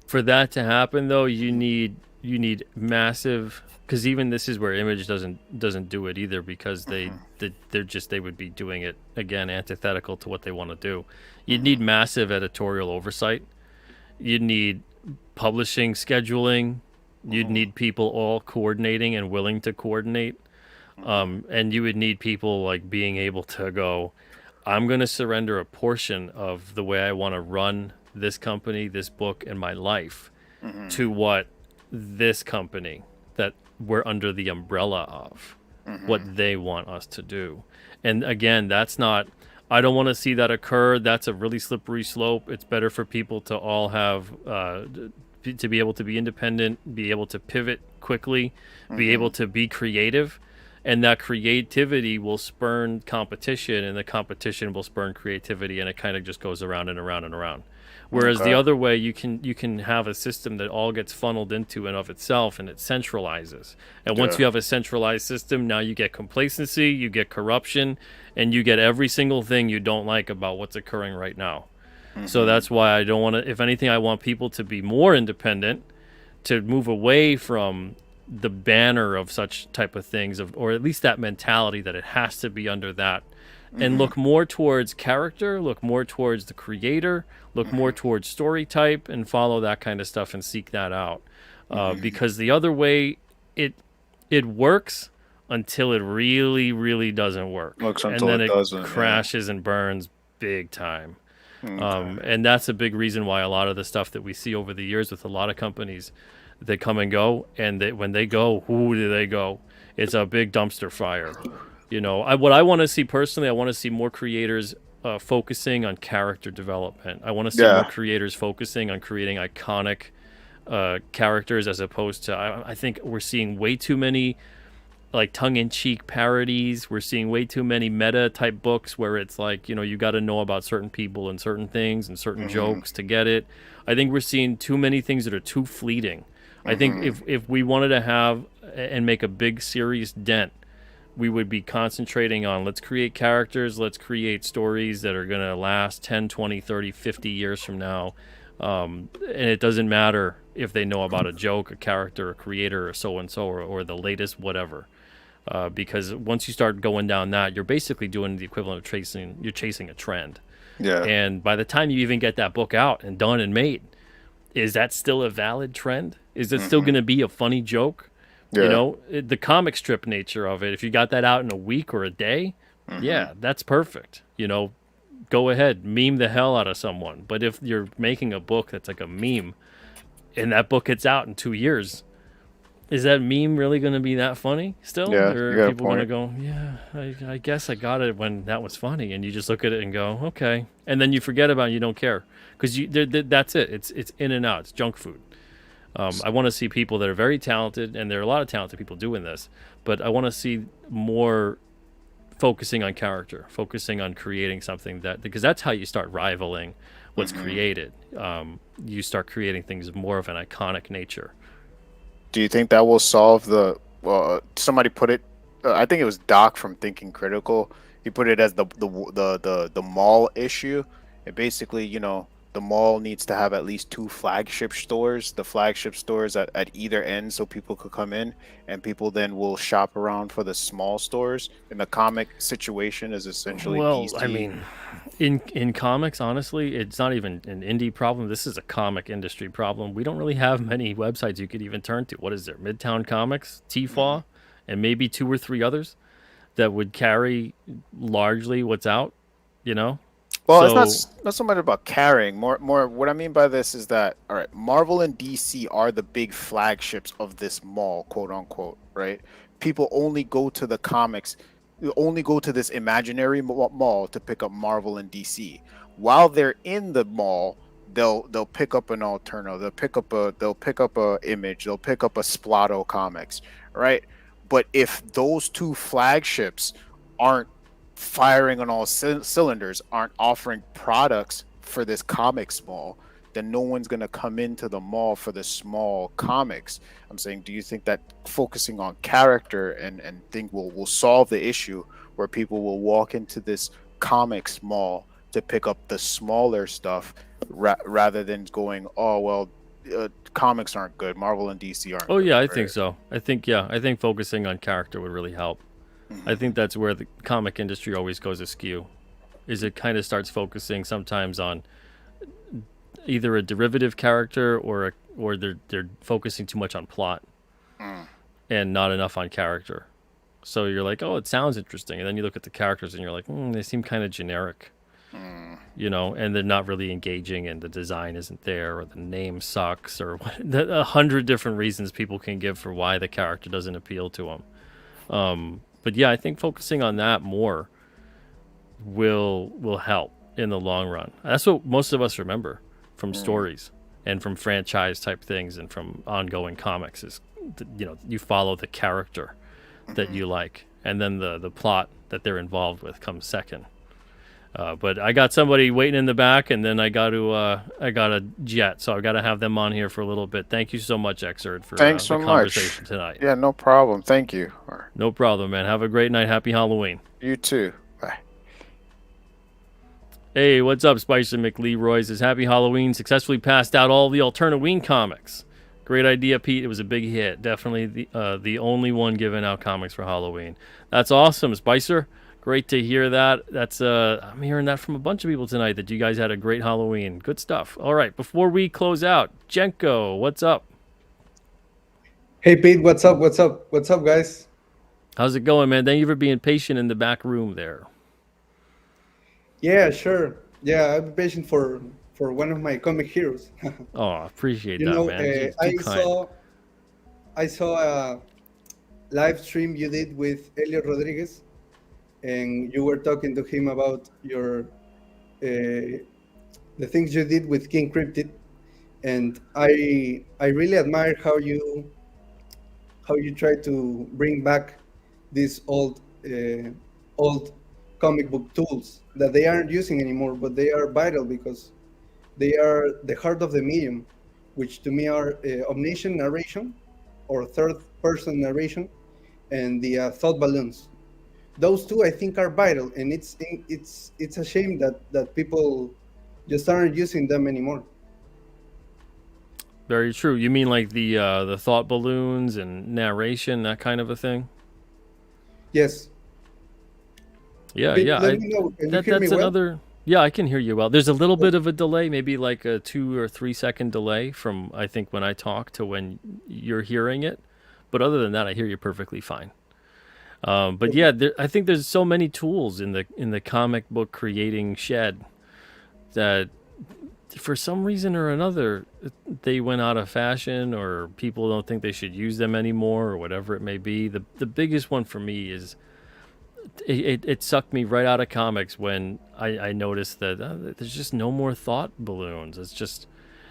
for that to happen though, you need massive, because even this is where Image doesn't do it either, because Mhm, they would be doing it again antithetical to what they want to do. You'd mhm, need massive editorial oversight. You'd need publishing scheduling. You'd mhm, need people all coordinating and willing to coordinate. mhm, And you would need people like being able to go, I'm going to surrender a portion of the way I want to run this company, this book, and my life to what this company that we're under the umbrella of, what they want us to do. And again, that's not, I don't want to see that occur. That's a really slippery slope. It's better for people to all have, to be able to be independent, be able to pivot quickly, be able to be creative. And that creativity will spurn competition, and the competition will spurn creativity, and it kind of just goes around and around and around. Whereas the other way, you can have a system that all gets funneled into and of itself, and it centralizes. And once you have a centralized system, now you get complacency, you get corruption, and you get every single thing you don't like about what's occurring right now. So that's why I don't want to. If anything, I want people to be more independent, to move away from the banner of such type of things, or at least that mentality that it has to be under that, and look more towards character, look more towards the creator, look more towards story type, and follow that kind of stuff and seek that out. Because the other way, it works until it really, really doesn't work. And then it crashes and burns big time. And that's a big reason why a lot of the stuff that we see over the years with a lot of companies, they come and go, and when they go, who do they go? It's a big dumpster fire. What I want to see personally, I want to see more creators focusing on character development. I want to see more creators focusing on creating iconic characters, as opposed to, I think we're seeing way too many like tongue-in-cheek parodies. We're seeing way too many meta type books where it's like, you got to know about certain people and certain things and certain jokes to get it. I think we're seeing too many things that are too fleeting. I think if we wanted to have and make a big serious dent, we would be concentrating on, let's create characters, let's create stories that are going to last 10, 20, 30, 50 years from now. And it doesn't matter if they know about a joke, a character, a creator, or so-and-so, or the latest whatever. Because once you start going down that, you're basically doing the equivalent of chasing a trend. Yeah. And by the time you even get that book out and done and made, is that still a valid trend? Is it still going to be a funny joke? Yeah. The comic strip nature of it, if you got that out in a week or a day, yeah, that's perfect. Go ahead, meme the hell out of someone. But if you're making a book that's like a meme, and that book gets out in 2 years, is that meme really going to be that funny still? Yeah, or are people going to go, yeah, I guess I got it when that was funny, and you just look at it and go, okay, and then you forget about it, you don't care, because that's it. It's in and out. It's junk food. I want to see people that are very talented, and there are a lot of talented people doing this, but I want to see more focusing on character, focusing on creating something because that's how you start rivaling what's created. You start creating things of more of an iconic nature. Do you think that will solve somebody put it, I think it was Doc from Thinking Critical, he put it as the mall issue. And basically, the mall needs to have at least 2 flagship stores, the flagship stores at either end, so people could come in, and people then will shop around for the small stores. And the comic situation is essentially DC. I mean, in comics, honestly, it's not even an indie problem. This is a comic industry problem. We don't really have many websites you could even turn to. What is there? Midtown Comics, TFAW, and maybe 2 or 3 others that would carry largely what's out, Well, it's not so much about carrying. More. What I mean by this is that, all right, Marvel and DC are the big flagships of this mall, quote unquote, right? People only go to the comics, only go to this imaginary mall to pick up Marvel and DC. While they're in the mall, they'll pick up an alternative. They'll pick up a Image. They'll pick up a Splato Comics, right? But if those 2 flagships aren't firing on all cylinders, aren't offering products for this comics mall, then no one's going to come into the mall for the small comics. I'm saying, do you think that focusing on character and think will solve the issue where people will walk into this comics mall to pick up the smaller stuff rather than going, comics aren't good, Marvel and DC aren't good, I right? think so. I think focusing on character would really help. I think that's where the comic industry always goes askew, is it kind of starts focusing sometimes on either a derivative character or they're focusing too much on plot and not enough on character. So you're like, oh, it sounds interesting, and then you look at the characters and you're like, they seem kind of generic, and they're not really engaging, and the design isn't there, or the name sucks, or 100 different reasons people can give for why the character doesn't appeal to them. But yeah, I think focusing on that more will help in the long run. That's what most of us remember from stories and from franchise type things and from ongoing comics is, you follow the character that you like, and then the plot that they're involved with comes second. But I got somebody waiting in the back, and then I got a jet, so I've got to have them on here for a little bit. Thank you so much, Xerd, for Thanks so the conversation much tonight. Yeah, no problem. Thank you. No problem, man. Have a great night. Happy Halloween. You too. Bye. Hey, what's up, Spicer McLeroy? Says Happy Halloween. Successfully passed out all the Alternaween comics. Great idea, Pete. It was a big hit. Definitely the only one giving out comics for Halloween. That's awesome, Spicer. Great to hear that. That's I'm hearing that from a bunch of people tonight, that you guys had a great Halloween. Good stuff. All right, before we close out, Jenko, what's up? Hey Pete, what's up? What's up? What's up, guys? How's it going, man? Thank you for being patient in the back room there. Yeah, sure. Yeah, I'm patient for one of my comic heroes. Oh, I appreciate You that, know, man. It's I too kind. saw a live stream you did with Elliot Rodriguez, and you were talking to him about the things you did with King Cryptid, and I really admire how you try to bring back these old comic book tools that they aren't using anymore, but they are vital because they are the heart of the medium, which to me are omniscient narration or third person narration and the thought balloons. Those two I think are vital, and it's a shame that people just aren't using them anymore. Very true. You mean like the thought balloons and narration, that kind of a thing? Yes. Yeah, Pete, yeah. let me know. Can you hear me That's well? another. Yeah, I can hear you well. There's a little bit of a delay, maybe like a 2 or 3 second delay from, I think, when I talk to when you're hearing it. But other than that, I hear you perfectly fine. But yeah, I think there's so many tools in the comic book creating shed that for some reason or another they went out of fashion, or people don't think they should use them anymore, or whatever it may be. The biggest one for me is it sucked me right out of comics when I noticed that there's just no more thought balloons. It's just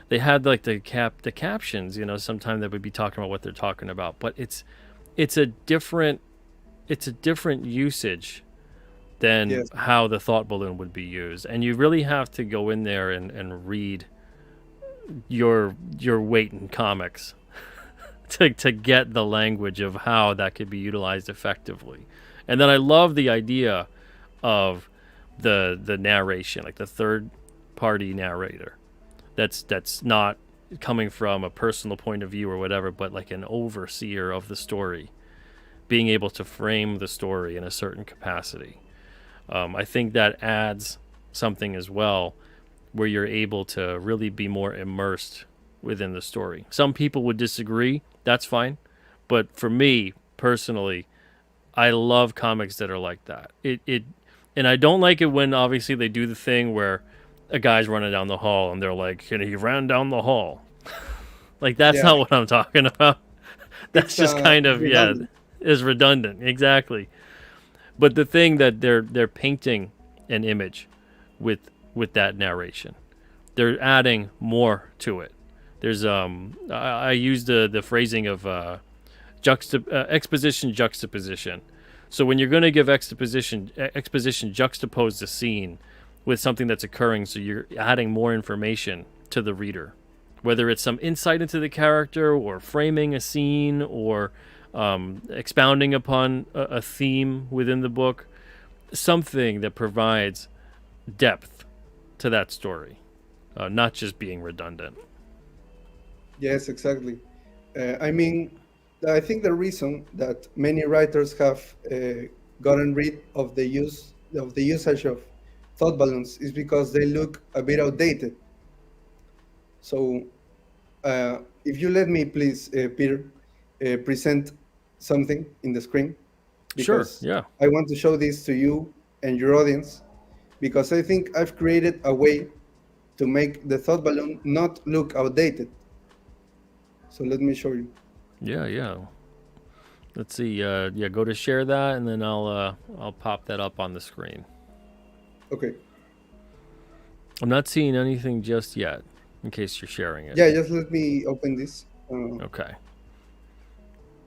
they had like the captions, sometime they would be talking about what they're talking about, but it's a different usage than Yes. how the thought balloon would be used. And you really have to go in there and read your weight in comics to get the language of how that could be utilized effectively. And then I love the idea of the narration, like the third party narrator. That's not coming from a personal point of view or whatever, but like an overseer of the story, being able to frame the story in a certain capacity. I think that adds something as well, where you're able to really be more immersed within the story. Some people would disagree. That's fine. But for me personally, I love comics that are like that. And I don't like it when obviously they do the thing where a guy's running down the hall and they're like, he ran down the hall. Like, that's Yeah. not what I'm talking about. That's It's just kind of redundant. is redundant. Exactly. But the thing that they're painting an image with that narration, they're adding more to it. There's I use the phrasing of exposition juxtaposition. So when you're going to give exposition juxtapose the scene with something that's occurring, so you're adding more information to the reader, whether it's some insight into the character or framing a scene or expounding upon a theme within the book, something that provides depth to that story, not just being redundant. Yes, exactly. I mean, I think the reason that many writers have gotten rid of the usage of thought balloons is because they look a bit outdated. So, if you let me, please, Peter, present something in the screen. Sure. because Yeah. I want to show this to you and your audience, because I think I've created a way to make the thought balloon not look outdated. So let me show you. Yeah. Yeah. Let's see. Yeah. Go to share that, and then I'll pop that up on the screen. Okay. I'm not seeing anything just yet. In case you're sharing it. Yeah, just let me open this. Okay.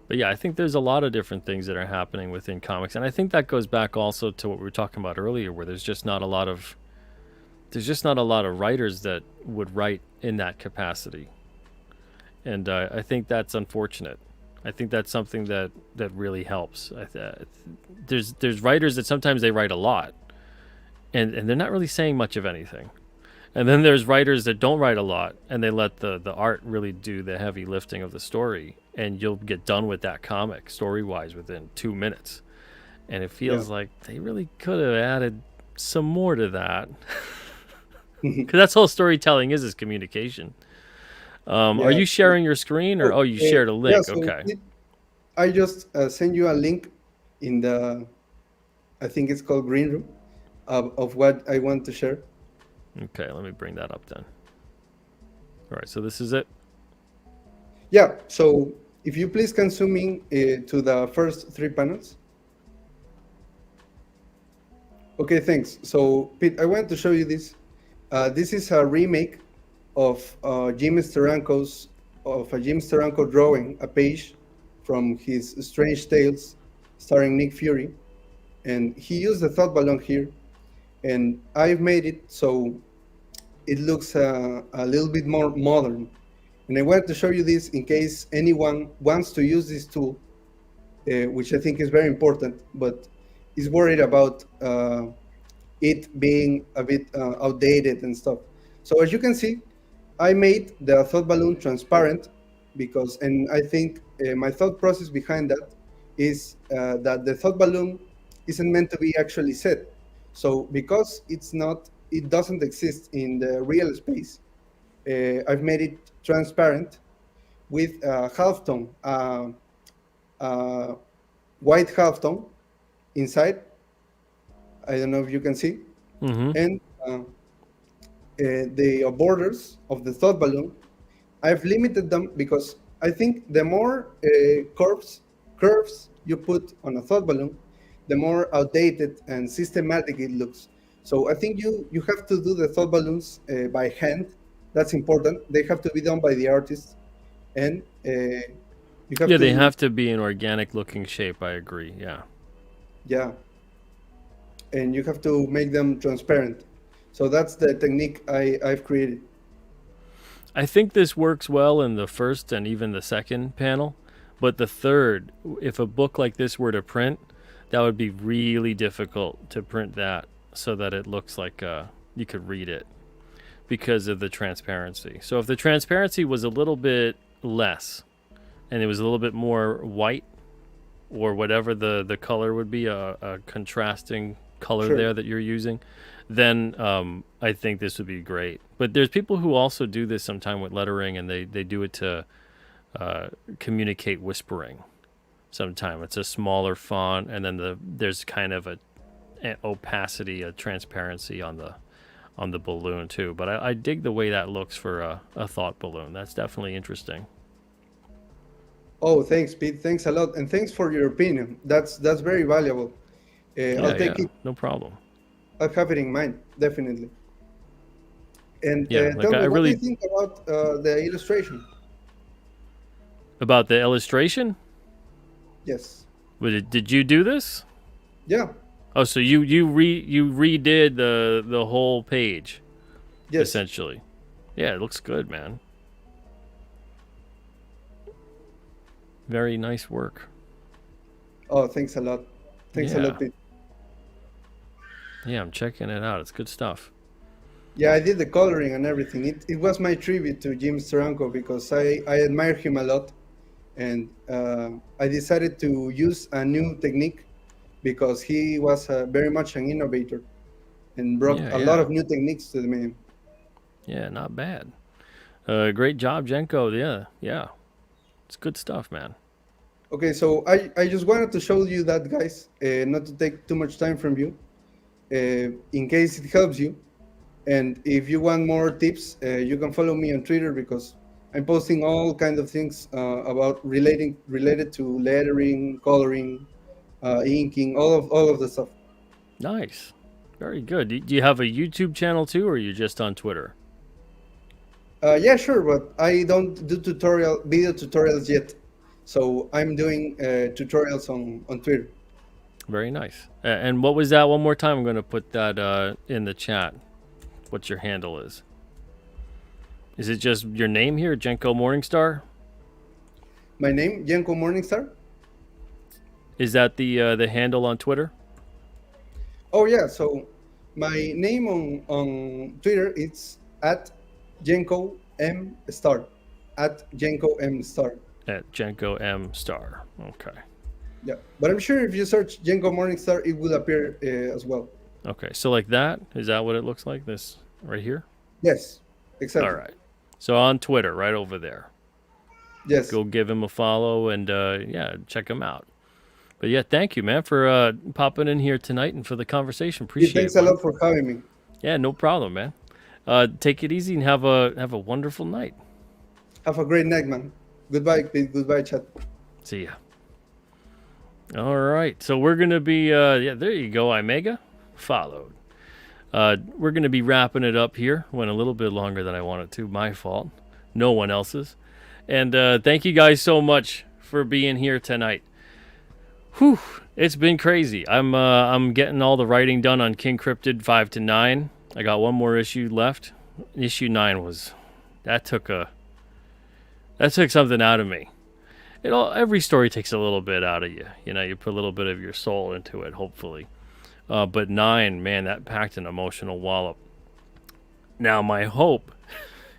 But yeah, I think there's a lot of different things that are happening within comics, and I think that goes back also to what we were talking about earlier, where there's just not a lot of writers that would write in that capacity, and I think that's unfortunate. I think that's something that really helps. There's writers that sometimes they write a lot, and they're not really saying much of anything. And then there's writers that don't write a lot, and they let the art really do the heavy lifting of the story, and you'll get done with that comic story-wise within 2 minutes. And it feels like they really could have added some more to that. Because that's all storytelling is communication. Are you sharing your screen, or you shared a link? Yeah, so Okay. I just send you a link in the, I think it's called Green Room, of what I want to share. Okay, let me bring that up then. All right, so this is it. Yeah, so if you please can zoom in to the first 3 panels. Okay, thanks. So Pete, I want to show you this. This is a remake of Jim Steranko drawing a page from his Strange Tales, starring Nick Fury, and he used the thought balloon here, and I've made it so it looks a little bit more modern. And I wanted to show you this in case anyone wants to use this tool, which I think is very important, but is worried about it being a bit outdated and stuff. So as you can see, I made the thought balloon transparent because, and I think my thought process behind that is that the thought balloon isn't meant to be actually set. So because it doesn't exist in the real space, I've made it transparent with a halftone, white halftone inside. I don't know if you can see. Mm-hmm. And the borders of the thought balloon, I've limited them because I think the more curves you put on a thought balloon, the more outdated and systematic it looks. So I think you have to do the thought balloons by hand. That's important. They have to be done by the artist, and you have to. They have to be an organic looking shape. I agree. Yeah. Yeah. And you have to make them transparent. So that's the technique I've created. I think this works well in the first and even the second panel, but the third, if a book like this were to print, that would be really difficult to print that so that it looks like you could read it because of the transparency. So if the transparency was a little bit less and it was a little bit more white or whatever the color would be, a contrasting color there that you're using, then I think this would be great. But there's people who also do this sometime with lettering, and they do it to communicate whispering. Sometime it's a smaller font, and then there's kind of an opacity, a transparency on the balloon too. But I dig the way that looks for a thought balloon. That's definitely interesting. Oh, thanks, Pete. Thanks a lot, and thanks for your opinion. That's very valuable. I'll take it. No problem. I'll have it in mind, definitely. And Yeah, tell me, what do you think about the illustration? About the illustration? Yes. Did you do this? Yeah. Oh, so you redid the whole page, Yes. essentially. Yeah, it looks good, man. Very nice work. Oh, thanks a lot. Thanks a lot, Pete. Yeah, I'm checking it out. It's good stuff. Yeah, I did the coloring and everything. It was my tribute to Jim Steranko because I admire him a lot. And I decided to use a new technique because he was very much an innovator and brought a lot of new techniques to the medium. Yeah, not bad. Great job, Jenko. Yeah. It's good stuff, man. Okay, so I just wanted to show you that, guys, not to take too much time from you, in case it helps you. And if you want more tips, you can follow me on Twitter because I'm posting all kind of things about related to lettering, coloring, inking, all of the stuff. Nice. Very good. Do you have a YouTube channel too, or are you just on Twitter? Yeah, sure, but I don't do video tutorials yet. So I'm doing tutorials on Twitter. Very nice. And what was that? One more time. I'm going to put that in the chat. What your handle is. Is it just your name here, Jenko Morningstar? My name, Jenko Morningstar. Is that the handle on Twitter? Oh yeah, so my name on Twitter it's at Jenko M Star. At Jenko M Star. At Jenko M Star. Okay. Yeah, but I'm sure if you search Jenko Morningstar, it will appear as well. Okay, so like that? Is that what it looks like? This right here? Yes, exactly. All right. So on Twitter, right over there. Yes. Go give him a follow and yeah, check him out. But yeah, thank you, man, for popping in here tonight and for the conversation. Appreciate Thanks it. a lot for having me. Yeah, no problem, man. Take it easy and have a wonderful night. Have a great night, man. Goodbye, Pete. Goodbye, chat. See ya. All right, so we're gonna be yeah, there you go, Imega, followed. We're gonna be wrapping it up here. Went a little bit longer than I wanted to. My fault, no one else's. And thank you guys so much for being here tonight. Whew, it's been crazy. I'm getting all the writing done on King Cryptid 5 to 9. I got one more issue left. Issue 9 was that took something out of me. Every story takes a little bit out of you. You know, you put a little bit of your soul into it, hopefully. But 9, man, that packed an emotional wallop. Now, my hope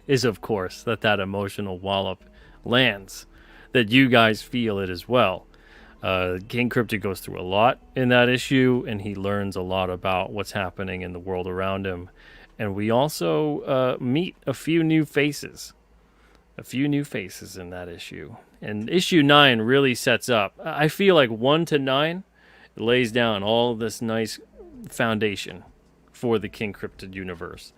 is, of course, that emotional wallop lands, that you guys feel it as well. King Cryptid goes through a lot in that issue, and he learns a lot about what's happening in the world around him. And we also meet a few new faces. A few new faces in that issue. And issue 9 really sets up. I feel like 1 to 9 lays down all this nice foundation for the King Cryptid universe.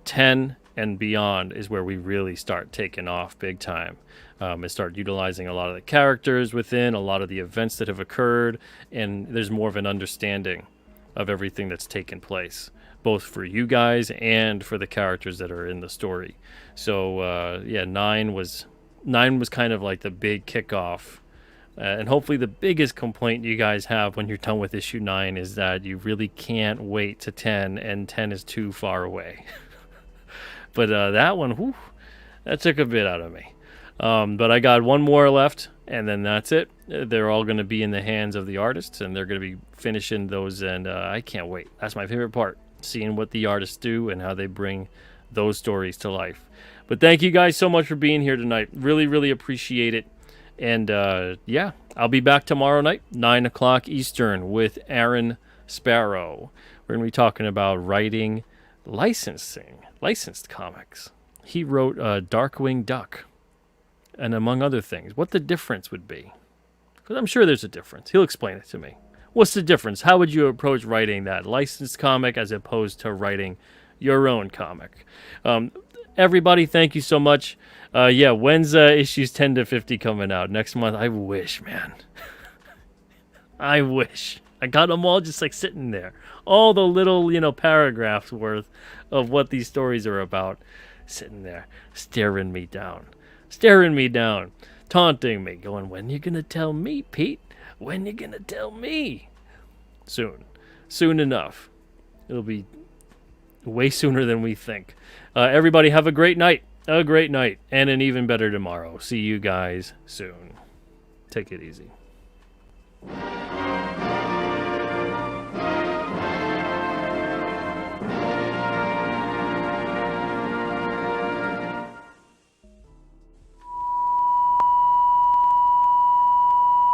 10 and beyond is where we really start taking off big time. And start utilizing a lot of the characters within, a lot of the events that have occurred, and there's more of an understanding of everything that's taken place, both for you guys and for the characters that are in the story. So yeah, 9 was kind of like the big kickoff. And hopefully the biggest complaint you guys have when you're done with issue 9 is that you really can't wait to 10, and 10 is too far away. But that one, whew, that took a bit out of me. But I got one more left, and then that's it. They're all going to be in the hands of the artists, and they're going to be finishing those, and I can't wait. That's my favorite part, seeing what the artists do and how they bring those stories to life. But thank you guys so much for being here tonight. Really, really appreciate it. And yeah, I'll be back tomorrow night, 9 o'clock Eastern, with Aaron Sparrow. We're going to be talking about writing licensed comics. He wrote Darkwing Duck, and among other things, what the difference would be. Because I'm sure there's a difference. He'll explain it to me. What's the difference? How would you approach writing that licensed comic as opposed to writing your own comic? Everybody, thank you so much. Yeah, when's issues 10 to 50 coming out? Next month? I wish, man. I wish. I got them all just like sitting there. All the little, paragraphs worth of what these stories are about. Sitting there, staring me down, taunting me, going, when you gonna tell me, Pete? When you gonna tell me? Soon enough. It'll be way sooner than we think. Everybody have a great night, and an even better tomorrow. See you guys soon. Take it easy.